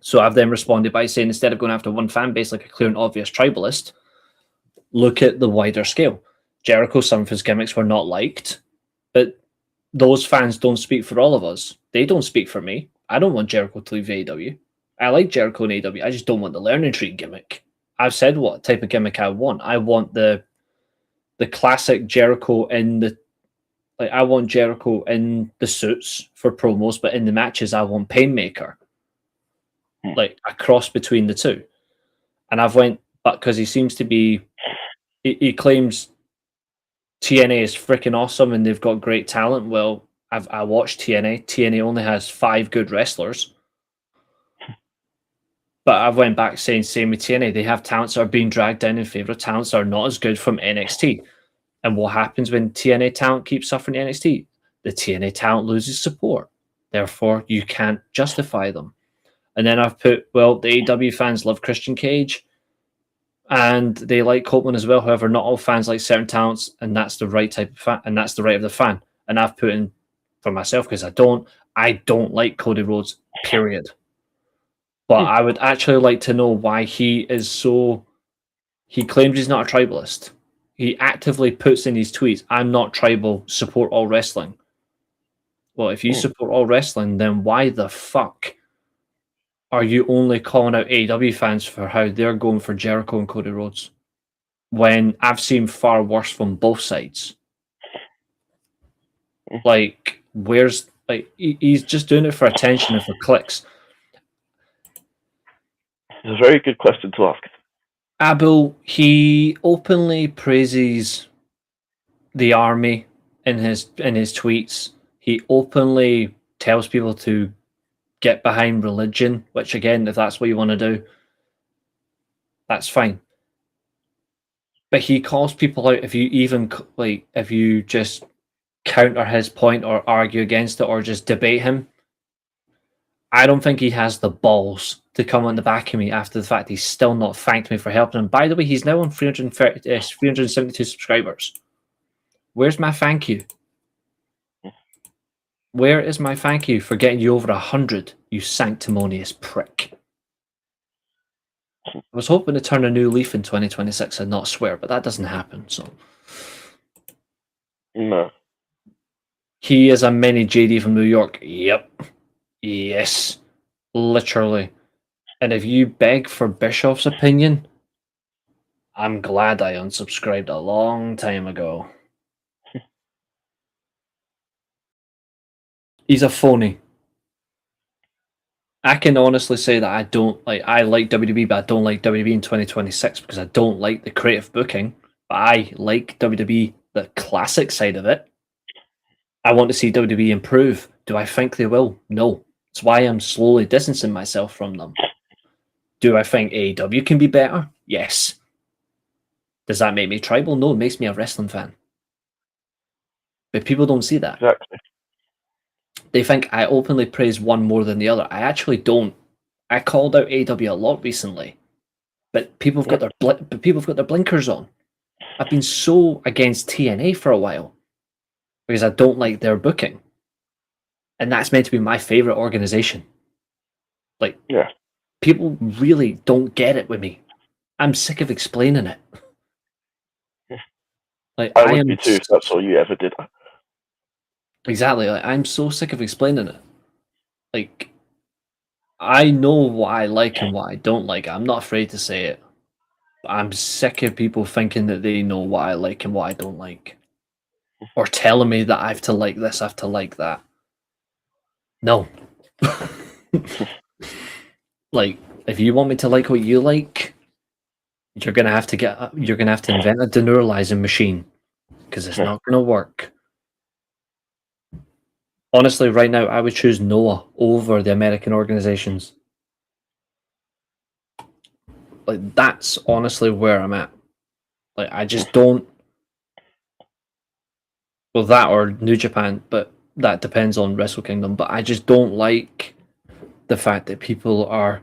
So I've then responded by saying, instead of going after one fan base like a clear and obvious tribalist, look at the wider scale. Jericho, some of his gimmicks were not liked, but those fans don't speak for all of us. They don't speak for me. I don't want Jericho to leave AEW. I like Jericho in AEW. I just don't want the learning tree gimmick. I've said what type of gimmick I want. I want the classic Jericho in the I want Jericho in the suits for promos, but in the matches I want Painmaker. Like a cross between the two. And I've went, but because he seems to be he claims TNA is freaking awesome and they've got great talent. Well, I watched TNA. TNA only has 5 good wrestlers. But I went back saying same with TNA. They have talents that are being dragged down in favor of talents that are not as good from NXT. And what happens when TNA talent keeps suffering NXT? The TNA talent loses support. Therefore, you can't justify them. And then I've put, well, the AEW fans love Christian Cage. And they like Copeland as well. However, not all fans like certain talents, and that's the right type of fan, and that's the right of the fan. And I've put in for myself because I don't like Cody Rhodes, period. But I would actually like to know why he is so. He claims he's not a tribalist. He actively puts in his tweets, "I'm not tribal. Support all wrestling." Well, if you support all wrestling, then why the fuck are you only calling out AEW fans for how they're going for Jericho and Cody Rhodes? When I've seen far worse from both sides. Like, he's just doing it for attention and for clicks. It's a very good question to ask. Abel, he openly praises the army in his tweets. He openly tells people to get behind religion, which again, if that's what you want to do, that's fine. But he calls people out if you just counter his point or argue against it or just debate him. I don't think he has the balls to come on the back of me after the fact he's still not thanked me for helping him. By the way, he's now on 372 subscribers. Where's my thank you? Where is my thank you for getting you over 100, you sanctimonious prick? I was hoping to turn a new leaf in 2026 and not swear, but that doesn't happen, so. No. He is a mini JD from New York. Yep. Yes. Literally. And if you beg for Bischoff's opinion, I'm glad I unsubscribed a long time ago. He's a phony. I can honestly say that I like WWE, but I don't like WWE in 2026 because I don't like the creative booking. But I like WWE, the classic side of it. I want to see WWE improve. Do I think they will? No. That's why I'm slowly distancing myself from them. Do I think AEW can be better? Yes. Does that make me tribal? No, it makes me a wrestling fan. But people don't see that. Exactly. They think I openly praise one more than the other. I actually don't. I called out AEW a lot recently, but people have got their blinkers on. I've been so against TNA for a while because I don't like their booking, and that's meant to be my favorite organization. Like, people really don't get it with me. I'm sick of explaining it. Like, I would be too if that's all you ever did. Exactly. Like, I'm so sick of explaining it. Like, I know what I like and what I don't like. I'm not afraid to say it. But I'm sick of people thinking that they know what I like and what I don't like. Or telling me that I have to like this, I have to like that. No. Like, if you want me to like what you like, you're gonna have to invent a deneuralizing machine. Because it's not gonna work. Honestly, right now, I would choose Noah over the American organizations. Like, that's honestly where I'm at. Like, I just don't. Well, that or New Japan, but that depends on Wrestle Kingdom. But I just don't like the fact that people are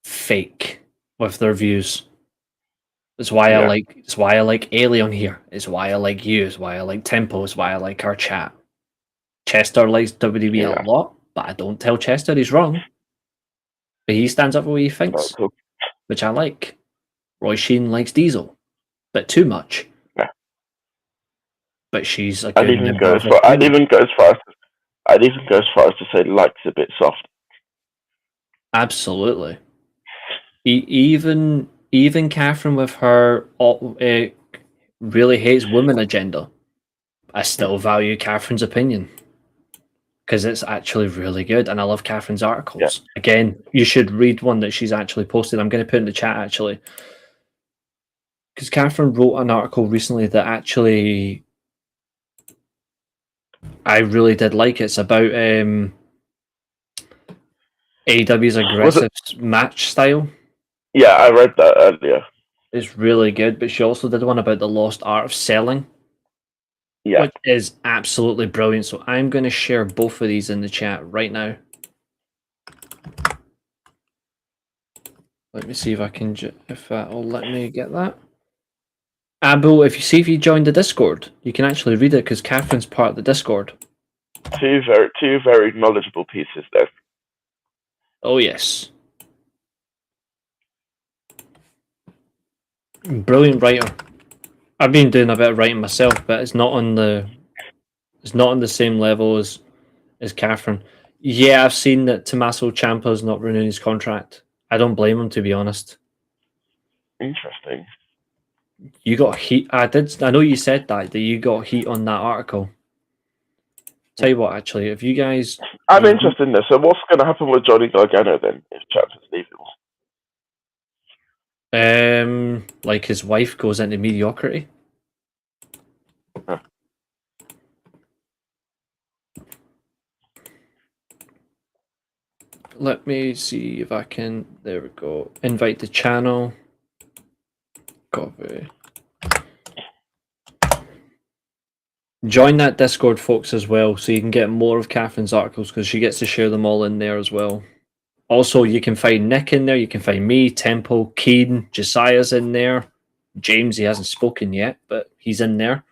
fake with their views. It's why I like. It's why I like Alien here. It's why I like you. It's why I like Temple. It's why I like our chat. Chester likes WWE a lot, but I don't tell Chester he's wrong. But he stands up for what he thinks, which I like. Roy Sheen likes Diesel, but too much. Yeah. But she's a I'd good even go as far as to say likes a bit soft. Absolutely. Even Catherine with her really hates women agenda. I still value Catherine's opinion because it's actually really good, and I love Catherine's articles. Yeah. Again, you should read one that she's actually posted. I'm going to put in the chat actually, because Catherine wrote an article recently that actually I really did like. It's about AEW's aggressive match style. Yeah, I read that earlier. It's really good, but she also did one about the lost art of selling. Yeah. Which is absolutely brilliant. So I'm going to share both of these in the chat right now. Let me see if I can, if that'll let me get that. Abu, if you joined the Discord, you can actually read it because Catherine's part of the Discord. Two very knowledgeable pieces there. Oh yes. Brilliant writer. I've been doing a bit of writing myself, but it's not on the same level as Catherine. Yeah, I've seen that Tommaso Ciampa's not renewing his contract. I don't blame him, to be honest. Interesting. You got heat. I know you said that you got heat on that article. Tell you what, actually, if you guys, I'm interested in this. So, what's going to happen with Johnny Gargano then if Ciampa's leaving? Like his wife goes into mediocrity. Huh. Let me see if I can. There we go. Invite the channel. Copy. Join that Discord, folks, as well, so you can get more of Catherine's articles because she gets to share them all in there as well. Also, you can find Nick in there. You can find me, Temple, Keen, Josiah's in there. James, he hasn't spoken yet, but he's in there.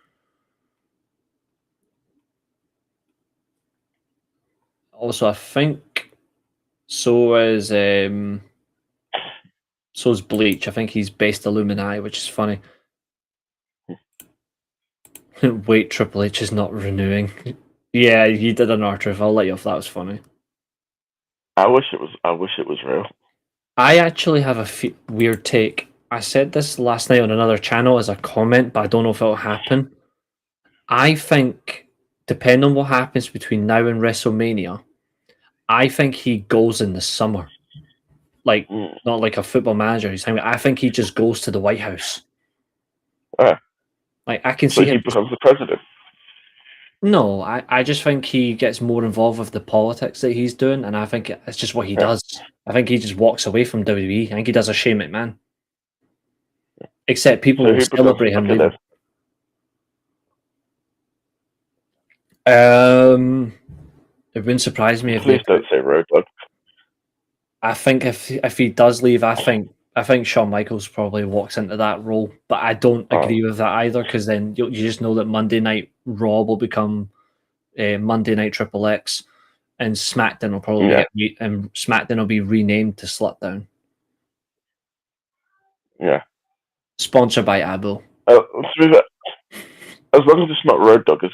Also, I think so's Bleach. I think he's based Illuminati, which is funny. Wait, Triple H is not renewing. Yeah, you did an R-Truth. I'll let you off. That was funny. I wish it was real. I actually have a weird take. I said this last night on another channel as a comment, but I don't know if it'll happen. I think, depending on what happens between now and WrestleMania, I think he goes in the summer. Like, not like a football manager. I think he just goes to the White House. Like, I can see him. He becomes the president. No, I just think he gets more involved with the politics that he's doing, and I think it's just what he does. I think he just walks away from WWE. I think he does a Shane McMahon. Except people So will who prefers celebrate to him look at leaving. It wouldn't surprise me if they. Please don't say Road Dogg. I think if he does leave, I think Shawn Michaels probably walks into that role, but I don't agree with that either because then you just know that Monday Night Raw will become Monday Night Triple X, and SmackDown will probably SmackDown will be renamed to Slutdown. Yeah. Sponsored by Abu. As long as it's not Road Dogg as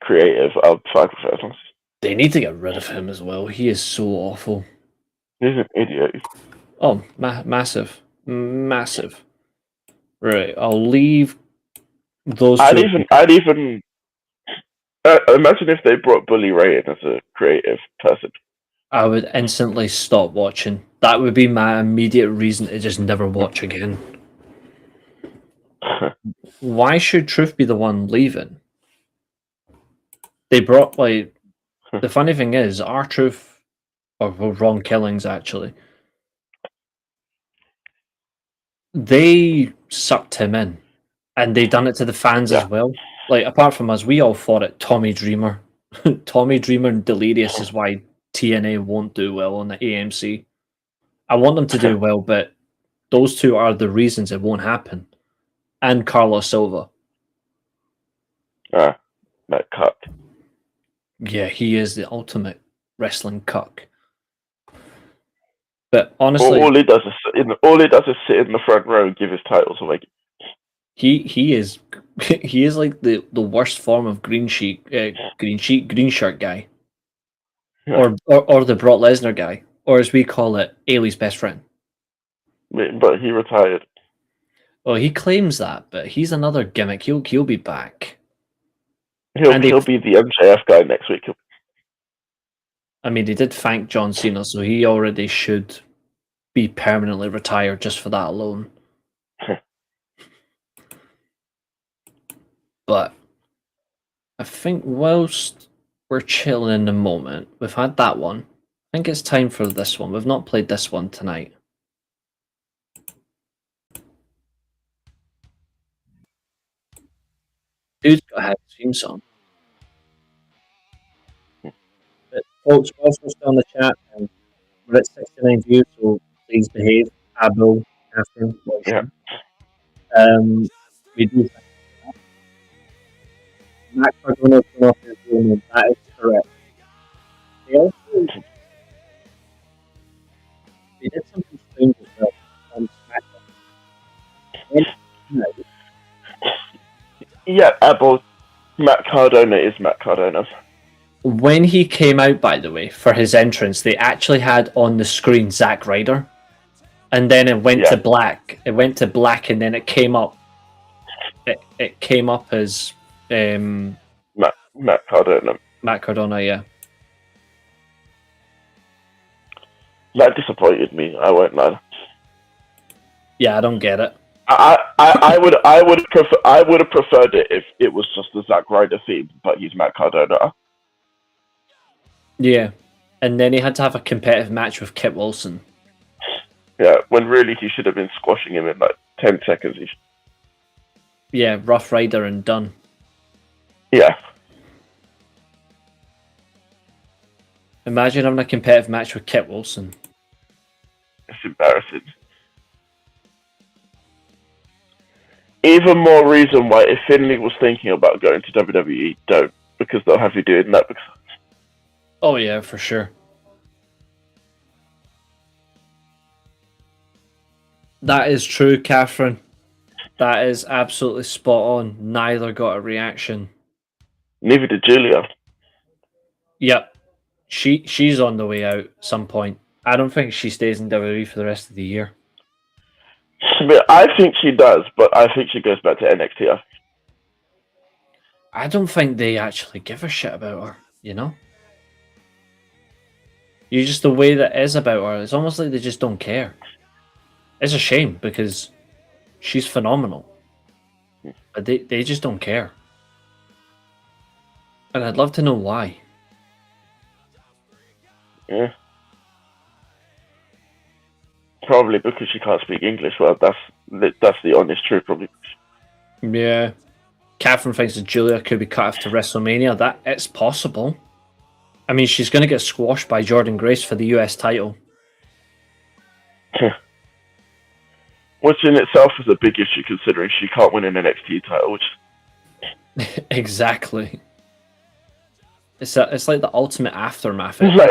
creative, I'll fine with it. They need to get rid of him as well. He is so awful. He's an idiot. Oh, massive. Right, I'll leave those I'd two. even imagine if they brought Bully Ray in as a creative person. I would instantly stop watching. That would be my immediate reason to just never watch again. Why should Truth be the one leaving? They brought, like, the funny thing is, R-Truth, or Ron Killings actually, they sucked him in. And they done it to the fans as well. Like, apart from us, we all thought it Tommy Dreamer. Tommy Dreamer and Delirious is why TNA won't do well on the AMC. I want them to do well, but those two are the reasons it won't happen. And Carlos Silva. That cuck. Yeah, he is the ultimate wrestling cuck. But honestly, all he does is sit in the front row and give his titles away. he is like the worst form of green shirt guy, or the Brock Lesnar guy, or as we call it, Ailey's best friend. But he retired. Well, he claims that, but he's another gimmick. He'll be back. He'll be the MJF guy next week. I mean, they did thank John Cena, so he already should be permanently retired just for that alone. But I think whilst we're chilling in the moment, we've had that one. I think it's time for this one. We've not played this one tonight. Dude's got a theme song. But folks, whilst we're still on the chat, and we're at 69 views, so please behave. Abel, Catherine, we do. Matt Cardona came off his room, that is correct. They did something strange as well on SmackDown. Yeah, Abel. Matt Cardona is Matt Cardona. When he came out, by the way, for his entrance, they actually had on the screen Zack Ryder, and then it went to black. It went to black, and then it came up. It came up as Matt Cardona. Matt Cardona, yeah. That disappointed me. I won't lie. Yeah, I don't get it. I would have preferred it if it was just the Zack Ryder theme, but he's Matt Cardona. Yeah, and then he had to have a competitive match with Kip Wilson. Yeah, when really he should have been squashing him in like 10 seconds. Yeah, Rough Rider and done. Yeah. Imagine having a competitive match with Kip Wilson. It's embarrassing. Even more reason why if Finley was thinking about going to WWE, don't. Because they'll have you doing that. Oh yeah, for sure. That is true, Catherine. That is absolutely spot on. Neither got a reaction. Neither did Julia. Yep. She's on the way out at some point. I don't think she stays in WWE for the rest of the year. I think she does, but I think she goes back to NXT. I don't think they actually give a shit about her, you know? You just, the way that is about her, it's almost like they just don't care. It's a shame because she's phenomenal. But they just don't care. And I'd love to know why. Yeah. Probably because she can't speak English well. That's the honest truth, probably. Yeah. Catherine thinks that Julia could be cut off to WrestleMania. That it's possible. I mean, she's going to get squashed by Jordan Grace for the US title. Which in itself is a big issue, considering she can't win an NXT title. Which Exactly. It's like the ultimate aftermath. it's like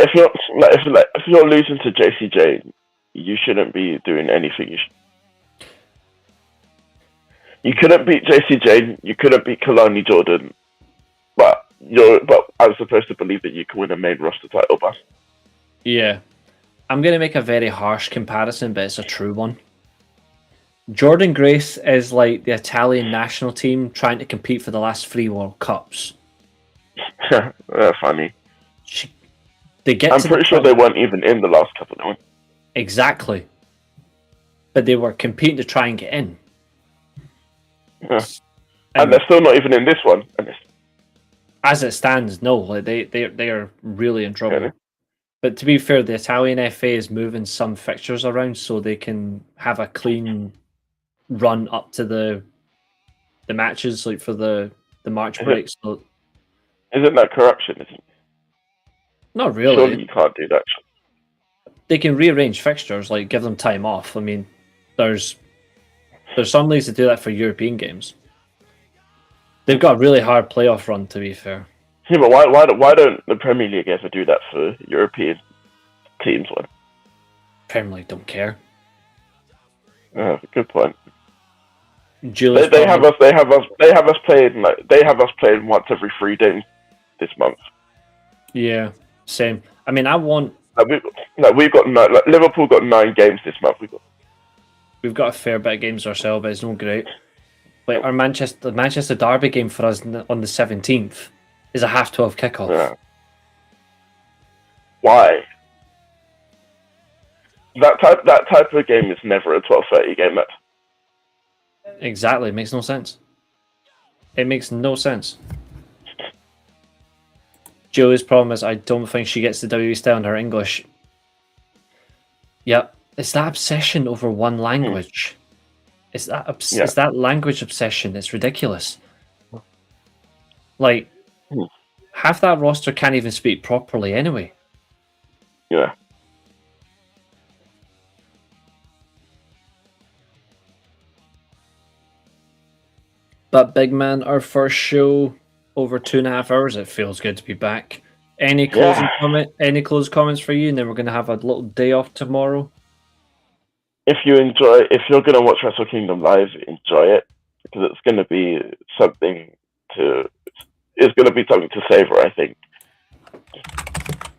if you're losing to JCJ, you shouldn't be doing anything. You couldn't beat JCJ. You couldn't beat Kalani Jordan, but I'm supposed to believe that you can win a main roster title, but Yeah. I'm going to make a very harsh comparison, but it's a true one. Jordan Grace is like the Italian national team trying to compete for the last 3 World Cups. That's funny. I'm pretty sure they weren't even in the last couple of them. Exactly. But they were competing to try and get in. Yeah. And they're still not even in this one. As it stands, no. Like they are really in trouble. Yeah. But to be fair, the Italian FA is moving some fixtures around so they can have a clean run up to the matches, like for the March break. So isn't that corruption? Isn't it? Not really. Surely you can't do that. They can rearrange fixtures, like give them time off. I mean, there's some leagues that do that for European games. They've got a really hard playoff run, to be fair. Yeah, but why don't the Premier League ever do that for European teams? One. Premier League don't care. Oh, good point. They have us playing once every 3 days this month. Yeah, same. I mean, I want. We've got Liverpool got 9 games this month. We've got a fair bit of games ourselves, but it's not great. Like our Manchester Derby game for us on the 17th is a 12:30 kickoff. Yeah. Why? That type of game is never a 12:30 game. Exactly, it makes no sense. It makes no sense. Julie's problem is I don't think she gets the WWE style in her English. Yep, it's that obsession over one language. It's that language obsession. It's ridiculous. Like, half that roster can't even speak properly anyway. Yeah. But big man, our first show over 2.5 hours. It feels good to be back. Any closing comments for you? And then we're going to have a little day off tomorrow. If you're going to watch Wrestle Kingdom live, enjoy it, because it's going to be something to savor, I think.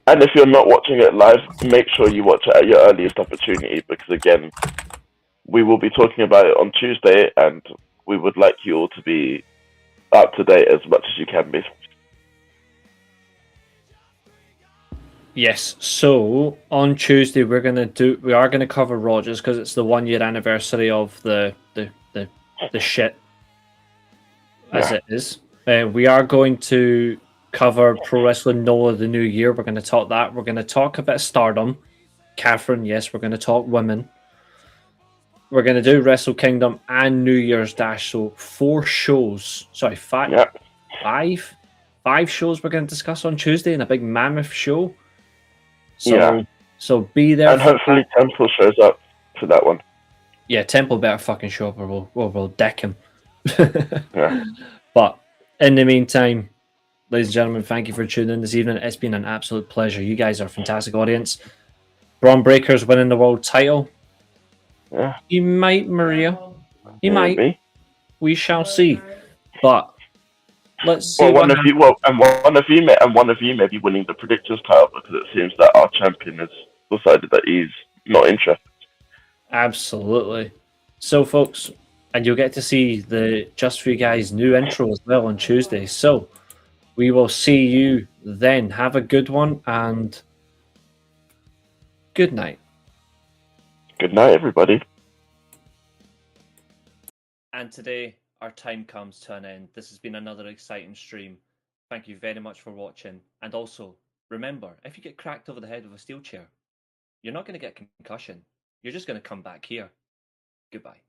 And if you're not watching it live, make sure you watch it at your earliest opportunity, because again, we will be talking about it on Tuesday, and we would like you all to be up to date as much as you can be. Yes, so on Tuesday we are going to cover Rogers because it's the 1 year anniversary of the shit as it is. We are going to cover Pro Wrestling NOLA the New Year. We're going to talk that. We're going to talk a bit of Stardom. Catherine, yes, we're going to talk women. We're going to do Wrestle Kingdom and New Year's Dash. So 4 shows. Sorry, 5. Yeah. 5 shows we're going to discuss on Tuesday in a big mammoth show. So be there. And hopefully Temple shows up for that one. Yeah, Temple better fucking show up or we'll deck him. Yeah. But in the meantime, ladies and gentlemen, thank you for tuning in this evening. It's been an absolute pleasure. You guys are a fantastic audience. Braun Breaker's winning the world title. Yeah. He might, Maria. He might. Maybe. We shall see. But let's see. One of you may be winning the predictors title, because it seems that our champion has decided that he's not interested. Absolutely. So, folks, and you'll get to see the Just For You Guys new intro as well on Tuesday. So, we will see you then. Have a good one and good night. Good night, everybody. And today, our time comes to an end. This has been another exciting stream. Thank you very much for watching. And also, remember, if you get cracked over the head with a steel chair, you're not going to get concussion. You're just going to come back here. Goodbye.